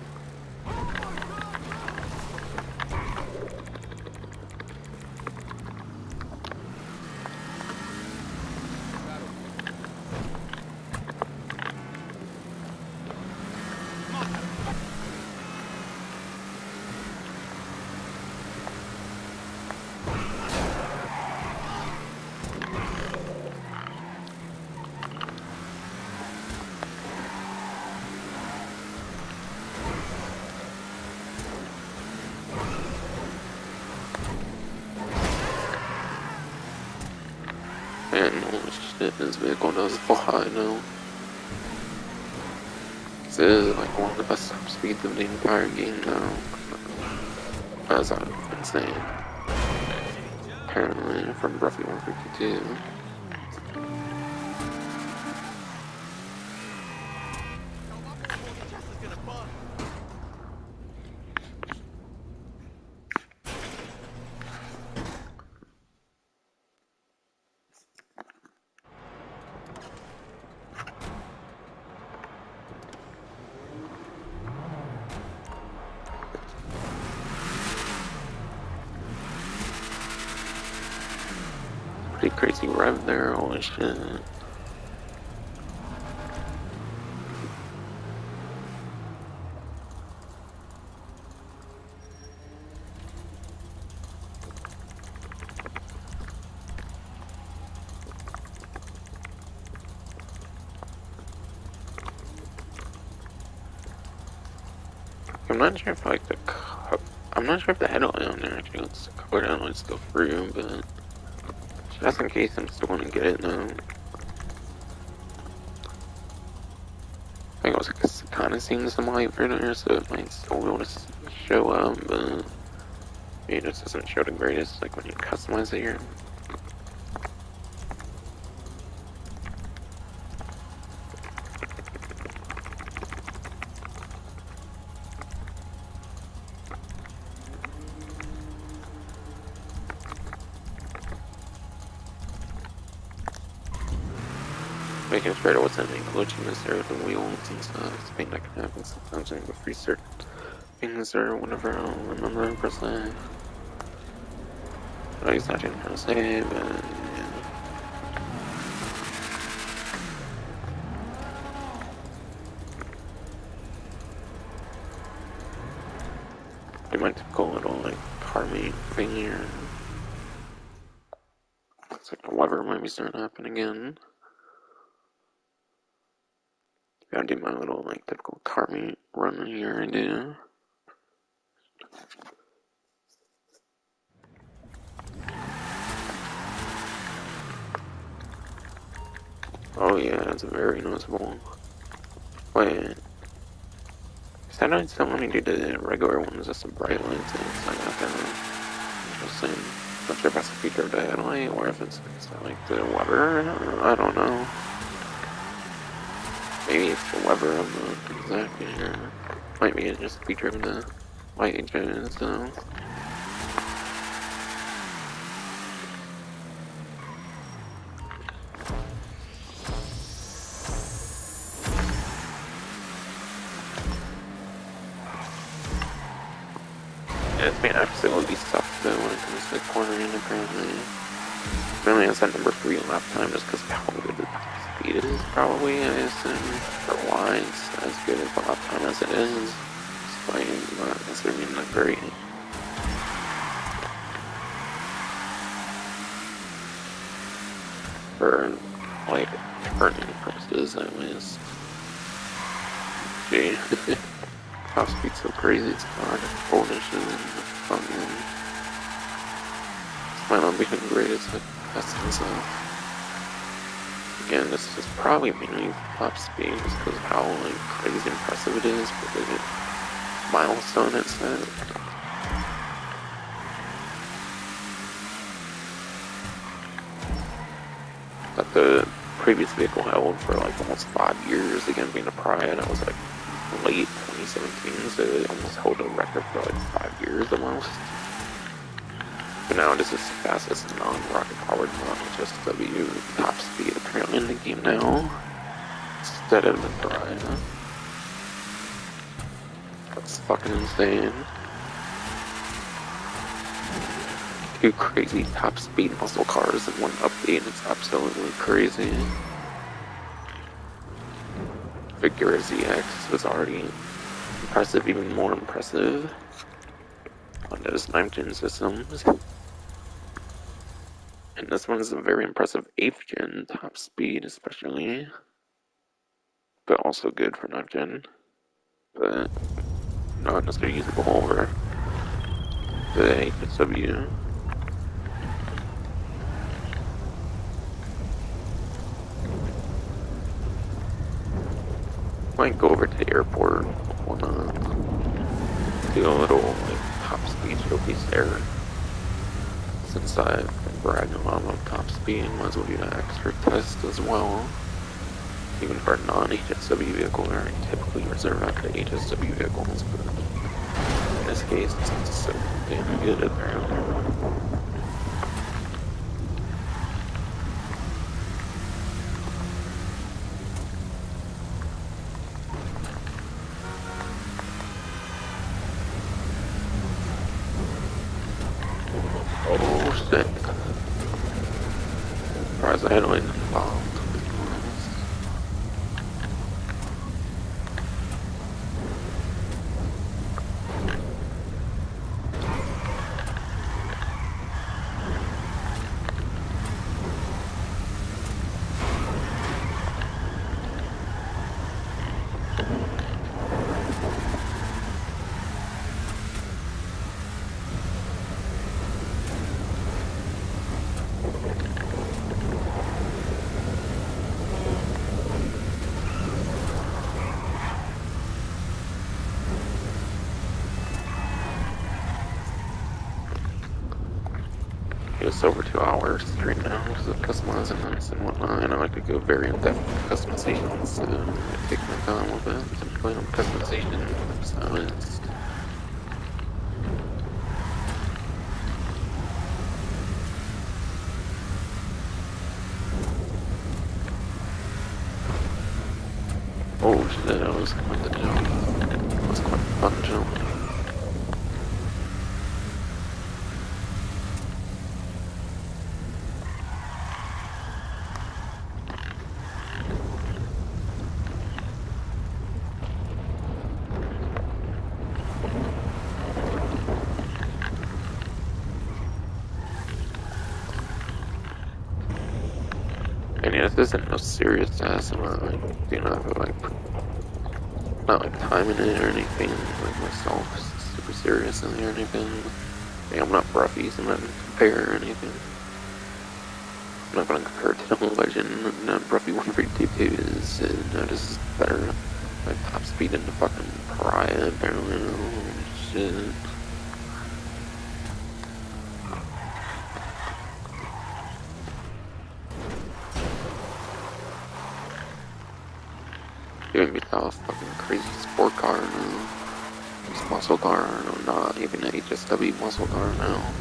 And holy shit, this vehicle does fly now. This is like one of the best top speeds of the entire game now. As I've been saying. Apparently, from roughly 152. Pretty crazy rev there, holy shit. I'm not sure if like I'm not sure if the headlight on there actually lets the color downlights go through, but just in case I'm still gonna get it though. I think I was kind of seeing some light through there, so it might still be able to show up, but it just doesn't show the greatest like when you customize it here. Making sure there wasn't any glitchiness there with the wheels and stuff. I think that can happen sometimes when you go through certain things or whatever. I don't remember per se. At least I didn't know to say, but yeah. They might typical little like car meet thing here. Looks like the lever might be starting to happen again. Gotta do my little like typical car meet run here and do. Oh yeah, it's very noticeable. Wait. Sometimes don't let me do the regular ones, just some bright lights and it's like interesting. Not sure if that's a feature of the headlight or if it's like the lever. I don't know. Maybe it's the lever, I'm not exactly sure. Might be just a feature of the light engine, so. It's been absolutely sucked though when it comes to cornering apparently. It only has that number 3 lap time just because of how good the top speed is probably, I assume, for why it's as good as the lap time as it is. Despite not necessarily being that great. For like turning purposes at least. Gee. Top speed's so crazy, it's hard. Polish and fucking might not be the greatest at testing stuff. Again, this is probably mainly top speed just because of how like crazy impressive it is for the milestone it's set. That the previous vehicle held for like almost 5 years, again being a Pride, I was like late 2017, so it almost held a record for like 5 years almost. But now this is the fastest non-rocket powered non-HSW top speed apparently in the game now, instead of the Pride. That's fucking insane. 2 crazy top speed muscle cars in one update, it's absolutely crazy. Figure ZX was already impressive, even more impressive on those 9th-gen systems. And this one is a very impressive 8th-gen top speed, especially. But also good for 9th-gen. But not necessarily usable over the HSW. Might go over to the airport, wanna do a little like top speed showcase there. Since I've been bragging a lot about top speed, might as well do that extra test as well. Even for a non-HSW vehicle, where I typically reserve after HSW vehicles, but in this case, it's so damn good apparently. Oh shit. Surprised I hadn't involved. Just over 2 hours straight now because of customizing this and whatnot, and I like to go very in-depth with customization, so I take my time with it, typically on customization, so it's... Oh shit, that was quite the jump. That was quite a fun jump. And yeah, this isn't no serious test, I'm not like, do not have like, not like timing it or anything, like myself, super seriously or anything. Yeah, I'm not Bruffy, so I'm not gonna compare or anything. I'm not gonna compare to the Legend, not Bruffy 132 is, no, this is better. My top speed into fucking pariah apparently. Oh, shit. Giving me that fucking crazy sport car now. This muscle car, no, not even a HSW muscle car now.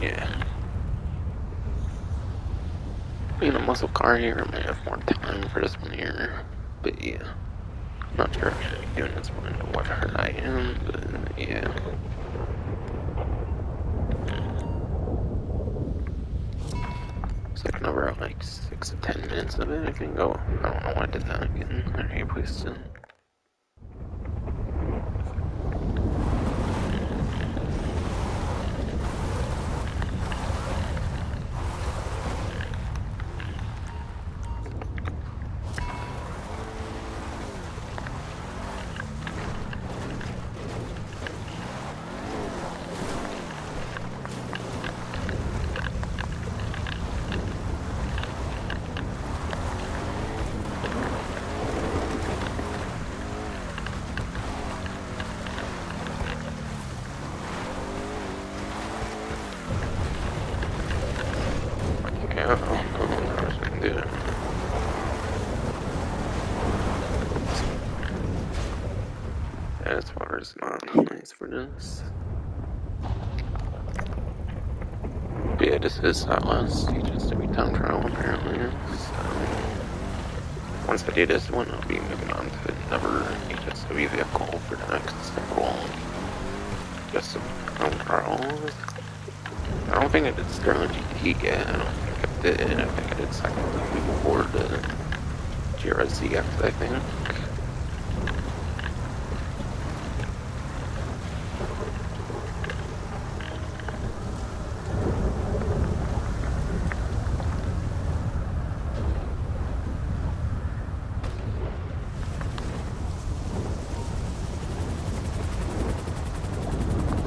Yeah. Being a muscle car here, I might have more time for this one here. But yeah. I'm not sure if I should be doing this one to what hurt I am, but yeah. So I can over like 6 to 10 minutes of it, I think. Oh, I don't know why I did that again. Alright, please. Yeah, I was gonna do it. As far as not nice for this. But yeah, this is that last HSW time trial apparently. So once I do this one, I'll be moving on to another HSW vehicle for the next several HSW time trials. I don't think I did Sterling GT yet. I don't think I did. I think I did second before the GRZX, I think.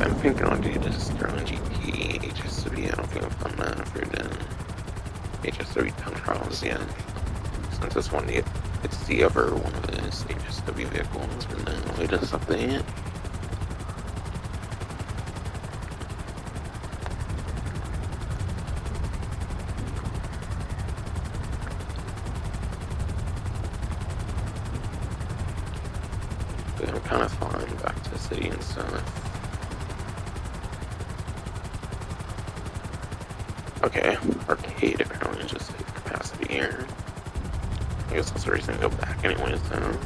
I'm thinking I'll do this Sterling GT HSW. I don't think I've done that for the HSW time trials yet. Since this one, it's the other one of the HSW vehicles in the latest update. But I'm kind of flying back to the city and stuff. Okay, arcade apparently just hit capacity here. I guess that's the reason to go back anyways, so.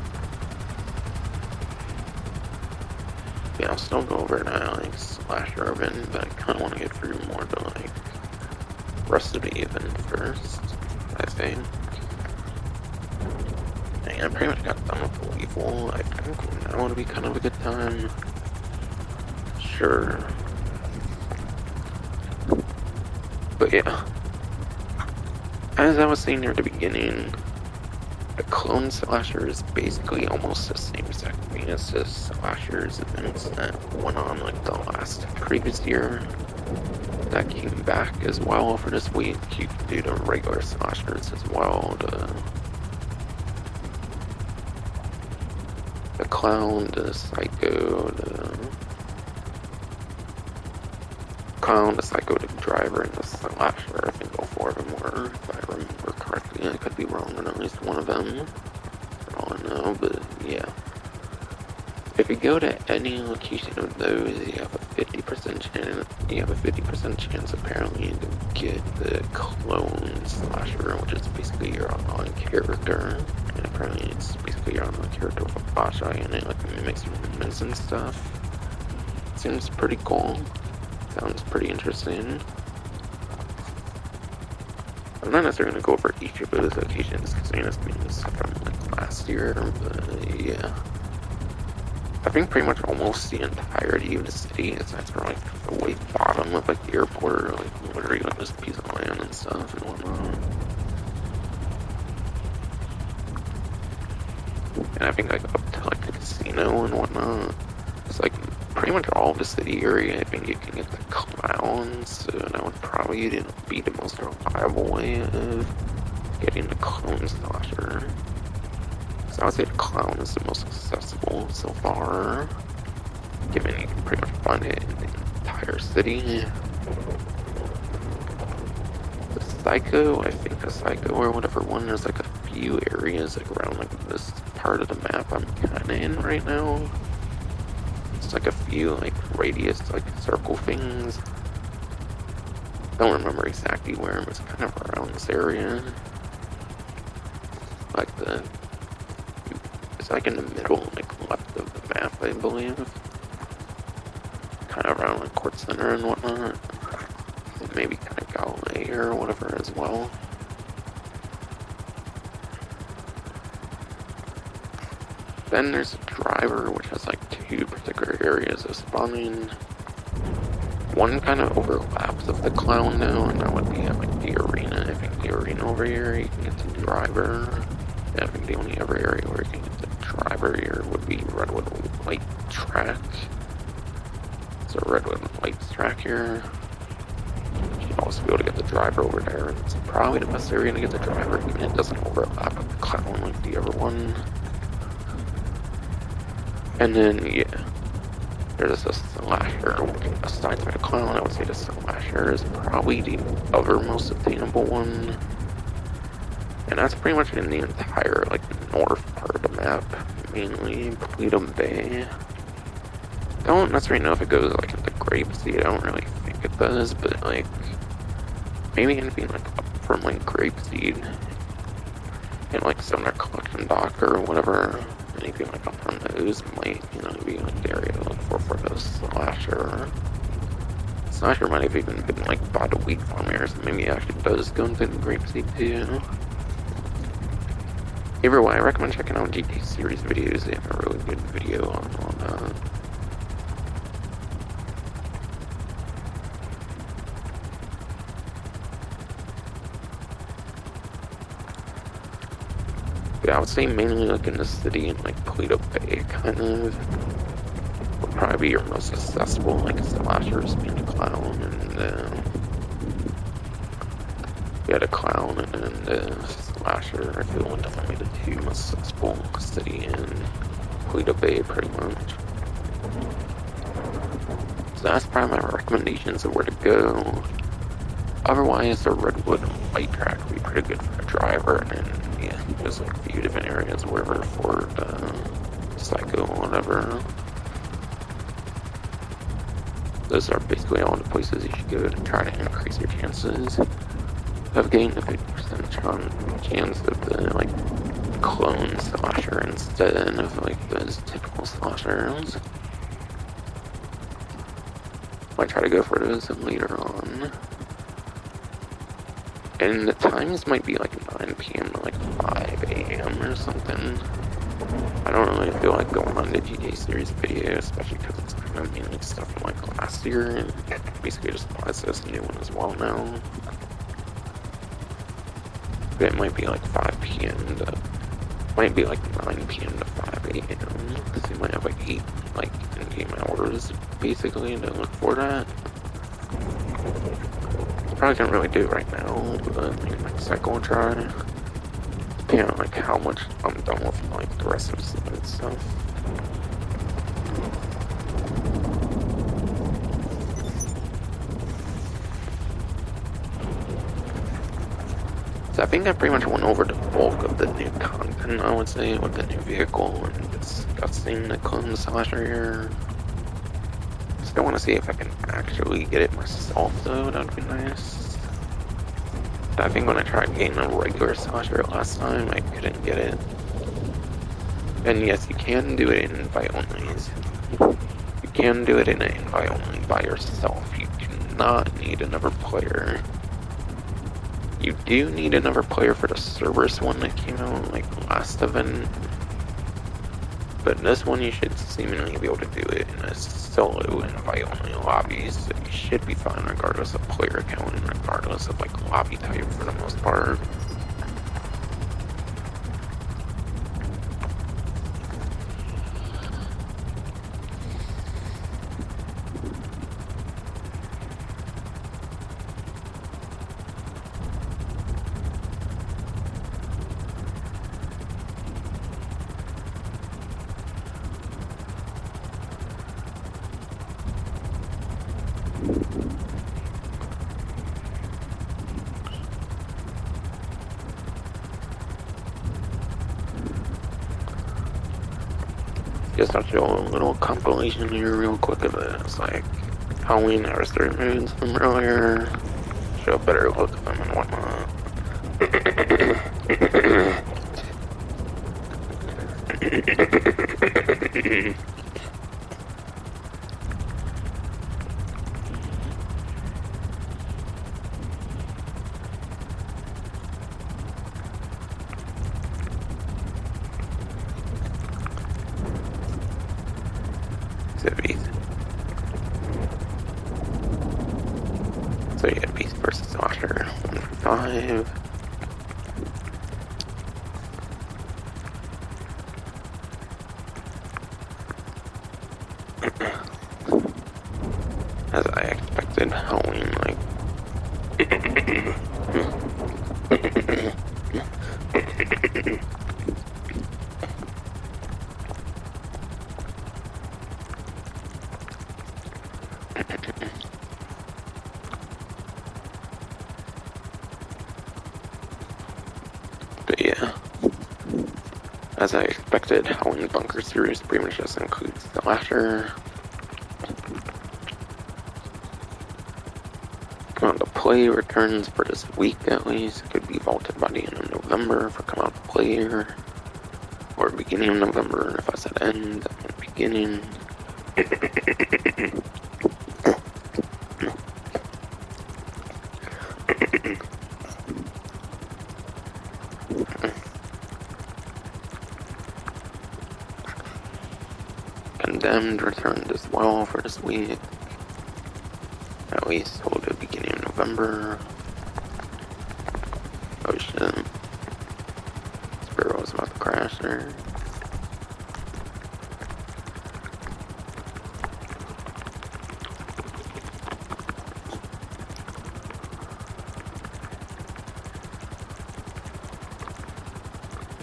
Yeah, I'll still go over to like Slash Urban, but I kinda wanna get through more to like rest of the event first, I think. And I pretty much got done with the Weevil. I think now would be kind of a good time. Sure. But yeah. As I was saying near the beginning, the clone slasher is basically almost the same exact thing as the slashers events that went on like the last previous year. That came back as well for this week. You can do the regular slashers as well. The clown, the psycho, the clown, the psycho, the driver, and the slasher. I think all four of them were, if I remember correctly. I could be wrong on at least one of them, for all I know, but yeah. If you go to any location of those, you have a 50% chance. You have a 50% chance apparently to get the clone slasher, which is basically your online character. And apparently it's basically your online character with a flashlight and it like mimics movements and stuff. Seems pretty cool. Sounds pretty interesting. I'm not necessarily gonna go over each of those locations because I mean it's things from like last year, but yeah. I think pretty much almost the entirety of the city, aside from like the way bottom of like the airport, or like literally like this piece of land and stuff and whatnot. And I think like up to like the casino and whatnot. It's like pretty much all of the city area. I think you can get the clowns, so that would probably be the most reliable way of getting the clone slasher. So I would say the clown is the most accessible so far, given you can pretty much find it in the entire city. The psycho, I think the psycho or whatever one, there's like a few areas like around like this part of the map I'm kinda in right now. It's like a few like radius like circle things. Don't remember exactly where, it was kind of around this area. Like it's like in the middle, like left of the map, I believe. Kind of around like Court Center and whatnot. And maybe kind of Galway or whatever as well. Then there's a driver, which has like two particular areas of spawning. One kind of overlaps with the clown though, and that would be at like the arena. I think the arena over here, you can get the driver. Yeah, I think the only other area where you can get the driver here would be Redwood Light Track. So Redwood Lights Track here. You should also be able to get the driver over there. It's probably the best area to get the driver, even if it doesn't overlap with the clown like the other one. And then, yeah, there's a slasher. Aside from the clown, I would say the slasher is probably the other most obtainable one. And that's pretty much in the entire, like, north part of the map, mainly Pleadum Bay. Don't necessarily know if it goes, like, into Grapeseed. I don't really think it does, but, like, maybe anything, like, up from, like, Grapeseed and, like, Sumner Collection Dock or whatever. Anything like up from those might, you know, be like the area to look for the slasher. Slasher might have even been like by the wheat farm here, so maybe it actually does go into the Grapeseed too. Either way, I recommend checking out GT series videos. They have a really good video on that. Yeah, I would say mainly like in the city and like Paleto Bay, kind of. Would probably be your most accessible, like slashers being the clown, and yeah, the clown and then the slasher. I feel like definitely the two most accessible city and Paleto Bay, pretty much. So that's probably my recommendations of where to go. Otherwise, the Redwood Light Track would be pretty good for a driver, and yeah, there's like a few different areas where for Psycho or whatever. Those are basically all the places you should go to try to increase your chances of getting the 50% chance of the like clone slasher instead of like those typical slashers. Might try to go for those later on. And the times might be like 9 p.m. to like 5 a.m. or something. I don't really feel like going on the GTA series video, especially because it's kind of mainly stuff from like last year, and basically just applies to this new one as well now. But it might be like 5 p.m. to, might be like 9 p.m. to 5 a.m. because you might have like 8 like in-game hours basically to look for that. Probably can't really do it right now, but maybe next cycle will try. Depending on like how much I'm done with like the rest of the season stuff. So I think I pretty much went over the bulk of the new content, I would say, with the new vehicle and discussing the clone slasher here. Still want to see if I can actually get it myself though, that would be nice. I think when I tried getting a regular slasher last time, I couldn't get it. And yes, you can do it in invite onlys. You can do it in an invite only by yourself. You do not need another player. You do need another player for the Cerberus one that came out like last event. But this one you should seemingly be able to do it in a solo invite only lobby, so you should be fine regardless of player count and regardless of like lobby type for the most part. Just I'll show a little compilation here real quick of it. It's like Halloween anniversary moons from earlier. show a better look of him and whatnot. So yeah, Beast versus Slasher, 1 for 5. As I expected, Halloween, like... But yeah, as I expected, Halloween Bunker series pretty much just includes Slasher. Come Out to Play returns for this week at least. It could be vaulted by the end of November for Come Out to Play, or beginning of November. If I said end, that meant beginning. Condemned returned as well for this week. At least till the beginning of November. Oh shit. Sparrow was about to crash there.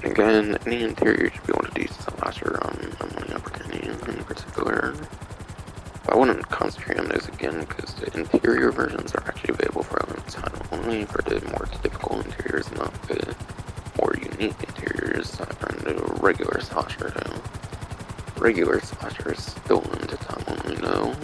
Again, any interior should be able to do Slasher on Emily Opportunity in particular. But I wouldn't concentrate on those again because the interior versions are actually available for a limited time only for the more typical interiors, not the more unique interiors that are in the regular Slasher though. Regular Slasher is still limited time only though.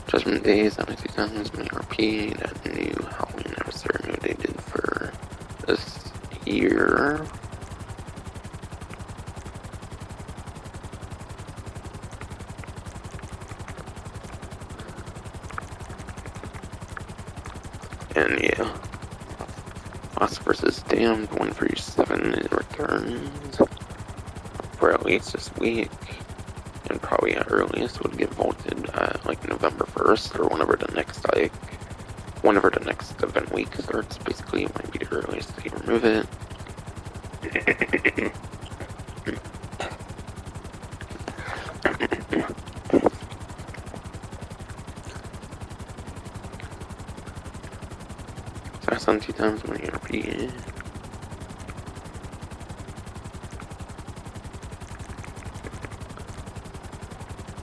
Judgment Days, Honestly Times, Mini RP, that new Halloween anniversary mode they did for this year. And yeah, Lost vs. Damned, 1 for 7 in returns for at least this week. And probably at earliest would get vaulted at like November 1st or whenever the next event week starts. Basically, it might be the earliest they remove it. So that's on 2 times my ERP.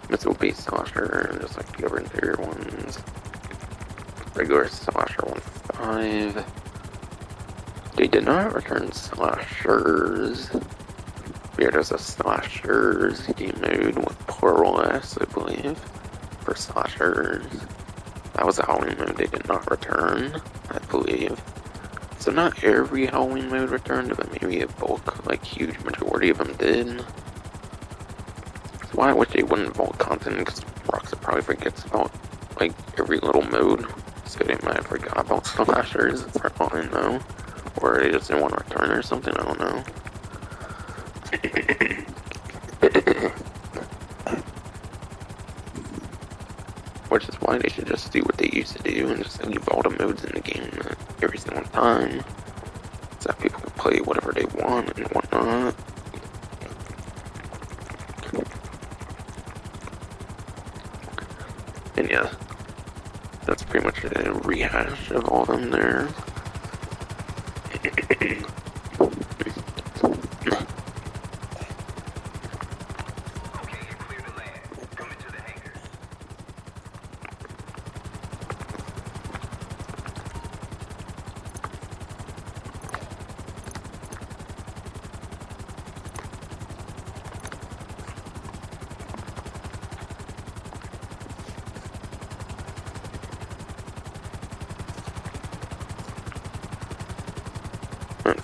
Missile-based Slasher, just like the other interior ones. Regular Slasher 1-5. They did not return Slashers. Yeah, there's a Slashers game mode with plural S, I believe, for Slashers. That was a Halloween mode they did not return, I believe. So not every Halloween mode returned, but maybe a bulk, like huge majority of them did. Why I wish they wouldn't vault content, because Rockstar probably forgets about, like, every little mode. So they might have forgot about Slashers, for all I know. Or they just didn't want to return or something, I don't know. Which is why they should just do what they used to do and just leave all the modes in the game every single time. So that people can play whatever they want and whatnot. And yeah, that's pretty much a rehash of all of them there.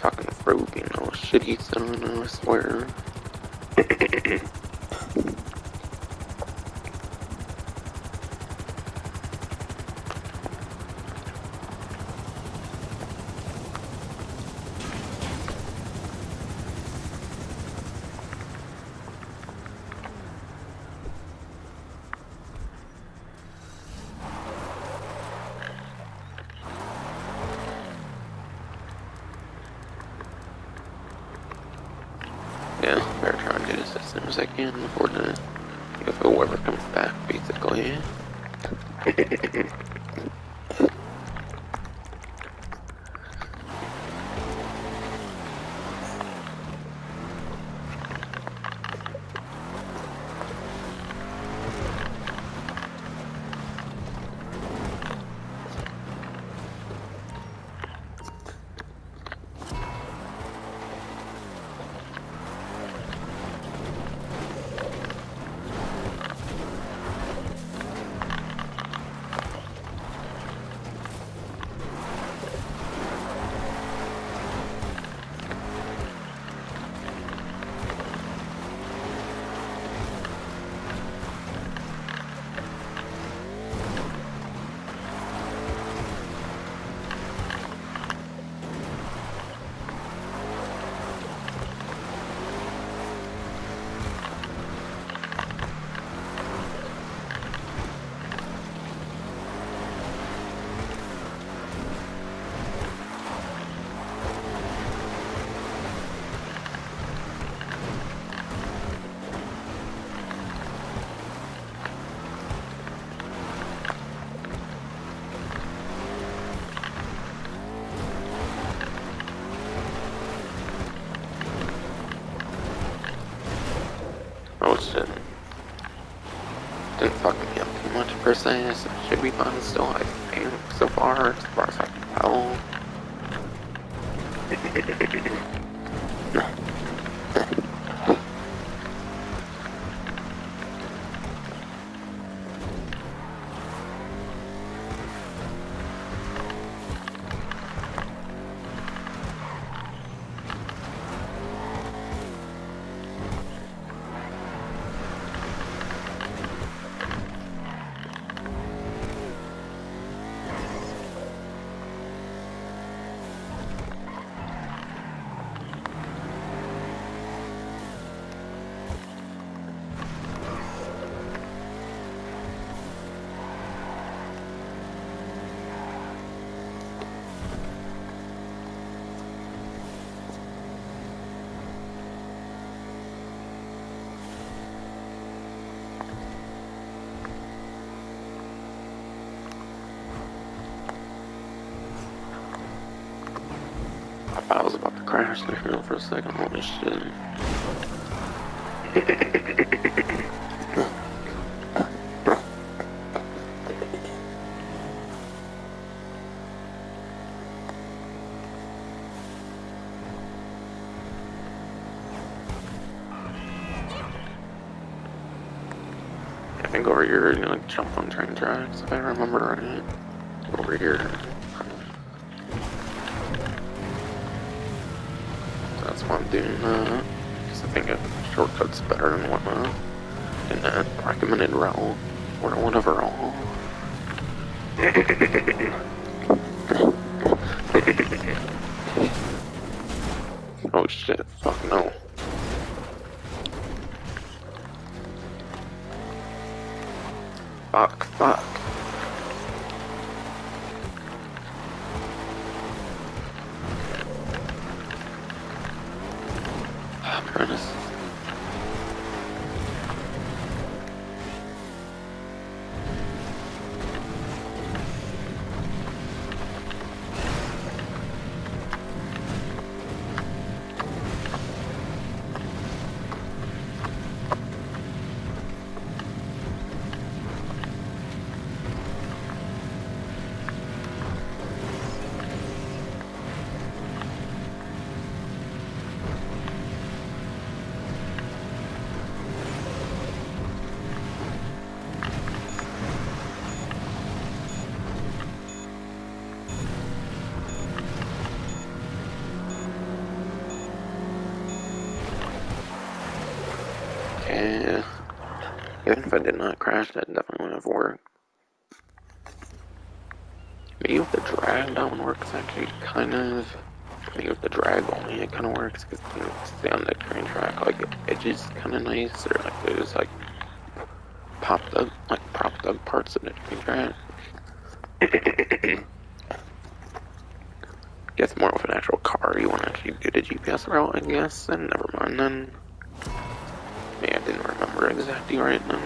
fucking fruit, you know, shitty son, I swear. Yeah, better try and do this as soon as I can before the whoever comes back, basically. Oh shit. Didn't fuck me up too much per se, so it should be fun still, I think, so far as I can tell. I thought I was about to crash there for a second, holy shit. I think over here you're gonna jump on train tracks, if I remember right. Over here. So that's why I'm doing that. Because I think a shortcut's better and whatnot. In that recommended route. Or whatever all. Oh shit, fuck no. Fuck, fuck. Apprentice. Yeah. Even if I did not crash, that definitely would have worked. Maybe with the drag, that one works actually kind of. Maybe with the drag only, it kind of works because you can stay on the train track. Like, edges kind of nice, or like there's like propped up parts of the train track. Guess more with an actual car, you want to actually do the GPS route, I guess. Then never mind. Then maybe I didn't remember exactly right then.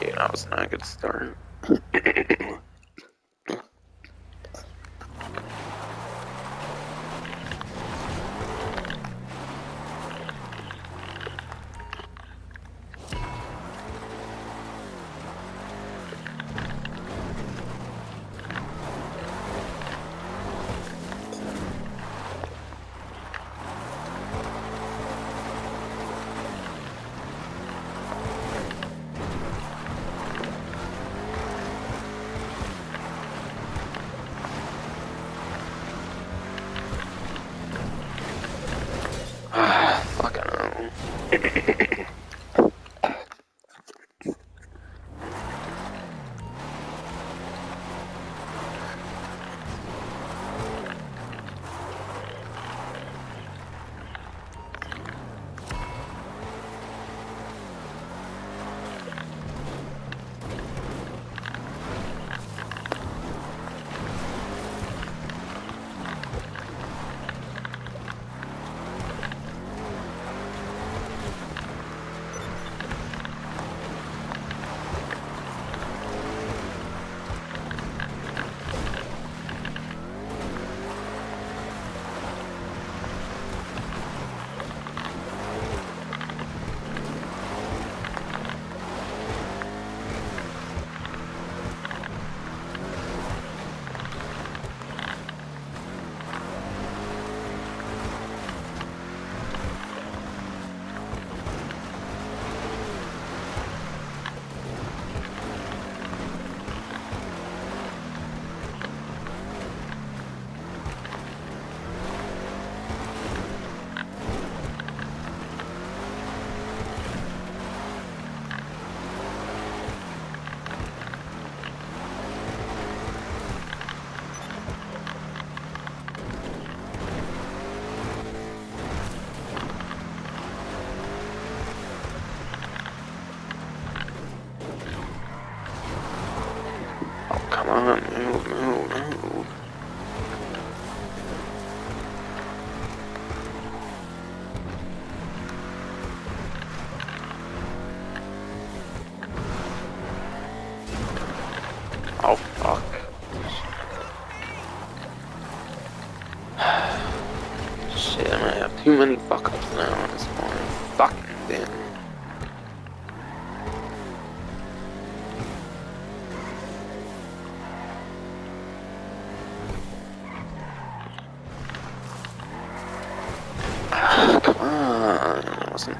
Yeah, that was not a good start. Fucking hell. Oh, come on, move. Oh, fuck. Shit, I might have too many fuck ups now on this one. Fucking damn. Come on. I wasn't.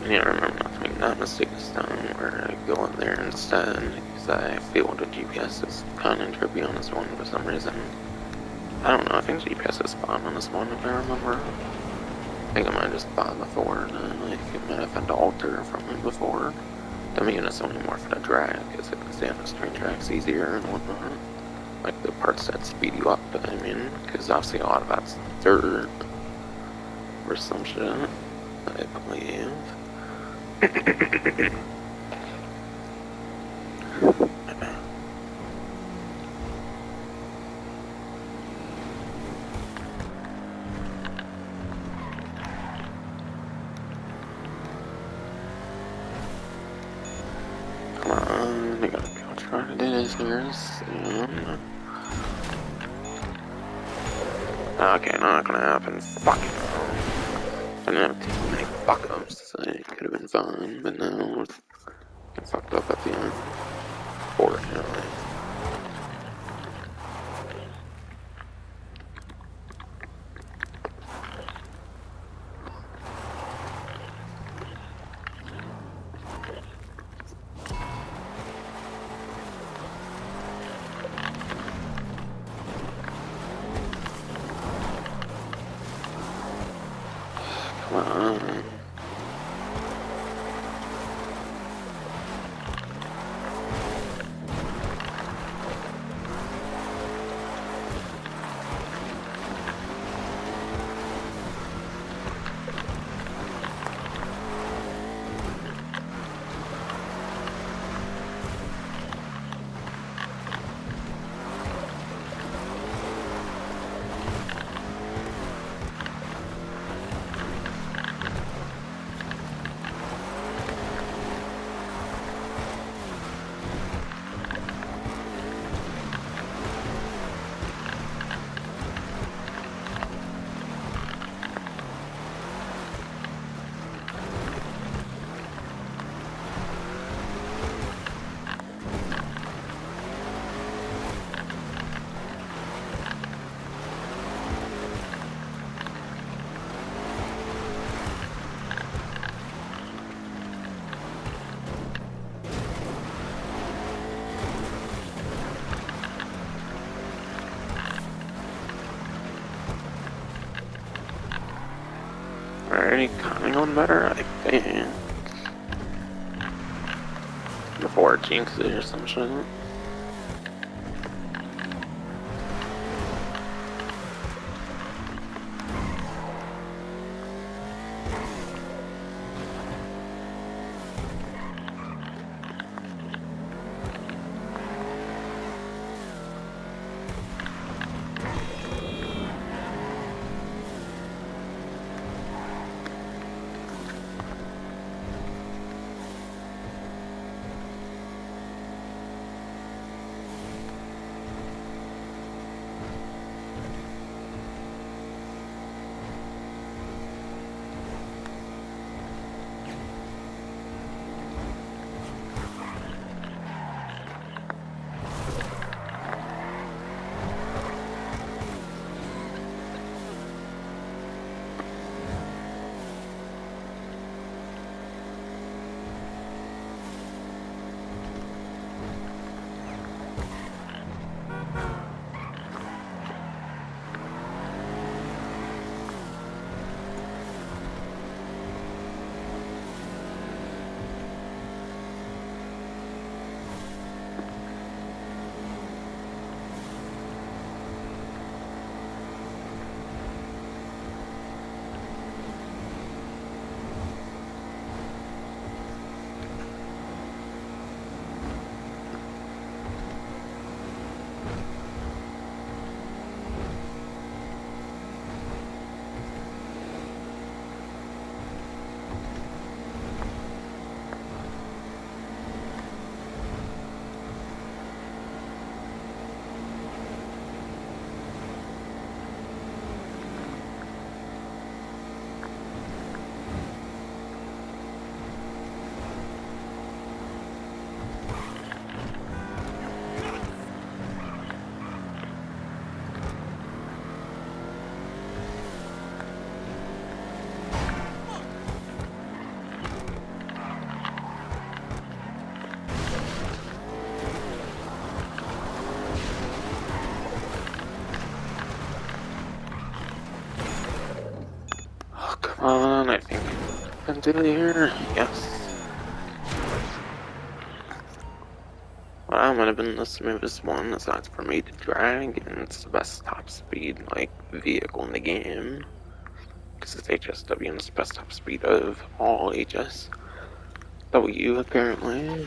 Yeah, I remember not to make that mistake this time, where I go in there instead, because I failed the GPS is kind of trippy on this one for some reason. I don't know, I think GPS is spot on this one if I remember. I think I might have just bought before, and like, it might have had to alter from it before. The unit's only more for the drag, because it can stay on the train tracks easier and whatnot. Like the parts that speed you up, I mean, because obviously a lot of that's dirt or some shit, I believe. Come on, I gotta go try to do this here soon. Okay, not gonna happen. Fuck it. I didn't have too many fuck ups, so it could have been fun, but no, I fucked up at the end. Fortunately. Come on. Already kinda going better, I think. Before it jinxes or some shit. Oh, come on, I think I can do it here. Yes. Well, that might have been the smoothest one aside from me to drag, and it's the best top speed, like, vehicle in the game. Because it's HSW and it's the best top speed of all HSW, apparently.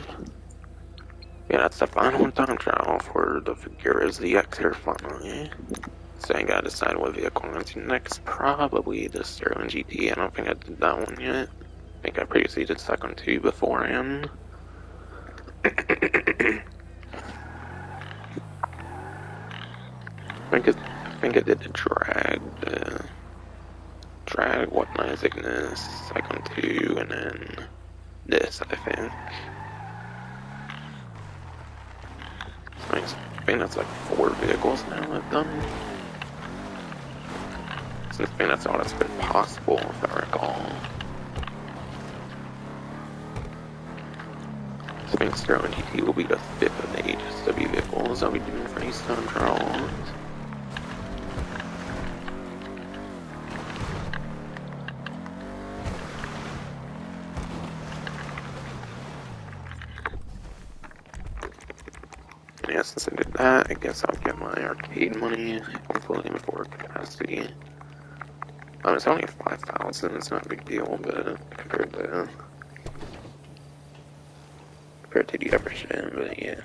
Yeah, that's the final time trial for the Figuras ZX here, finally. So I gotta decide what vehicle I'm going to next. Probably the Sterling GT. I don't think I did that one yet. I think I previously did second two beforehand. I think I did the drag, Weaponized Ignis, second two, and then this, I think. So I think that's like 4 vehicles now I've done. Since I think that's all that's been possible, if I recall. I think Sterling GT will be the 5th of the HSW vehicles I'll be doing for these time trials. Yeah, since I did that, I guess I'll get my arcade money, hopefully before capacity. It's only 5,000, it's not a big deal, but compared to the other shit, but yeah.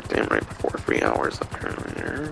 Damn, right before 3 hours apparently.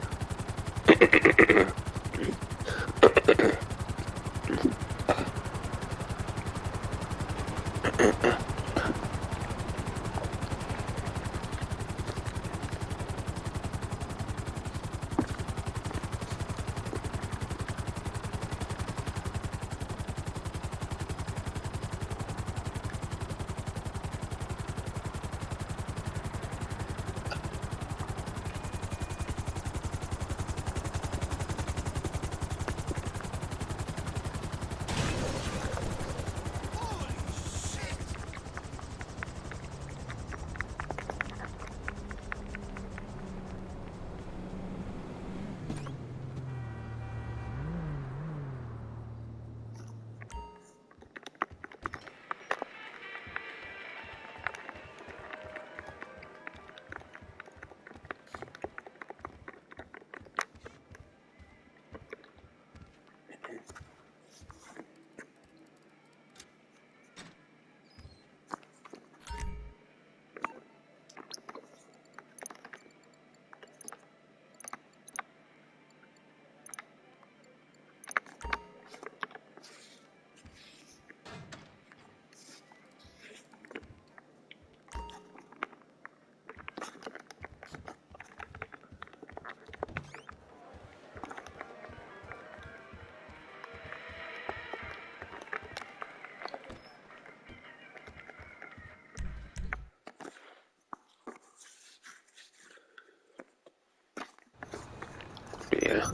But yeah,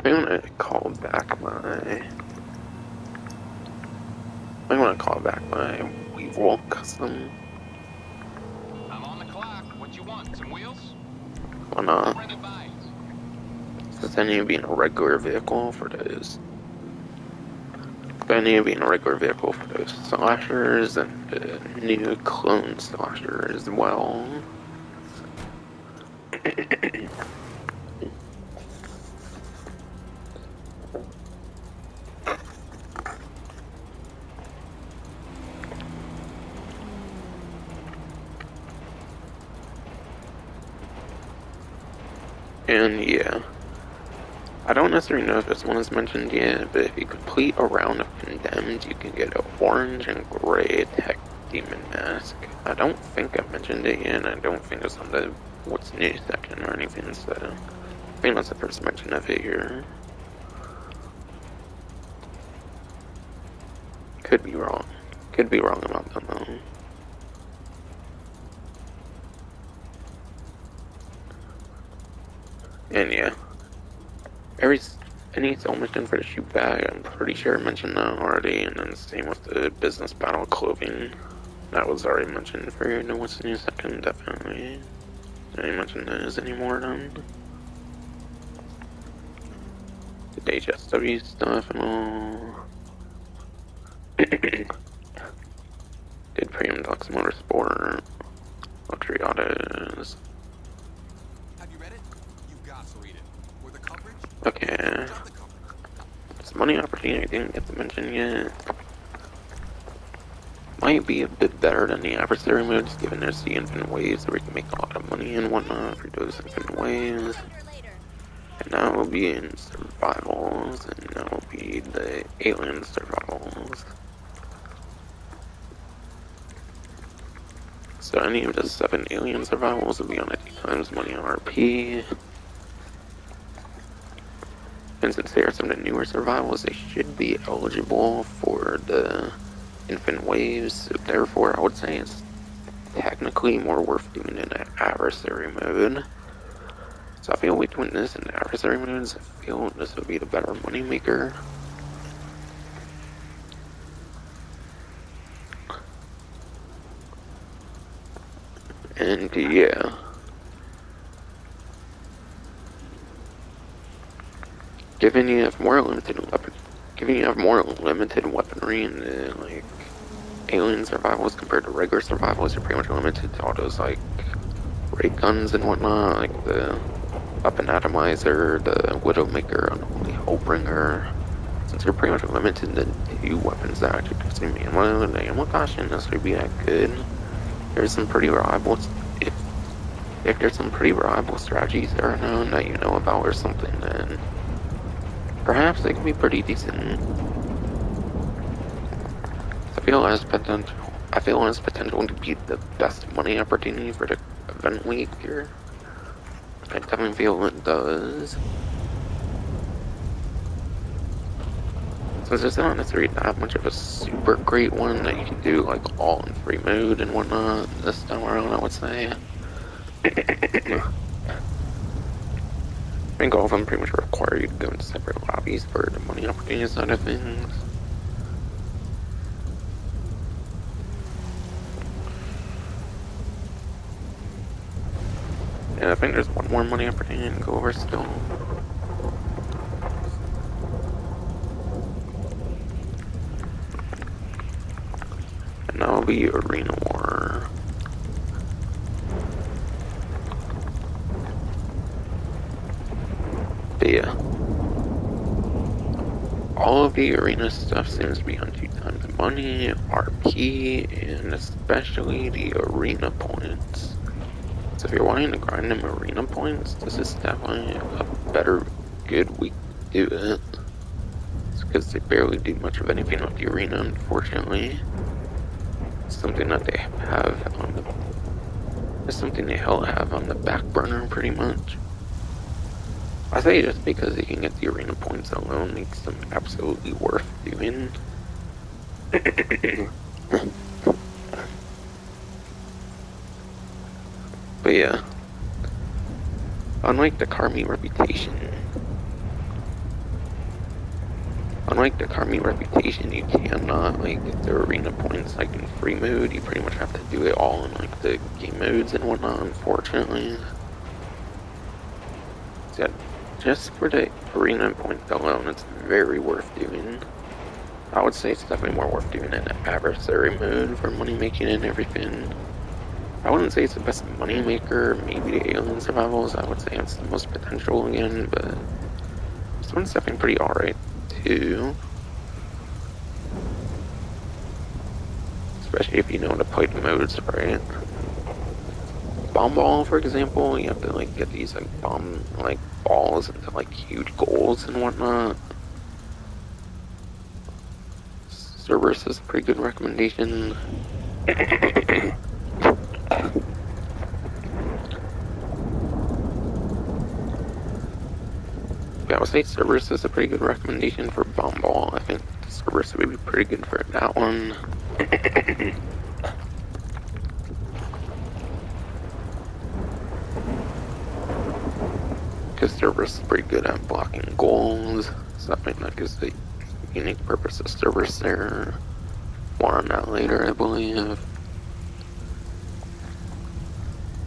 I'm gonna call back my Weevil custom. I'm on the clock. What you want? Some wheels? Why not? Bring it by. Since I need to be in a regular vehicle for those. I need to be in a regular vehicle for those slashers and the new clone slasher as well. And yeah, I don't necessarily know if this one is mentioned yet, but if you complete a round of Condemned, you can get an orange and gray tech demon mask. I don't think I mentioned it yet, and I don't think it's on the what's new section or anything, so I think that's the first mention of it here. Could be wrong. Could be wrong about that though. And yeah, any soul mission for the shoot bag, I'm pretty sure I mentioned that already, and then same with the business battle clothing. That was already mentioned for the what's new second, definitely. I didn't mention those anymore then. The HSW stuff and all. Premium Deluxe Motorsport, Luxury Autos. Have you read it? You've got to read it. For the coverage, Okay. coverage of the coverage. This money opportunity I didn't get to mention yet. Might be a bit better than the adversary modes, given there's the infinite waves where we can make a lot of money and whatnot for those infinite waves. And that will be in survivals, and that will be the alien survivals. So any of the 7 alien survivals will be on a 2 times money RP. And since they are some of the newer survivals, they should be eligible for the infinite waves. So therefore, I would say it's technically more worth doing in an adversary mode. So I feel we doing this in the adversary modes, I feel this would be the better money maker. And yeah. Given you have more limited weaponry in the like alien survivals compared to regular survivals, you're pretty much limited to all those like ray guns and whatnot, like the weapon atomizer, the widowmaker, and the hopebringer. Since you're pretty much limited to 2 weapons that actually consume ammo, and the ammo cost shouldn't necessarily be that good. There's some pretty reliable if there's some pretty reliable strategies that are known that you know about or something, then perhaps they can be pretty decent. I feel it has potential to be the best money opportunity for the event week here. I definitely feel it does. Since it's not necessarily that much of a super great one that you can do like all in free mode and whatnot this time around, I would say. I think all of them pretty much require you to go into separate lobbies for the money opportunity side of things. And I think there's one more money opportunity to go over still. And that'll be Arena War. But yeah. All of the arena stuff seems to be on 2 times money, RP, and especially the arena points. So if you're wanting to grind them arena points, this is definitely a better, good week to do it. It's because they barely do much of anything with the arena, unfortunately. It's something that they have on the... It's something they have on the back burner, pretty much. I say just because you can get the arena points alone makes them absolutely worth doing. But yeah, unlike the Carmi reputation, you cannot like get the arena points like in free mode. You pretty much have to do it all in like the game modes and whatnot, unfortunately. So just for the arena points alone, it's very worth doing. I would say it's definitely more worth doing in an adversary mode for money making and everything. I wouldn't say it's the best money maker, maybe the alien survivals, I would say it's the most potential again, but this one's definitely pretty alright too. Especially if you know how to play the modes right. Bomb ball, for example, you have to like get these like bomb like balls into like huge goals and whatnot. Cerberus is a pretty good recommendation. Yeah, I would say Cerberus is a pretty good recommendation for bomb ball. I think Cerberus would be pretty good for that one. Because Cerberus is pretty good at blocking goals, so I think that gives the unique purpose of Cerberus there. More on that later, I believe.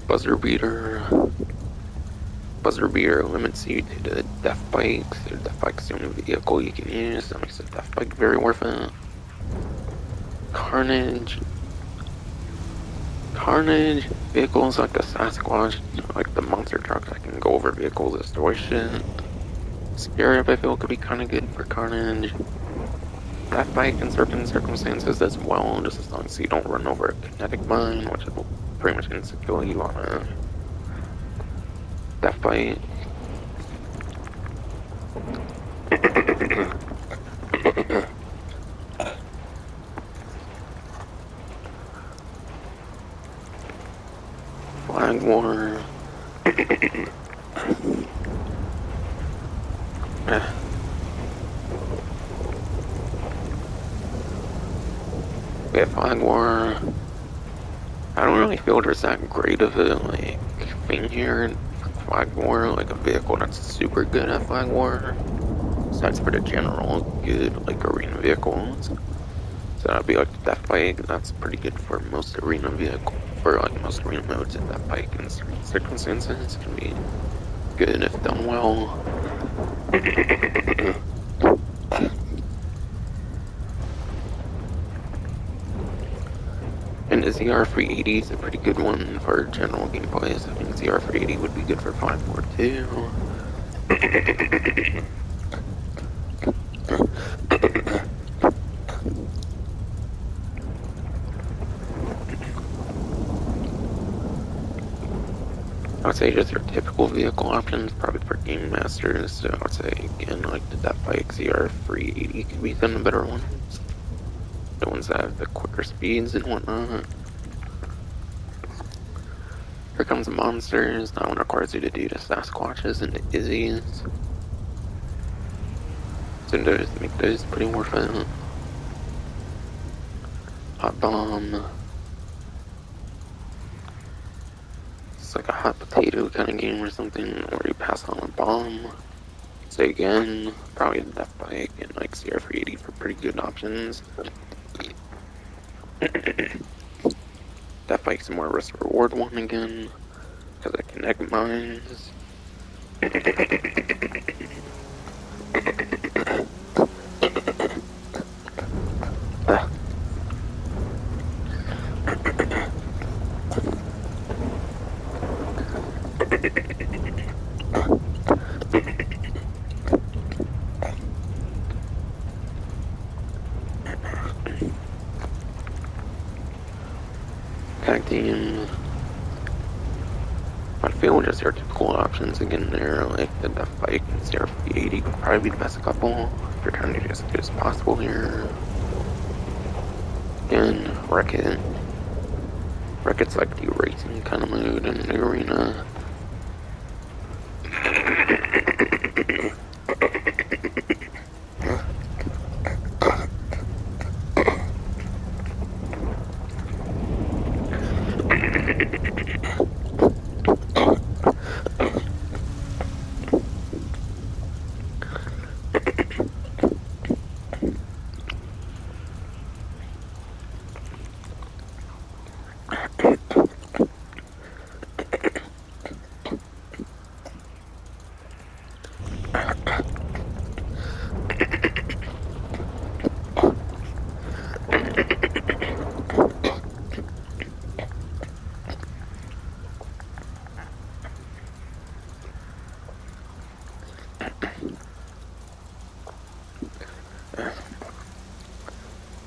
Buzzer Beater. Buzzer Beater limits you to the death bikes. The death bike's the only vehicle you can use. That makes the death bike very worth it. Carnage. Carnage vehicles like the Sasquatch, like the monster trucks that can go over vehicles, destroy shit. Scarab, I feel, could be kind of good for Carnage. That bike in certain circumstances as well, just as long as you don't run over a kinetic mine, which will pretty much insta kill you on a death bite. Flag War. Yeah, Flag War. I don't really feel there's that great of a like thing here in Flag War, like a vehicle that's super good at Flag War. Besides for the general good like arena vehicles. So that'd be like the Death Bike. That's pretty good for most arena vehicle, for like most arena modes. And Death Bike in certain circumstances can be good if done well. And the ZR380 is a pretty good one for general gameplay. So I think ZR380 would be good for 5.4 too. I would say just your typical vehicle options, probably for Game Masters. So I would say again, like the Death Bike ZR380 could be some of the better ones. The ones that have the quicker speeds and whatnot. Here comes the monsters. That one requires you to do the Sasquatches and the Izzies. So those make those pretty worth it. Hot Bomb. It's like a hot potato kind of game or something, where you pass on a bomb. So again, probably the Death Bike and like CR380 for pretty good options. Death Bike's a more risk reward one again, because I connect mines. Tag team. I feel just your typical options again there, like the Death Bike and CR380 would probably be the best couple if you're trying to do as good as possible here. Again, Wreck-It. Wreck-It's like the racing kind of mode in the arena.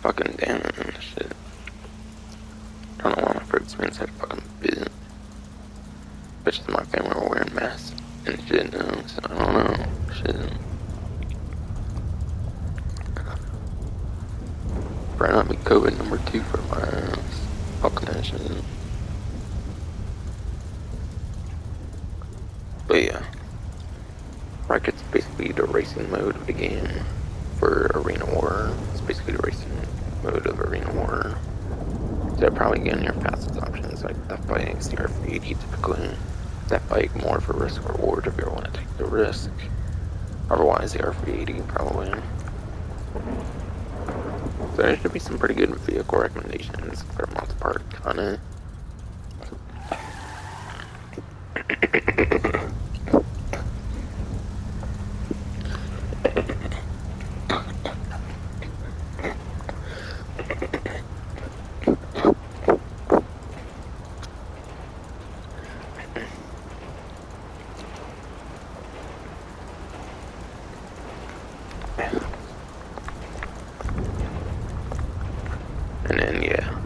Fucking damn it, shit. I don't know why my fruit swings had fucking bit. Bitches in my family were wearing masks and shit now, so I don't know. Shit. Better not be COVID number 2 for my ass. Fucking that shit. But yeah. Rocket's basically the racing mode of the game for Arena War. It's basically the racing mode of Arena War. So probably again your fastest options like Death Bike, CR380 typically. Death Bike more for risk reward if you want to take the risk. Otherwise CR380 probably. So there should be some pretty good vehicle recommendations for the most part, kinda. And then, yeah.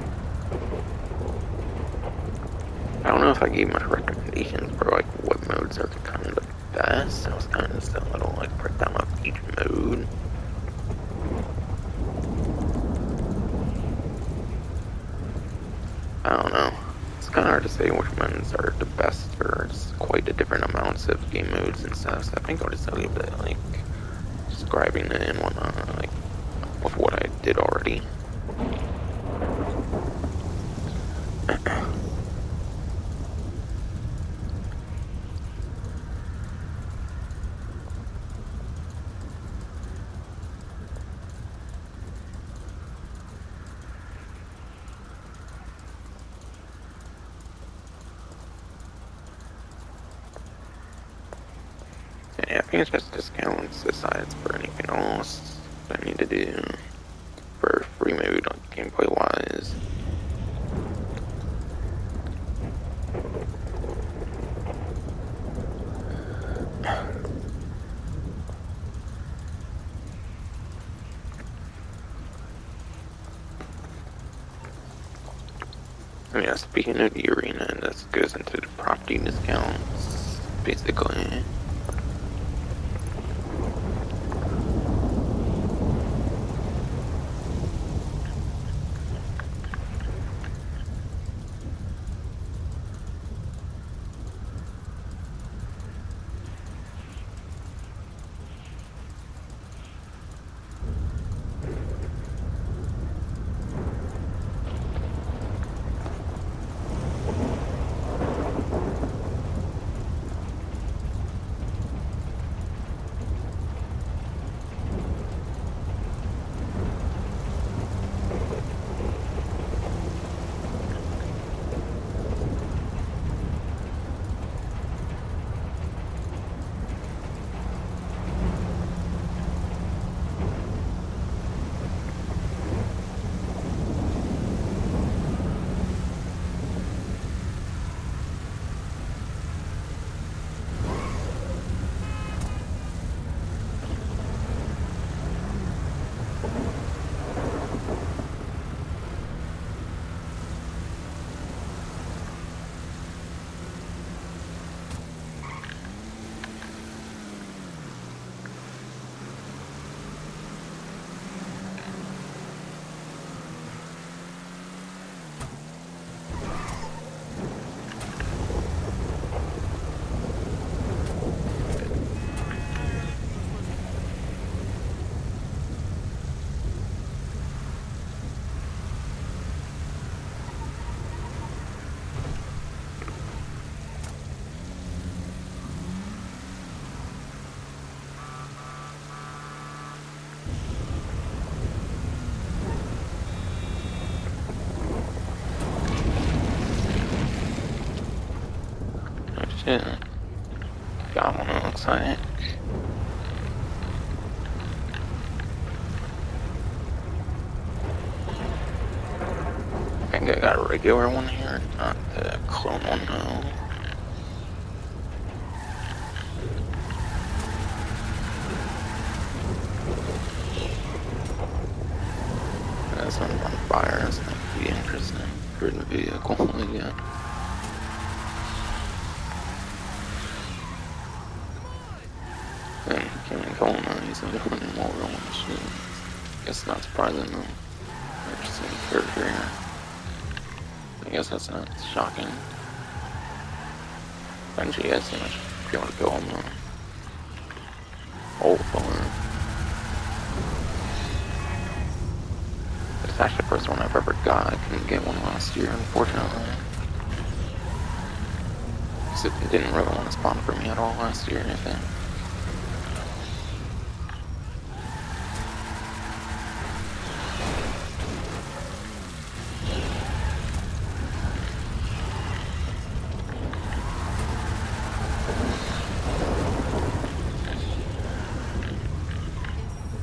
I don't know if I gave much recommendations for, like, what modes are kind of the best. I was kind of just a little, like, breakdown of each mode. I don't know. It's kind of hard to say which ones are the best for just quite the different amounts of game modes and stuff. So I think I'll just leave it, like, describing it in one, like, with what I did already. Yeah, I think it's just discounts aside for anything else that I need to do for free mode, like, gameplay wise. Yeah, speaking of the arena, this goes into the property discounts, basically. Oh shit. Got one, it looks like. I think I got a regular one here, not the clone one, no. That's one on fire, that's gonna be interesting for the vehicle again. Then Kevin Coleman, he's like running more on shit. Guess not surprising though. Interesting character here. I guess that's not shocking. Eventually, I see much if you want to go on the old phone. It's actually the first one I've ever got. I couldn't get one last year, unfortunately. It didn't really want to spawn for me at all last year, I think.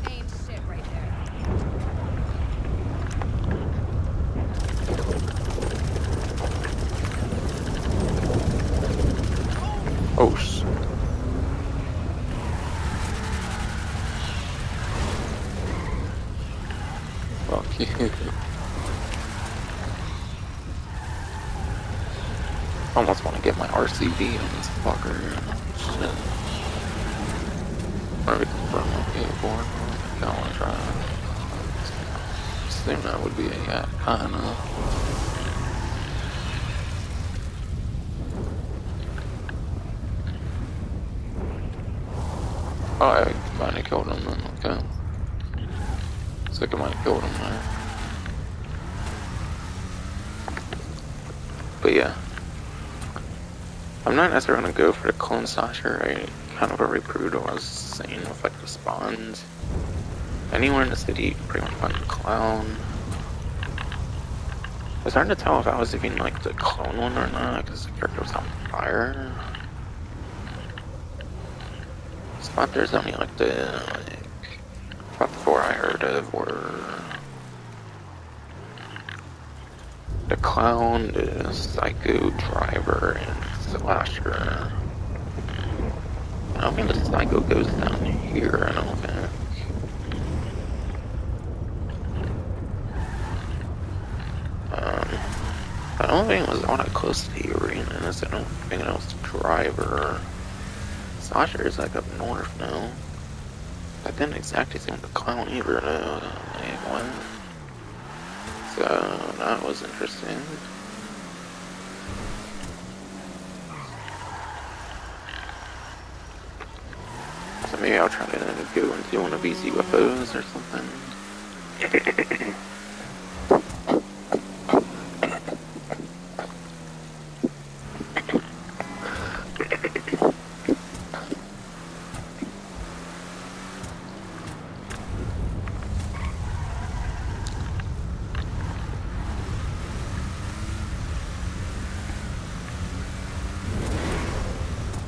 Insane shit right there. Oh, shit. Fuck you. Almost want to get my RCV on this fucker. Shit. Where we come from? Okay, board. I want to try. Assume that would be a yeah, kinda. Oh, I might have killed him then. Okay. Looks like I might have killed him there. But yeah. I'm not necessarily going to go for the clone slasher. I kind of already proved what I was saying with like the spawns. Anywhere in the city, you can pretty much find a clown. It's hard to tell if I was even like the clone one or not, because the character was on fire. I thought there's only like about the four I heard of were the clown, the psycho driver, and slasher. I don't think the psycho goes down here, I don't think. I don't think it was all that close to the arenas. I don't think it was the driver. Slasher is like up north now. That didn't exactly seem the clown either though. Like, what? So that was interesting. So maybe I'll try to go into one of these UFOs or something.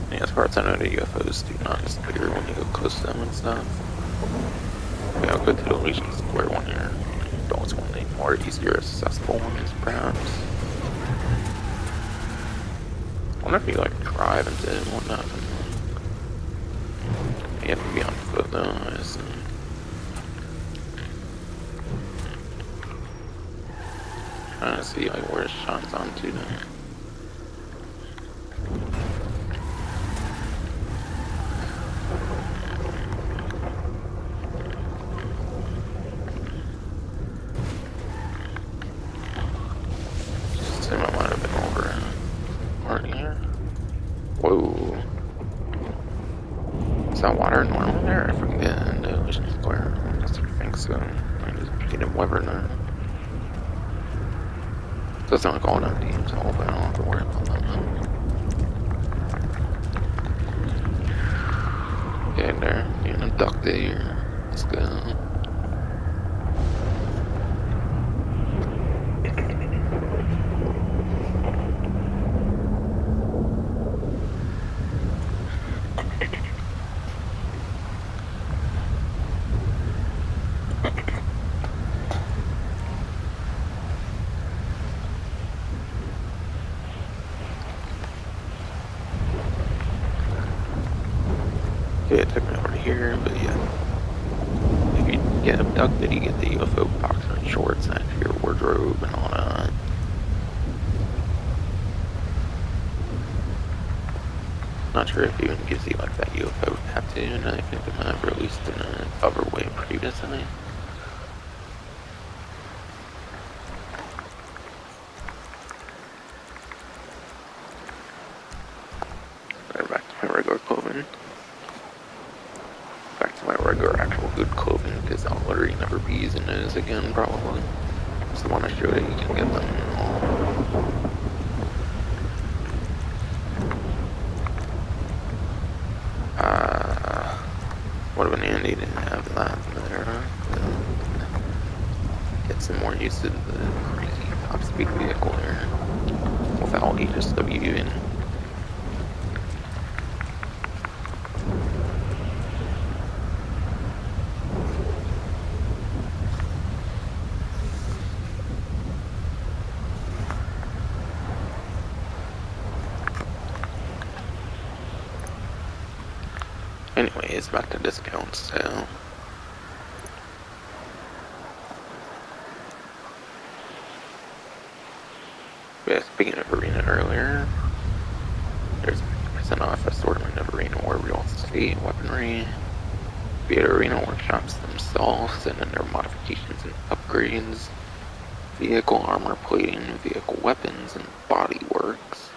Yeah, as far as I know, the UFOs do not disappear when you go close to them and stuff. Maybe I'll go to the Legion Square one here. Those one the more easier accessible ones, perhaps. I wonder if you like drive into it and whatnot. You have to be on foot though, I assume. Trying to see like where it shines onto them. Assume I might have been over here. Whoa. Is that water normal there? I forget. No, Legion Square. I just think so. I just get him Weber now. Doesn't look all that deep, so I don't have to worry about that now. Getting there, getting abducted here. Let's go. Yeah, it took me over to here, but yeah. If you get abducted, you get the UFO boxer and shorts and your wardrobe and all that. Not sure if it even gives you like that UFO tattoo, and I think they might have released in a cover way previously. Right, back to my regular clothing. Back to my regular actual good clothing, because I'll literally never be using those again, probably. It's the one I showed you, you can get them all. Would have been handy to have that there. Get some more use of the crazy top speed vehicle here without HSW in. Anyways, back to discounts, so. Yeah, speaking of arena earlier, 50% off assortment of arena or real estate weaponry, be it arena workshops themselves and in their modifications and upgrades, vehicle armor plating, vehicle weapons, and body works,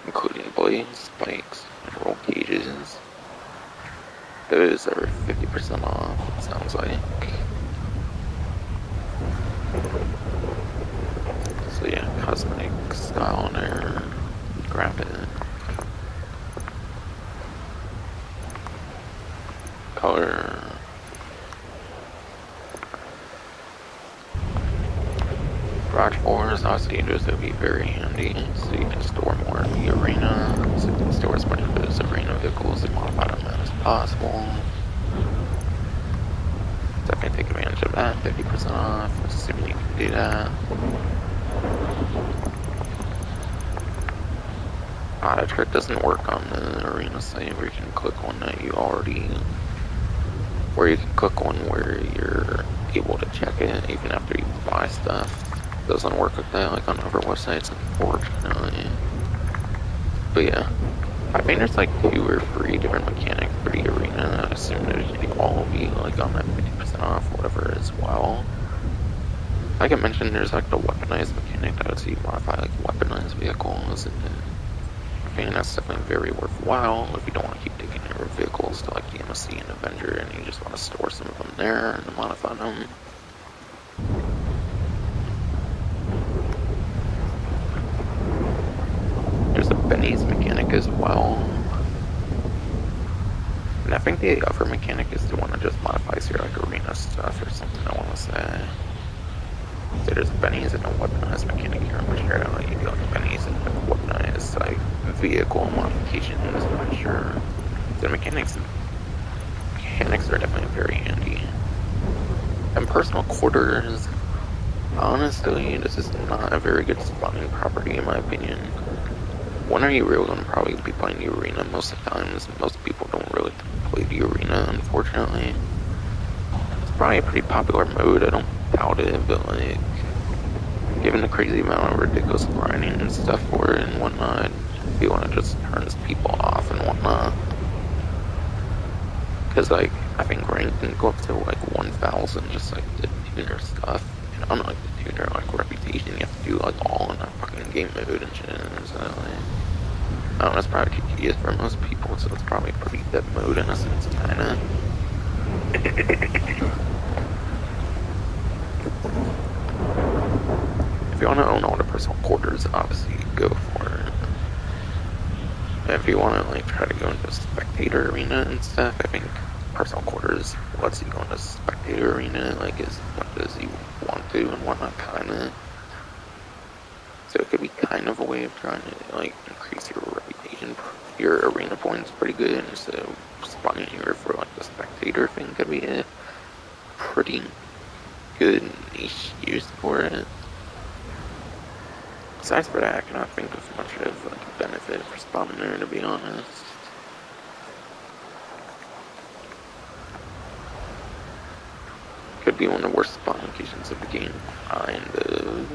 including blades, spikes, and roll cages. Those are 50% off, it sounds like. So yeah, cosmetic style there. Grab it. Color. Garage floors, obviously those would be very handy, so you can store more in the arena, so you can store as many of those arena vehicles and modify them as possible. Definitely take advantage of that, 50% off, assuming you can do that. The trick doesn't work on the arena site where you can click one that you already, where you can click one where you're able to check it even after you buy stuff. It doesn't work like that like on other websites, unfortunately. But yeah, I think there's like 2 or 3 different mechanics for the arena. I assume they should all be like on that 50% off, whatever as well. Like I mentioned, there's like the weaponized mechanic that lets you modify like weaponized vehicles, and I think that's definitely very worthwhile if you don't want to keep taking your vehicles to like the MSC and Avenger and you just want to store some of them there and modify them. There's a Benny's mechanic as well. And I think the other mechanic is the one that just modifies your like arena stuff or something, I want to say. So there's Benny's and a weaponized mechanic here. I'm sure I'll let you do like Benny's and like weaponized like vehicle modifications, I'm not sure. The mechanics are definitely very handy. And personal quarters, honestly, this is not a very good spawning property in my opinion. When are you really going to probably be playing the arena most of the times? Most people don't really play the arena, unfortunately. It's probably a pretty popular mode, I don't doubt it, but like, given the crazy amount of ridiculous grinding and stuff for it and whatnot, I feel like it just turns people off and whatnot. Because like, I think rank can go up to like 1,000 just like the tuner stuff. And unlike the tuner, like reputation, you have to do like all in that fucking game mode and shit. So like, I don't know, it's probably tedious for most people, so it's probably a pretty dead mode in a sense, kinda. If you want to own all the personal quarters, obviously go for it. And if you want to like try to go into spectator arena and stuff, I think personal quarters lets you go into spectator arena like as much as you want to and whatnot, kinda. So it could be kind of a way of trying to like increase your reputation, your arena points pretty good, and so spawning here for like the spectator thing could be a pretty good niche use for it. Besides for that, I cannot think of much of like a benefit for spawning there, to be honest. Could be one of the worst spawn locations of the game, kind of.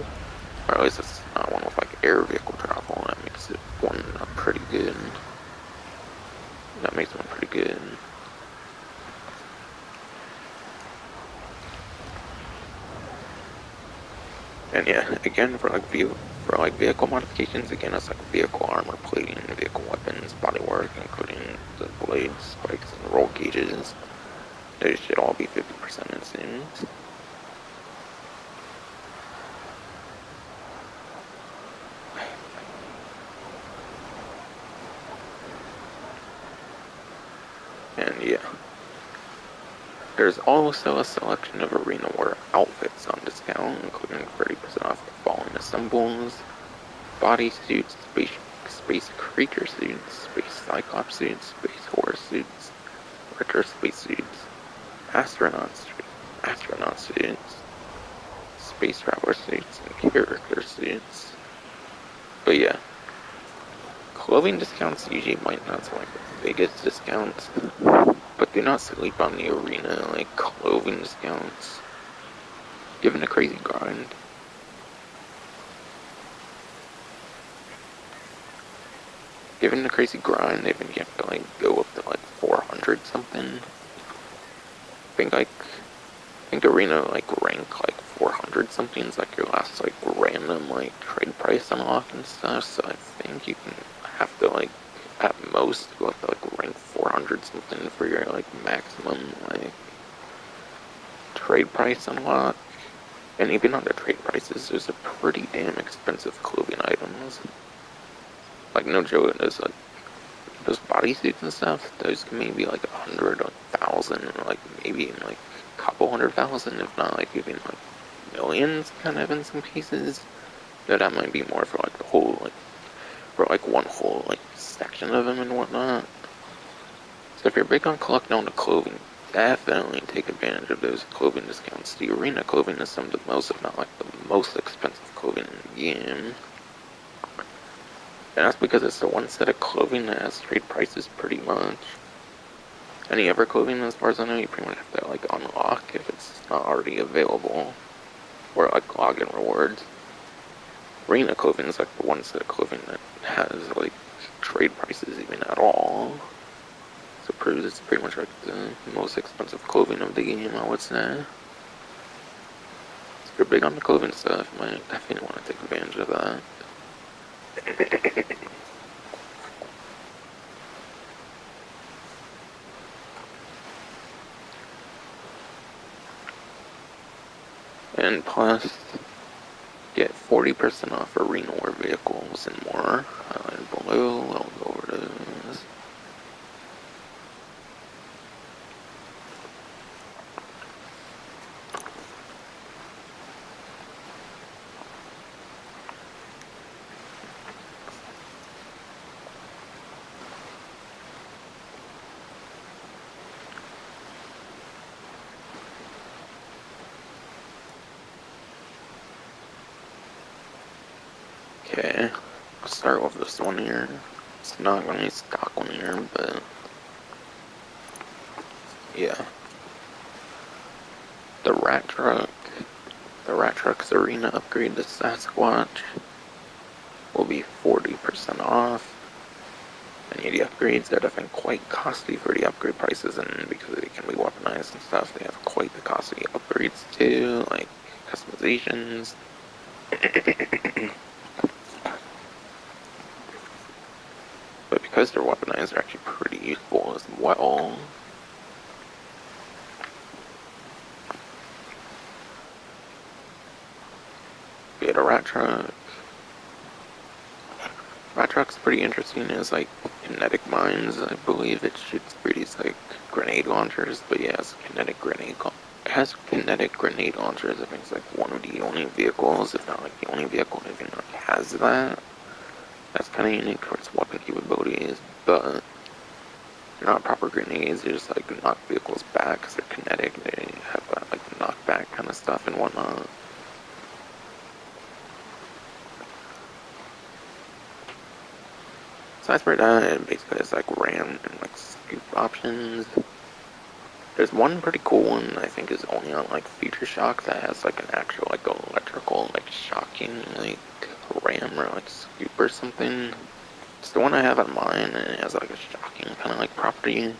Or at least it's not one with like air vehicle travel. That makes it one pretty good. That makes one pretty good. And yeah, again for like vehicle modifications, again it's like vehicle armor plating, vehicle weapons, bodywork, including the blades, spikes, and roll gauges. They should all be 50% it seems. And yeah. There's also a selection of arena wear outfits on discount, including 30% off the following assembles: bodysuits, space creature suits, space cyclops suits, space horse suits, retro space suits, astronaut suits, space traveler suits, and character suits. But yeah, clothing discounts usually might not sound like the biggest discounts, but do not sleep on the arena like clothing discounts. Given a crazy grind. given the crazy grind, even you have to like go up to like 400 something. I think arena like rank like 400 something is like your last like random like trade price unlock and stuff. So I think you can have to like at most go up to like rank 400 something for your like maximum like trade price unlock. And even on the trade prices, there's a pretty damn expensive clothing items. Like no joke, there's like those bodysuits and stuff. Those can maybe like 100, 1,000, like maybe in like a couple 100,000, if not like even like millions, kind of in some cases. Though that might be more for like the whole like for like one whole like section of them and whatnot. So if you're big on collecting all the clothing, definitely take advantage of those clothing discounts. The arena clothing is some of the most, if not like the most expensive clothing in the game. And that's because it's the one set of clothing that has trade prices pretty much. Any other clothing, as far as I know, you pretty much have to like unlock if it's not already available. Or like login rewards. Arena clothing is like the one set of clothing that has like trade prices even at all. So it's pretty much like the most expensive clothing of the game, I would say. So if you're big on the clothing stuff, you might definitely want to take advantage of that. And plus, get 40% off arena war vehicles and more. Highlighted below, I'll go over those. Okay, I'll start with this one here. It's not going to be a stock one here, but yeah. The Rat Truck. The Rat Truck's arena upgrade to Sasquatch will be 40% off. Any of the upgrades that have been quite costly for the upgrade prices, and because they can be weaponized and stuff, they have quite the costly upgrades too, like customizations. But because they're weaponized, they're actually pretty useful as well. We had a Rat Truck. Rat Truck's pretty interesting. It's like kinetic mines. I believe it shoots these like grenade launchers, but yeah, it's kinetic grenade. It has kinetic grenade launchers. I think it's like one of the only vehicles, if not like the only vehicle that even like has that. That's kind of unique for its weapon capabilities, but they're not proper grenades. They just like knock vehicles back because they're kinetic. They have that like knockback kind of stuff and whatnot. Besides for that, it basically has like ram and like scoop options. There's one pretty cool one I think is only on like Future Shock that has like an actual like electrical like shocking like ram or like scoop or something. It's the one I have on mine, and it has like a shocking kind of like property.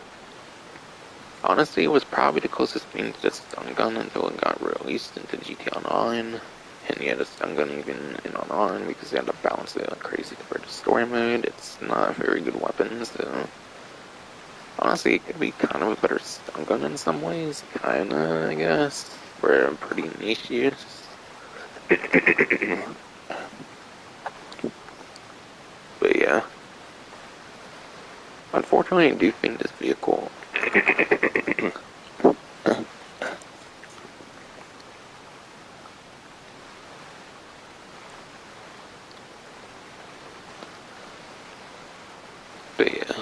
Honestly, it was probably the closest thing to the stun gun until it got released into GTA Online. And yeah, the stun gun even in Online because they had to balance it like crazy compared to story mode. It's not a very good weapon, so honestly, it could be kind of a better stun gun in some ways, kinda, I guess, for a pretty niche use. But yeah. Unfortunately, I do think this vehicle... But yeah.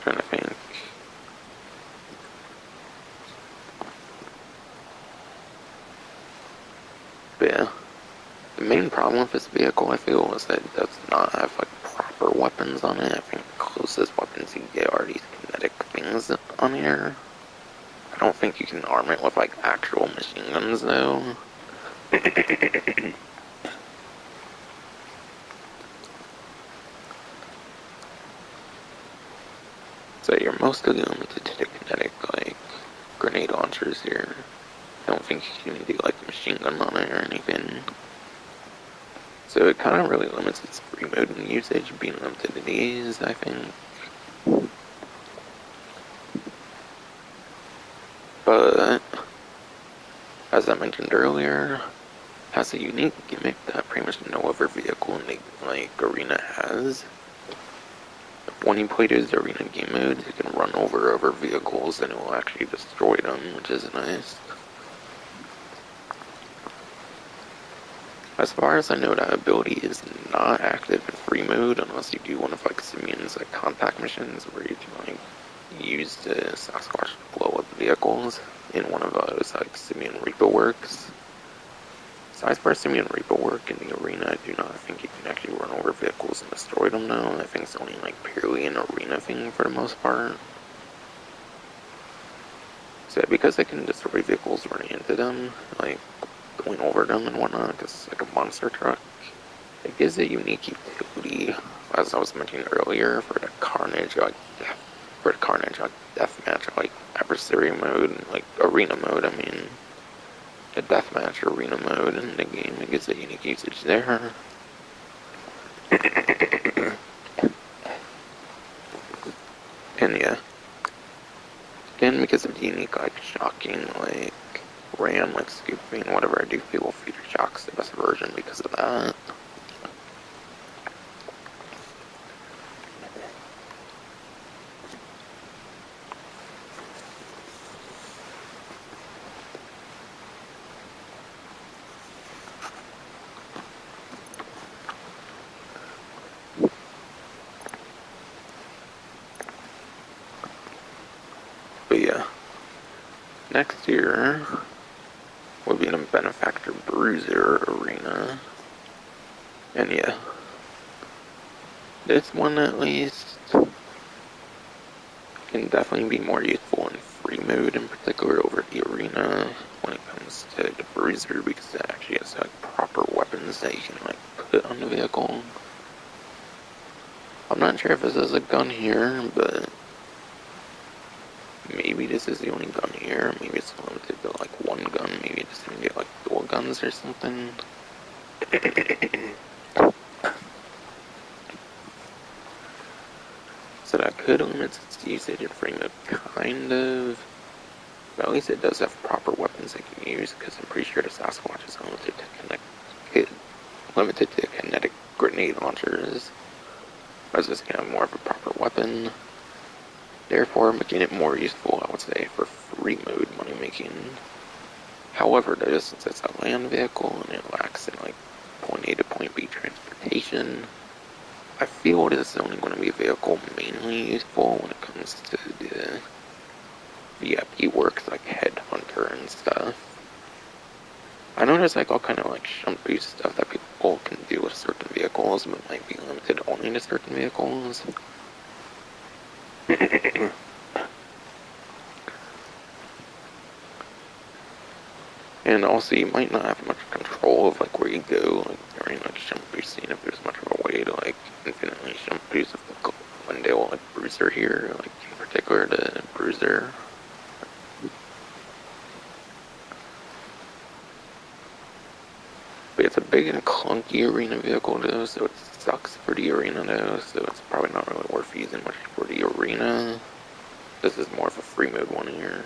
Trying to think. But yeah. The main problem with this vehicle, I feel, is that it does not have like proper weapons on it. I think the closest weapons you get are these kinetic things on here. I don't think you can arm it with like actual machine guns though. So you're mostly limited to the kinetic, like, grenade launchers here. I don't think you can do, like, a machine gun on it or anything. So it kind of really limits its free mode and usage, being limited to these, I think. But, as I mentioned earlier, has a unique gimmick that pretty much no other vehicle in the, like, arena has. When you play those arena game modes, you can run over other vehicles and it will actually destroy them, which is nice. As far as I know, that ability is not active in free mode unless you do one of like Simeon's like contact missions where you can like use the Sasquatch to blow up vehicles in one of those like Simeon Repo works. So as far as Simeon Repo work in the arena, I do not think you can actually run over vehicles and destroy them though. I think it's only like purely an arena thing for the most part. So because I can destroy vehicles running into them, like going over them and whatnot, because it's like a monster truck, it gives a unique utility, as I was mentioning earlier, for the Carnage, like deathmatch, like adversary mode, like arena mode. I mean, the deathmatch arena mode in the game. It gives a unique usage there. And yeah, again, because of the unique, like shocking, like ram, like scooping, whatever I do, people feature shocks the best version because of that. But yeah, next here would be the Benefactor Bruiser Arena. And yeah, this one at least can definitely be more useful in free mode, in particular over the arena when it comes to the Bruiser, because it actually has like proper weapons that you can like put on the vehicle. I'm not sure if this is a gun here, but maybe this is the only gun here. Maybe it's limited to like one gun. Maybe it doesn't get like dual guns or something. So that could limit its usage in frame mode, kind of. But at least it does have proper weapons it can use, because I'm pretty sure the Sasquatch is limited to kinetic grenade launchers. As this can have more of a proper weapon, therefore making it more useful, I would say, for free mode money making. However, though, since it's a land vehicle and it lacks in like point A to point B transportation, I feel it is only going to be a vehicle mainly useful when it comes to the VIP works like Headhunter and stuff. I know there's like all kind of like jump boost stuff that people can do with certain vehicles, but might be limited only to certain vehicles. And also, you might not have much control of like where you go, like during like jump boosting, if there's much of a way to like infinitely jump boost with the Glendale like Bruiser here, like in particular the Bruiser. But it's a big and clunky arena vehicle though, so it sucks for the arena though, so it's probably not really worth using much for the arena. This is more of a free mode one here.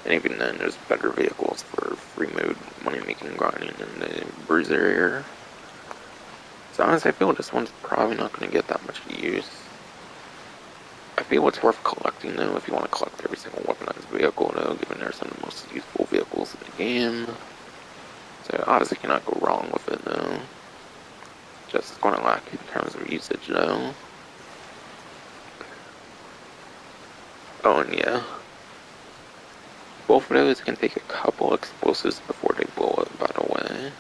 And even then, there's better vehicles for free mode money making and grinding than the Bruiser here. So honestly, I feel this one's probably not going to get that much use. I feel it's worth collecting though, if you want to collect every single weaponized vehicle though, given they're some of the most useful vehicles in the game. So obviously cannot go wrong with it though. Just going to lack in terms of usage though. Oh, and yeah. Both of those can take a couple explosives before they blow up, by the way.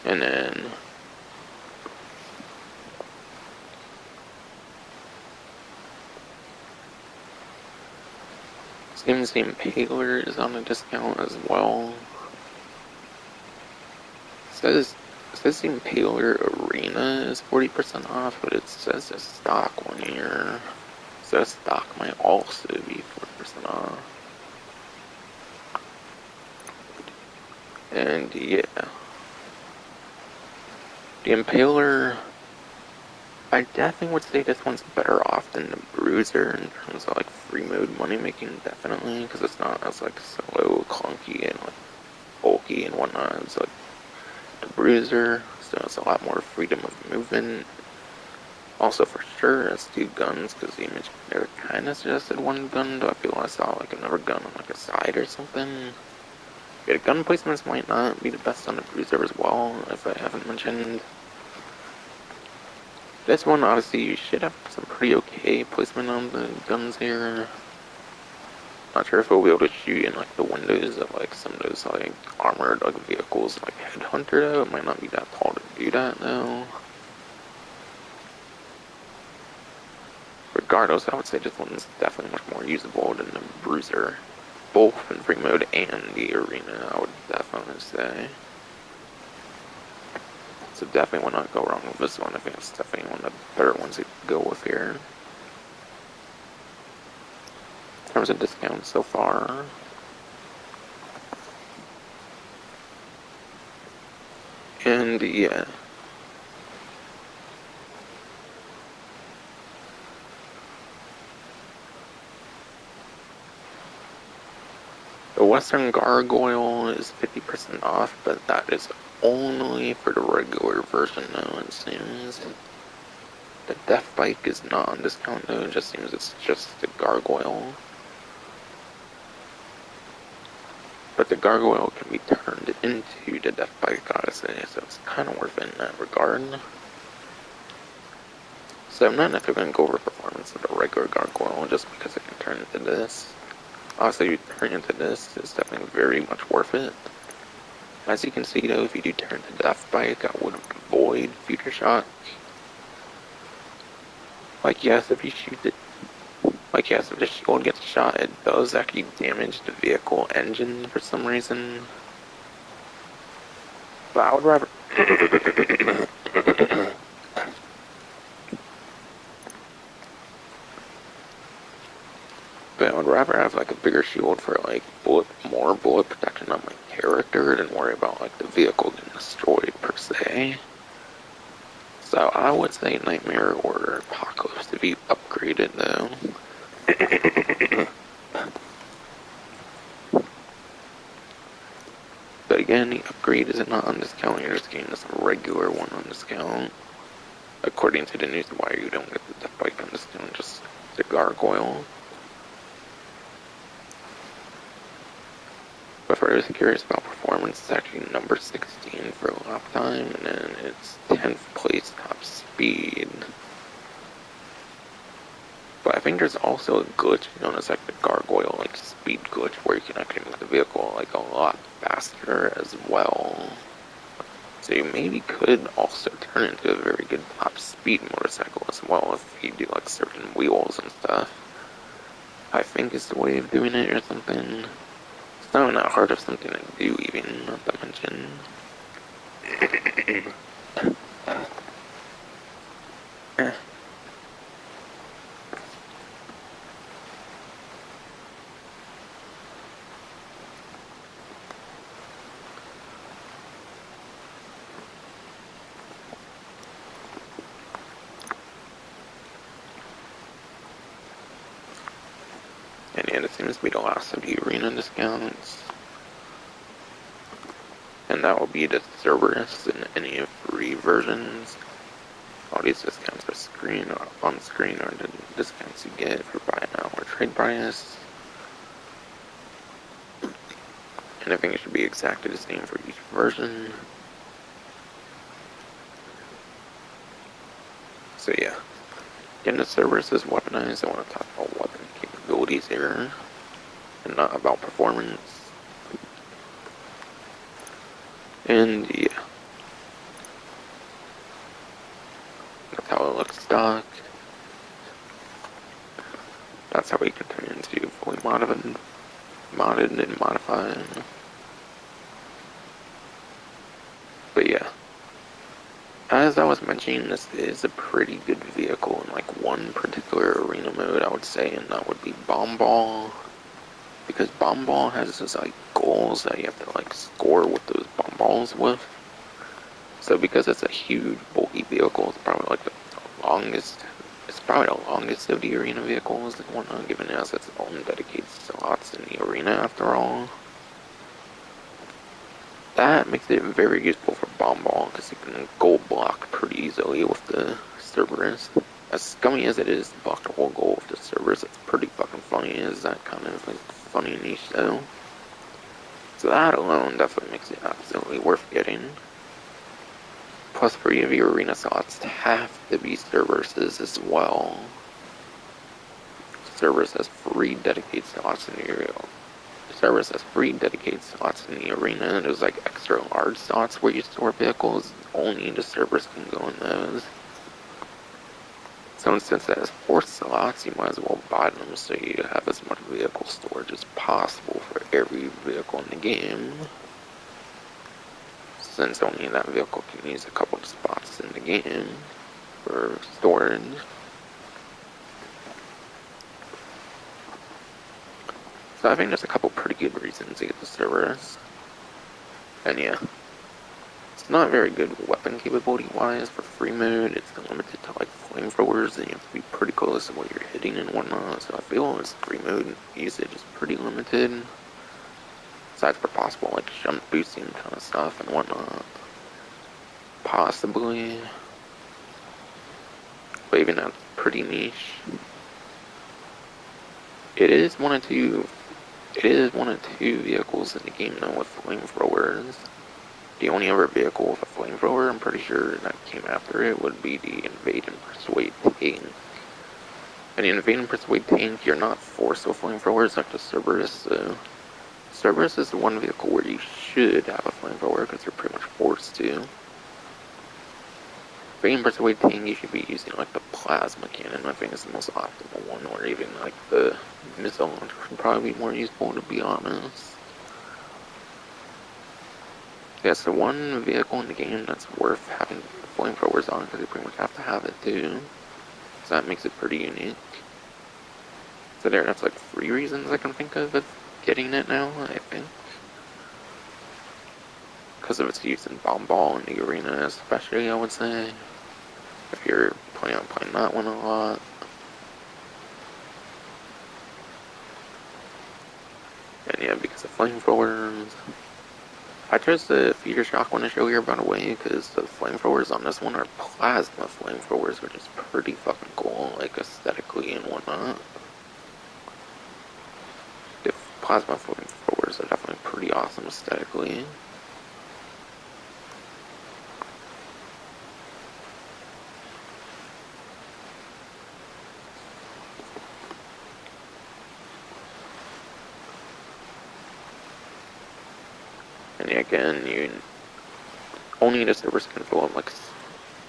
And then Seems the Impaler is on a discount as well. Says the Impaler Arena is 40% off, but it says the stock one here. So stock might also be 40% off. And yeah. The Impaler, I definitely would say this one's better off than the Bruiser in terms of like free mode money making, definitely, because it's not as like slow, clunky, and like bulky and whatnot. It's like the Bruiser, so it's a lot more freedom of movement. Also, for sure, it's 2 guns, because the image there kind of suggested 1 gun, but I feel I saw like another gun on like a side or something. Yeah, the gun placements might not be the best on the Bruiser as well, if I haven't mentioned. This one, obviously, you should have some pretty okay placement on the guns here. Not sure if we'll be able to shoot in like the windows of like some of those like armored like vehicles like Headhunter though. It might not be that tall to do that though. Regardless, I would say this one's definitely much more usable than the Bruiser. Both in free mode and the arena, I would definitely say. So definitely will not go wrong with this one. I think it's definitely one of the better ones to go with here. In terms of discounts so far. And yeah. The Western Gargoyle is 50% off, but that is only for the regular version though, it seems. The Death Bike is not on discount though, it just seems it's just the Gargoyle. But the Gargoyle can be turned into the Death Bike, honestly, so it's kind of worth it in that regard. So I'm not necessarily going to go over performance of the regular Gargoyle just because it can turn into this. Obviously, you turn into this, it's definitely very much worth it. As you can see though, if you do turn to Death Bike, I would avoid Future Shock. Like yes, if you shoot it, like yes, if the shield gets shot, it does actually damage the vehicle engine for some reason. But I would rather but I would rather have like a bigger shield for like more bullet protection on my character than worry about like the vehicle getting destroyed per se. So I would say Nightmare or Apocalypse to be upgraded though. But again, the upgrade is not on discount, you're just getting this regular one on discount. According to the newswire, you don't get the Death Bike on discount, just the Gargoyle. But for those curious about performance, it's actually number 16 for lap time, and then it's 10th place top speed. But I think there's also a glitch known as like the Gargoyle like speed glitch, where you can actually move the vehicle like a lot faster as well. So you maybe could also turn into a very good top speed motorcycle as well if you do like certain wheels and stuff. I think is the way of doing it or something. It's not that hard of something to do even, not to mention. And yeah, this seems to be the last of the arena discounts. And that will be the Cerberus in any free versions. All these discounts are on screen are the discounts you get for buy now or trade price. And I think it should be exactly the same for each version. So yeah. Again, the Cerberus is weaponized. I want to talk about weapon capabilities here, and not about performance. And yeah. That's how it looks stock. That's how we can turn into fully modded. modded and modified. But yeah, as I was mentioning, this is a pretty good vehicle in like one particular arena mode, I would say, and that would be Bomb Ball. Because Bomb Ball has those like goals that you have to like score with those bomb balls with. So because it's a huge bulky vehicle, it's probably like the longest. It's probably the longest of the arena vehicles and whatnot, given it has its own dedicated slots in the arena after all. That makes it very useful for Bomb Ball because you can goal block pretty easily with the Cerberus. As scummy as it is to block the whole goal with the Cerberus, it's pretty fucking funny. Is that kind of like funny niche though? So that alone definitely makes it absolutely worth getting. Plus, for your arena slots have to be Cerberuses as well. Cerberus has free dedicated slots in the arena. Cerberus has free dedicated slots in the arena, and there's like extra large slots where you store vehicles. Only the Cerberus can go in those. So since it has 4 slots, you might as well buy them so you have as much vehicle storage as possible for every vehicle in the game. Since only that vehicle can use a couple of spots in the game for storage. So I think there's a couple pretty good reasons to get the Cerberus. And yeah, it's not very good weapon capability wise for free mode. It's limited to like flamethrowers, and you have to be pretty close to what you're hitting and whatnot. So I feel its free mode usage is pretty limited. Besides for possible like jump boosting kind of stuff and whatnot. Possibly. But even that's pretty niche. It is one of two vehicles in the game though with flamethrowers. The only other vehicle with a flamethrower, I'm pretty sure, that came after it would be the Invade and Persuade tank. And the Invade and Persuade tank, you're not forced with flamethrowers like the Cerberus, so Cerberus is the one vehicle where you should have a flamethrower because you're pretty much forced to. Invade and Persuade tank, you should be using like the plasma cannon. I think is the most optimal one, or even like the missile launcher would probably be more useful, to be honest. Yeah, so one vehicle in the game that's worth having flamethrowers on because you pretty much have to have it too. So that makes it pretty unique. So that's like 3 reasons I can think of getting it now, I think. Because of its use in Bomb Ball in the arena especially, I would say. If you're planning on playing that one a lot. And yeah, because of flamethrowers. I chose the Feeder Shock one to show here, by the way, because the flamethrowers on this one are plasma flamethrowers, which is pretty fucking cool, like aesthetically and whatnot. The plasma flamethrowers are definitely pretty awesome aesthetically. And again, only the servers can fill up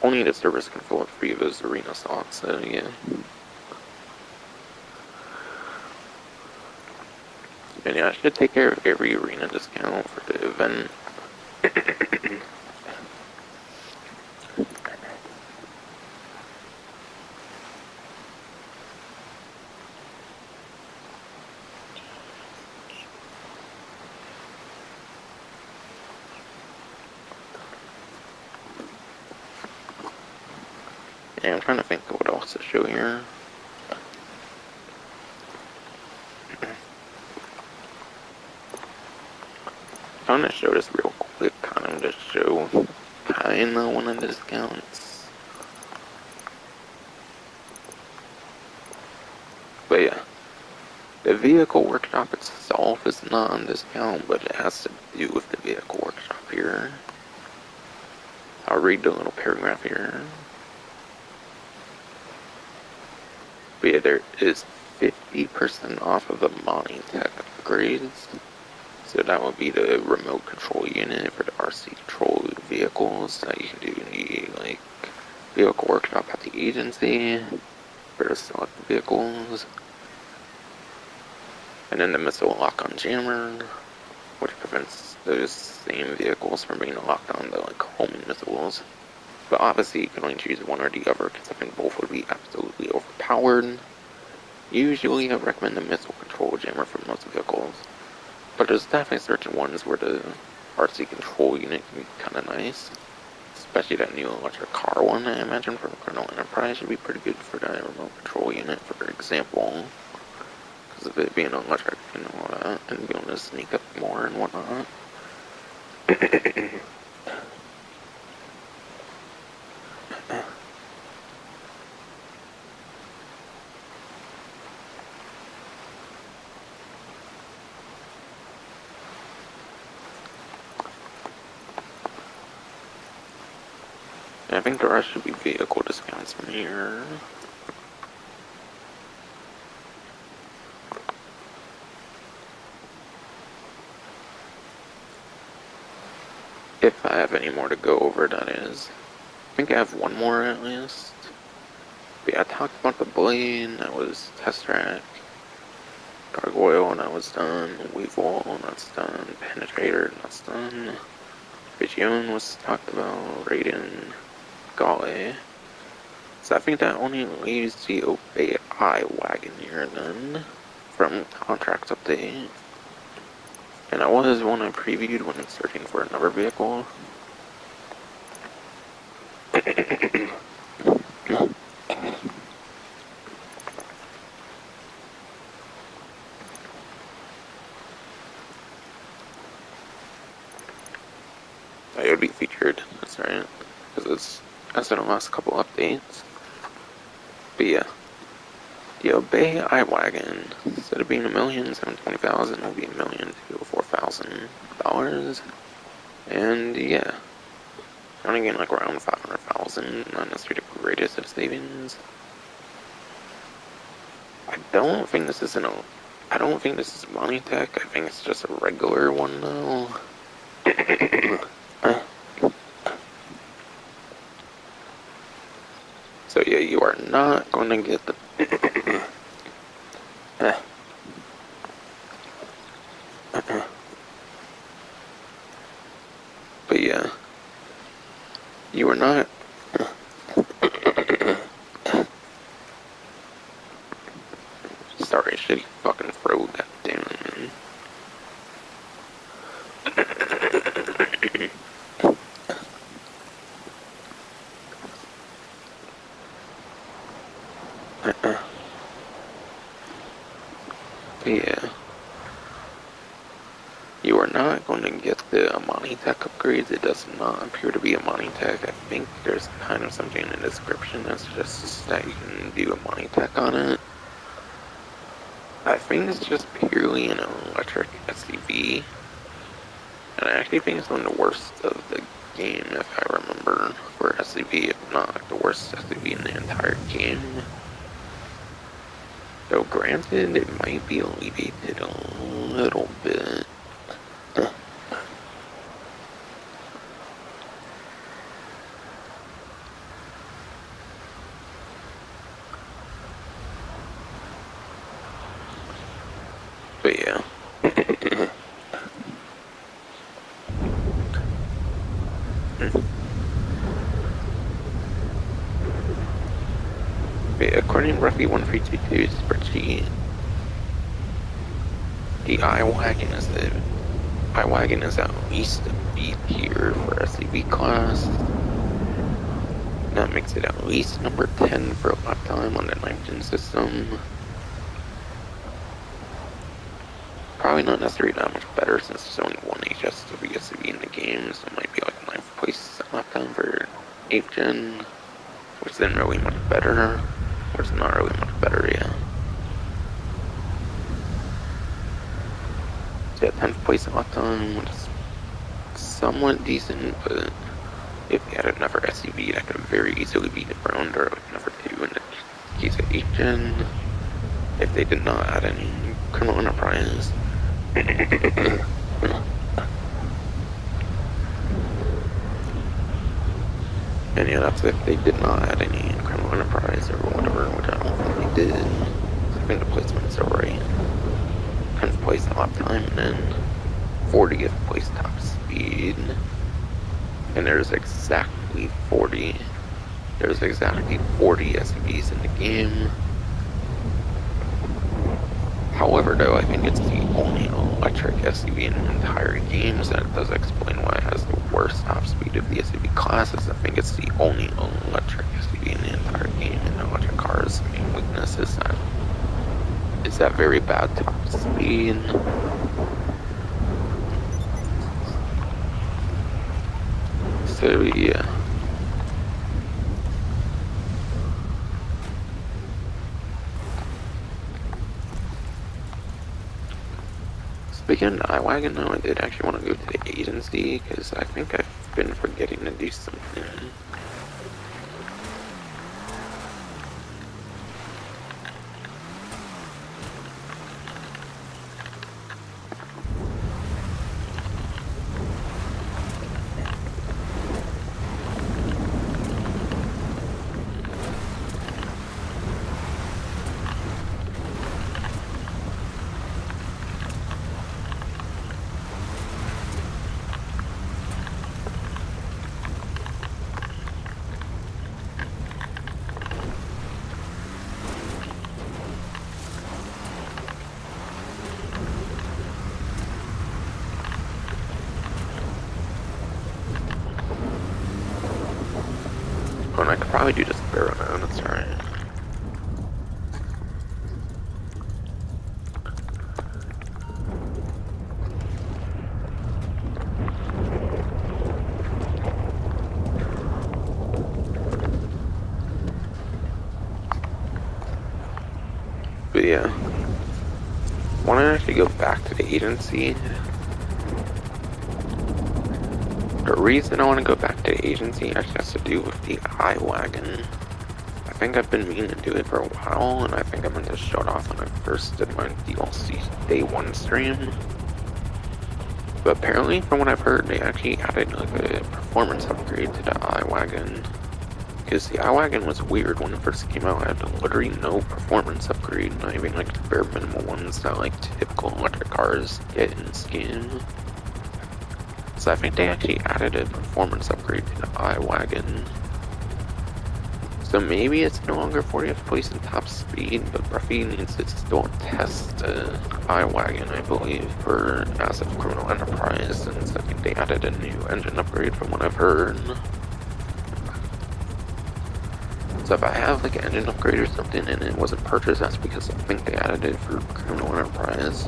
only the servers can fill up 3 of those arena slots, so yeah. And yeah, I should take care of every arena discount for the event. Yeah, I'm trying to think of what else to show here. I'm gonna show this real quick, kind of to show kinda one of the discounts. But yeah, the vehicle workshop itself is not on discount, but it has to do with the vehicle workshop here. I'll read the little paragraph here. But yeah, there is 50% off of the Monty Tech upgrades. So that would be the remote control unit for the RC control vehicles that you can do in the like vehicle workshop at the agency for the select vehicles. And then the missile lock-on jammer, which prevents those same vehicles from being locked on the like homing missiles. But obviously you can only choose one or the other, because I think both would be absolutely overpowered. Usually I recommend the missile control jammer for most vehicles, but there's definitely certain ones where the RC control unit can be kinda nice. Especially that new electric car one I imagine from Colonel Enterprise should be pretty good for that remote control unit, for example. Because of it being electric and all that, and being able to sneak up more and whatnot. And I think the rest should be vehicle discounts from here. If I have any more to go over, that is. I think I have one more at least. But yeah, I talked about the Blade, that was Test Track. Gargoyle, that was done. Weevil, that's done. Penetrator, that's done. Vision was talked about. Raiden, Gale. So I think that only leaves the Obey Eye Wagon here then, from Contracts Update. And that was one I previewed when searching for another vehicle. It would be featured, that's right. Because it's as in the last couple updates. But yeah. The Obey Eye Wagon, instead of being $1,720,000, will be $1,004,000. And yeah. Only getting like around 500,000, not necessarily the greatest of savings. I don't think this is Money Tech. I think it's just a regular one though. So yeah, you are not going to get the but yeah, you are not sorry, shitty fucking throw that down, man. Yeah. You are not going to get the Amani Tech upgrades. It does not appear to be Amani Tech. I think there's kind of something in the description that suggests that you can do Amani Tech on it. I think it's just purely an electric SUV. And I actually think it's one of the worst of the game, if I remember, for SUV, if not the worst SUV in the entire game. Though granted, it might be alleviated a little bit. But yeah. But according to Roughly 1322 spreadsheet, the iWagon is at least a B tier for SUV class. That makes it at least number 10 for lap time on the 9th gen system. Probably not necessarily that much better since there's only one HSW SUV in the game, so it might be like 9th place lap time for 8th gen, which isn't really much better, which is not really much better, yeah. So yeah, 10th place lap time, which is somewhat decent, but if they had another SUV, that could very easily be dethroned, or like number 2 in the case of 8th gen, if they did not add any Colonel Enterprise. And yeah, that's if they did not add any Colonel Enterprise or whatever, which I don't think they did. I think the placement's are right. place lap time, and then 40th place top speed. And there's exactly 40 SUVs in the game. However, though, I think it's the only electric SUV in the entire game, so that does explain why it has the worst top speed of the SUV classes. I think it's the only electric SUV in the entire game, and electric cars' main weakness is that very bad top speed. So yeah. Speaking of iWagon, though, I did actually want to go to the agency, because I think I've been forgetting to do something. Oh, and I could probably do this barrel now, that's right. But yeah, I want to actually go back to the agency. The reason I want to go back to the agency actually has to do with the iWagon. I think I've been meaning to do it for a while, and I think I meant to show it off when I first did my DLC Day 1 stream. But apparently, from what I've heard, they actually added like a performance upgrade to the iWagon. Because the iWagon was weird when it first came out. It had literally no performance upgrade, not even like the bare minimal ones that like typical electric cars get in this game. So I think they actually added a performance upgrade to the iWagon. So maybe it's no longer 40th place in top speed, but Bruffy needs to still test the iWagon, I believe, for Massive Criminal Enterprise, since I think they added a new engine upgrade from what I've heard. So if I have like an engine upgrade or something and it wasn't purchased, that's because I think they added it for Criminal Enterprise.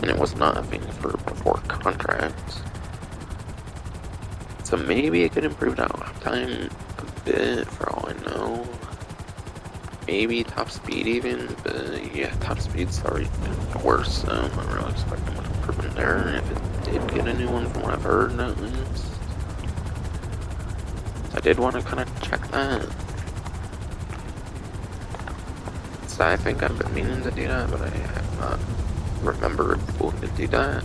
And it was not a thing for before contract. So maybe it could improve that lap time a bit, for all I know. Maybe top speed even, but yeah, top speed's already worse, so I'm not really expecting much improvement there. If it did get a new one from what I've heard, at least. I did want to kind of check that. So I think I've been meaning to do that, but I have not remembered to do that.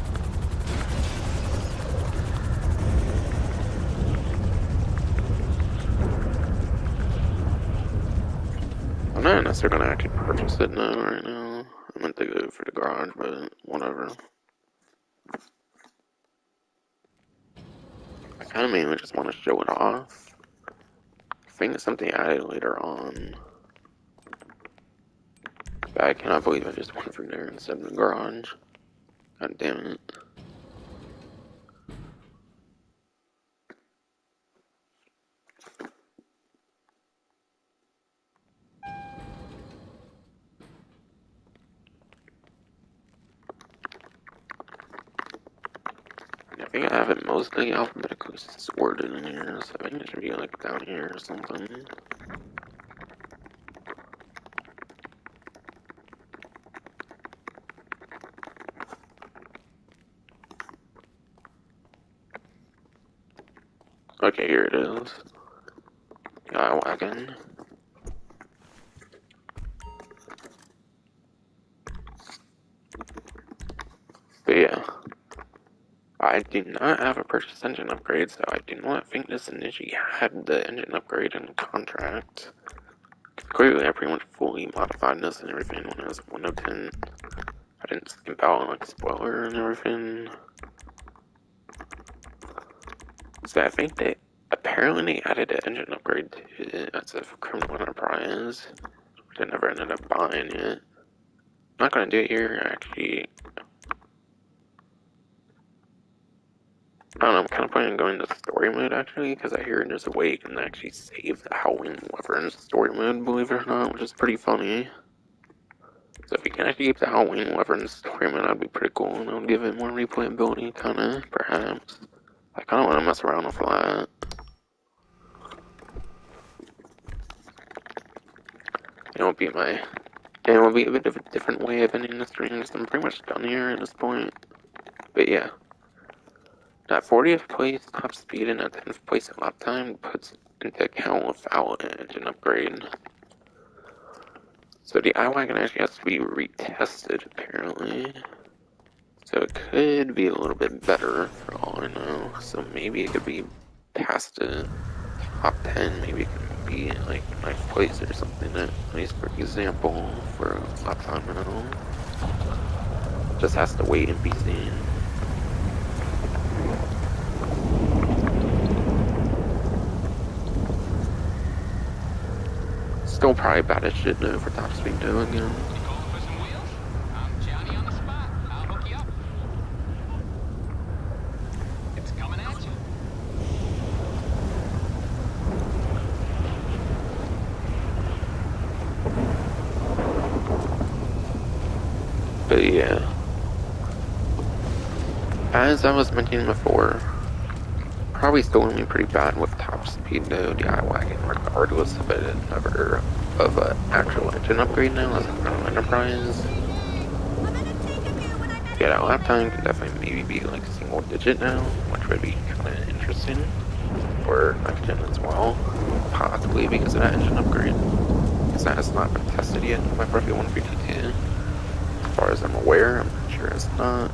I'm not necessarily gonna actually purchase it now, right now. I meant to go for the garage, but whatever. I kind of mainly just want to show it off. I think it's something added later on. But I cannot believe I just went through there instead of the garage. God damn it. I think I have it mostly alphabetically sorted in here, so I think it should be like down here or something. Okay, here it is. Wagon. But yeah, I do not have a purchase engine upgrade, so I do not think this initially had the engine upgrade in the contract. Clearly, I pretty much fully modified this and everything when it was 1.0.10. I didn't skip out on like spoiler and everything. So I think they apparently they added an engine upgrade to it as a criminal enterprise. Which I never ended up buying it. I'm not gonna do it here, actually. I don't know, I'm kind of planning on going to story mode, actually, because I hear there's a way you can actually save the Halloween Wyvern story mode, believe it or not, which is pretty funny. So if you can actually keep the Halloween Wyvern story mode, that'd be pretty cool, and it'll give it more replayability, kinda, perhaps. I kinda wanna mess around with that. It won't be my... It will be a bit of a different way of ending the stream, because I'm pretty much done here at this point. But yeah. That 40th place top speed and that 10th place in lap time puts into account without an engine upgrade. So the iWagon actually has to be retested, apparently. So it could be a little bit better for all I know. So maybe it could be past the top 10. Maybe it can be like 9th place or something, at least for example, for lap time now. Just has to wait and be seen. Still probably bad as shit though for top speed though again. You calling for some wheels? I'm Johnny on the spot. I'll hook you up. It's coming at you. But yeah. As I was mentioning before, probably still gonna be pretty bad with top speed though, the iWagon, regardless of it ever of an actual engine upgrade now as a Chrono Enterprise. Yeah, that lap time can definitely maybe be like single digit now, which would be kinda interesting for next gen as well. Possibly because of that engine upgrade. Because that has not been tested yet in my Profit 152. As far as I'm aware, I'm not sure it's not.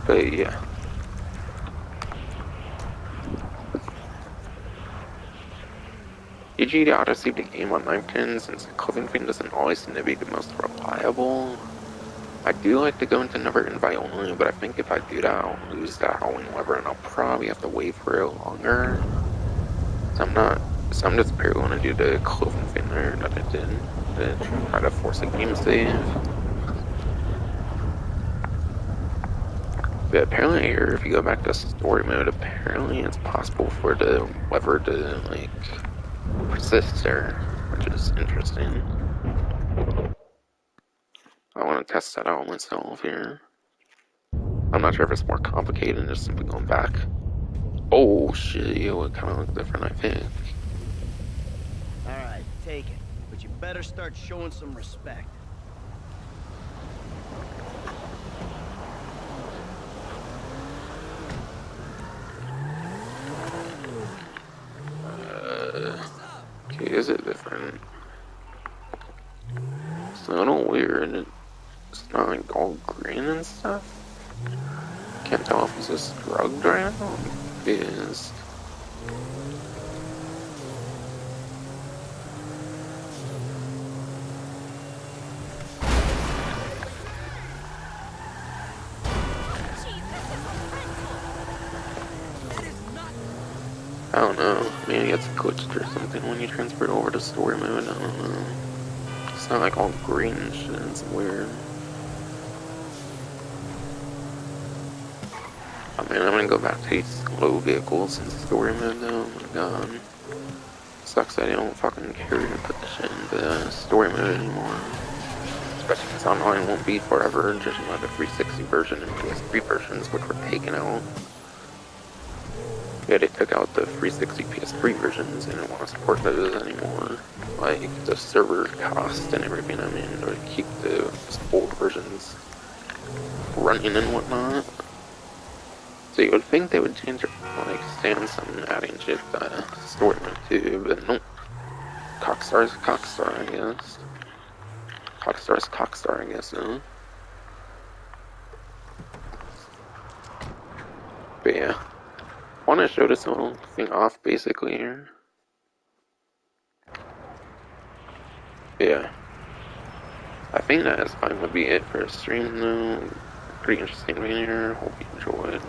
But yeah. GG to auto-save the game on 910 since the clothing thing doesn't always seem to be the most reliable. I do like to go into never invite only, but I think if I do that, I'll lose that Halloween lever and I'll probably have to wait for it longer. So I'm just purely gonna do the clothing thing there that I did to try to force a game save. But apparently here, if you go back to story mode, apparently it's possible for the lever to, like, persist there, which is interesting. I want to test that out myself here. I'm not sure if it's more complicated than just simply going back. Oh shit, yo, it kind of looks different, I think. Alright, take it. But you better start showing some respect. Okay, is it different? It's a little weird. It's not like all green and stuff. Can't tell if it's just drugged right now. It is. I don't know. Maybe it's glitched or something when you transfer it over to story mode. I don't know. It's not like all green and shit. It's weird. I mean, I'm gonna go back to these low vehicles in story mode though. Oh my god. Sucks that I don't fucking care to put this shit into story mode anymore. Especially because online won't be forever, judging by the 360 version and PS3 versions, which were taken out. Yeah, they took out the 360 PS3 versions and didn't want to support those anymore. Like, the server cost and everything, I mean, to keep the old versions running and whatnot. So you would think they would change it, like, Samsung and adding shit story mode too, but nope. Cockstar's Cockstar, I guess. Cockstar's Cockstar, I guess, no? But yeah. I want to show this little thing off basically here. Yeah. I think that is going to be it for a stream though. Pretty interesting video. Hope you enjoyed.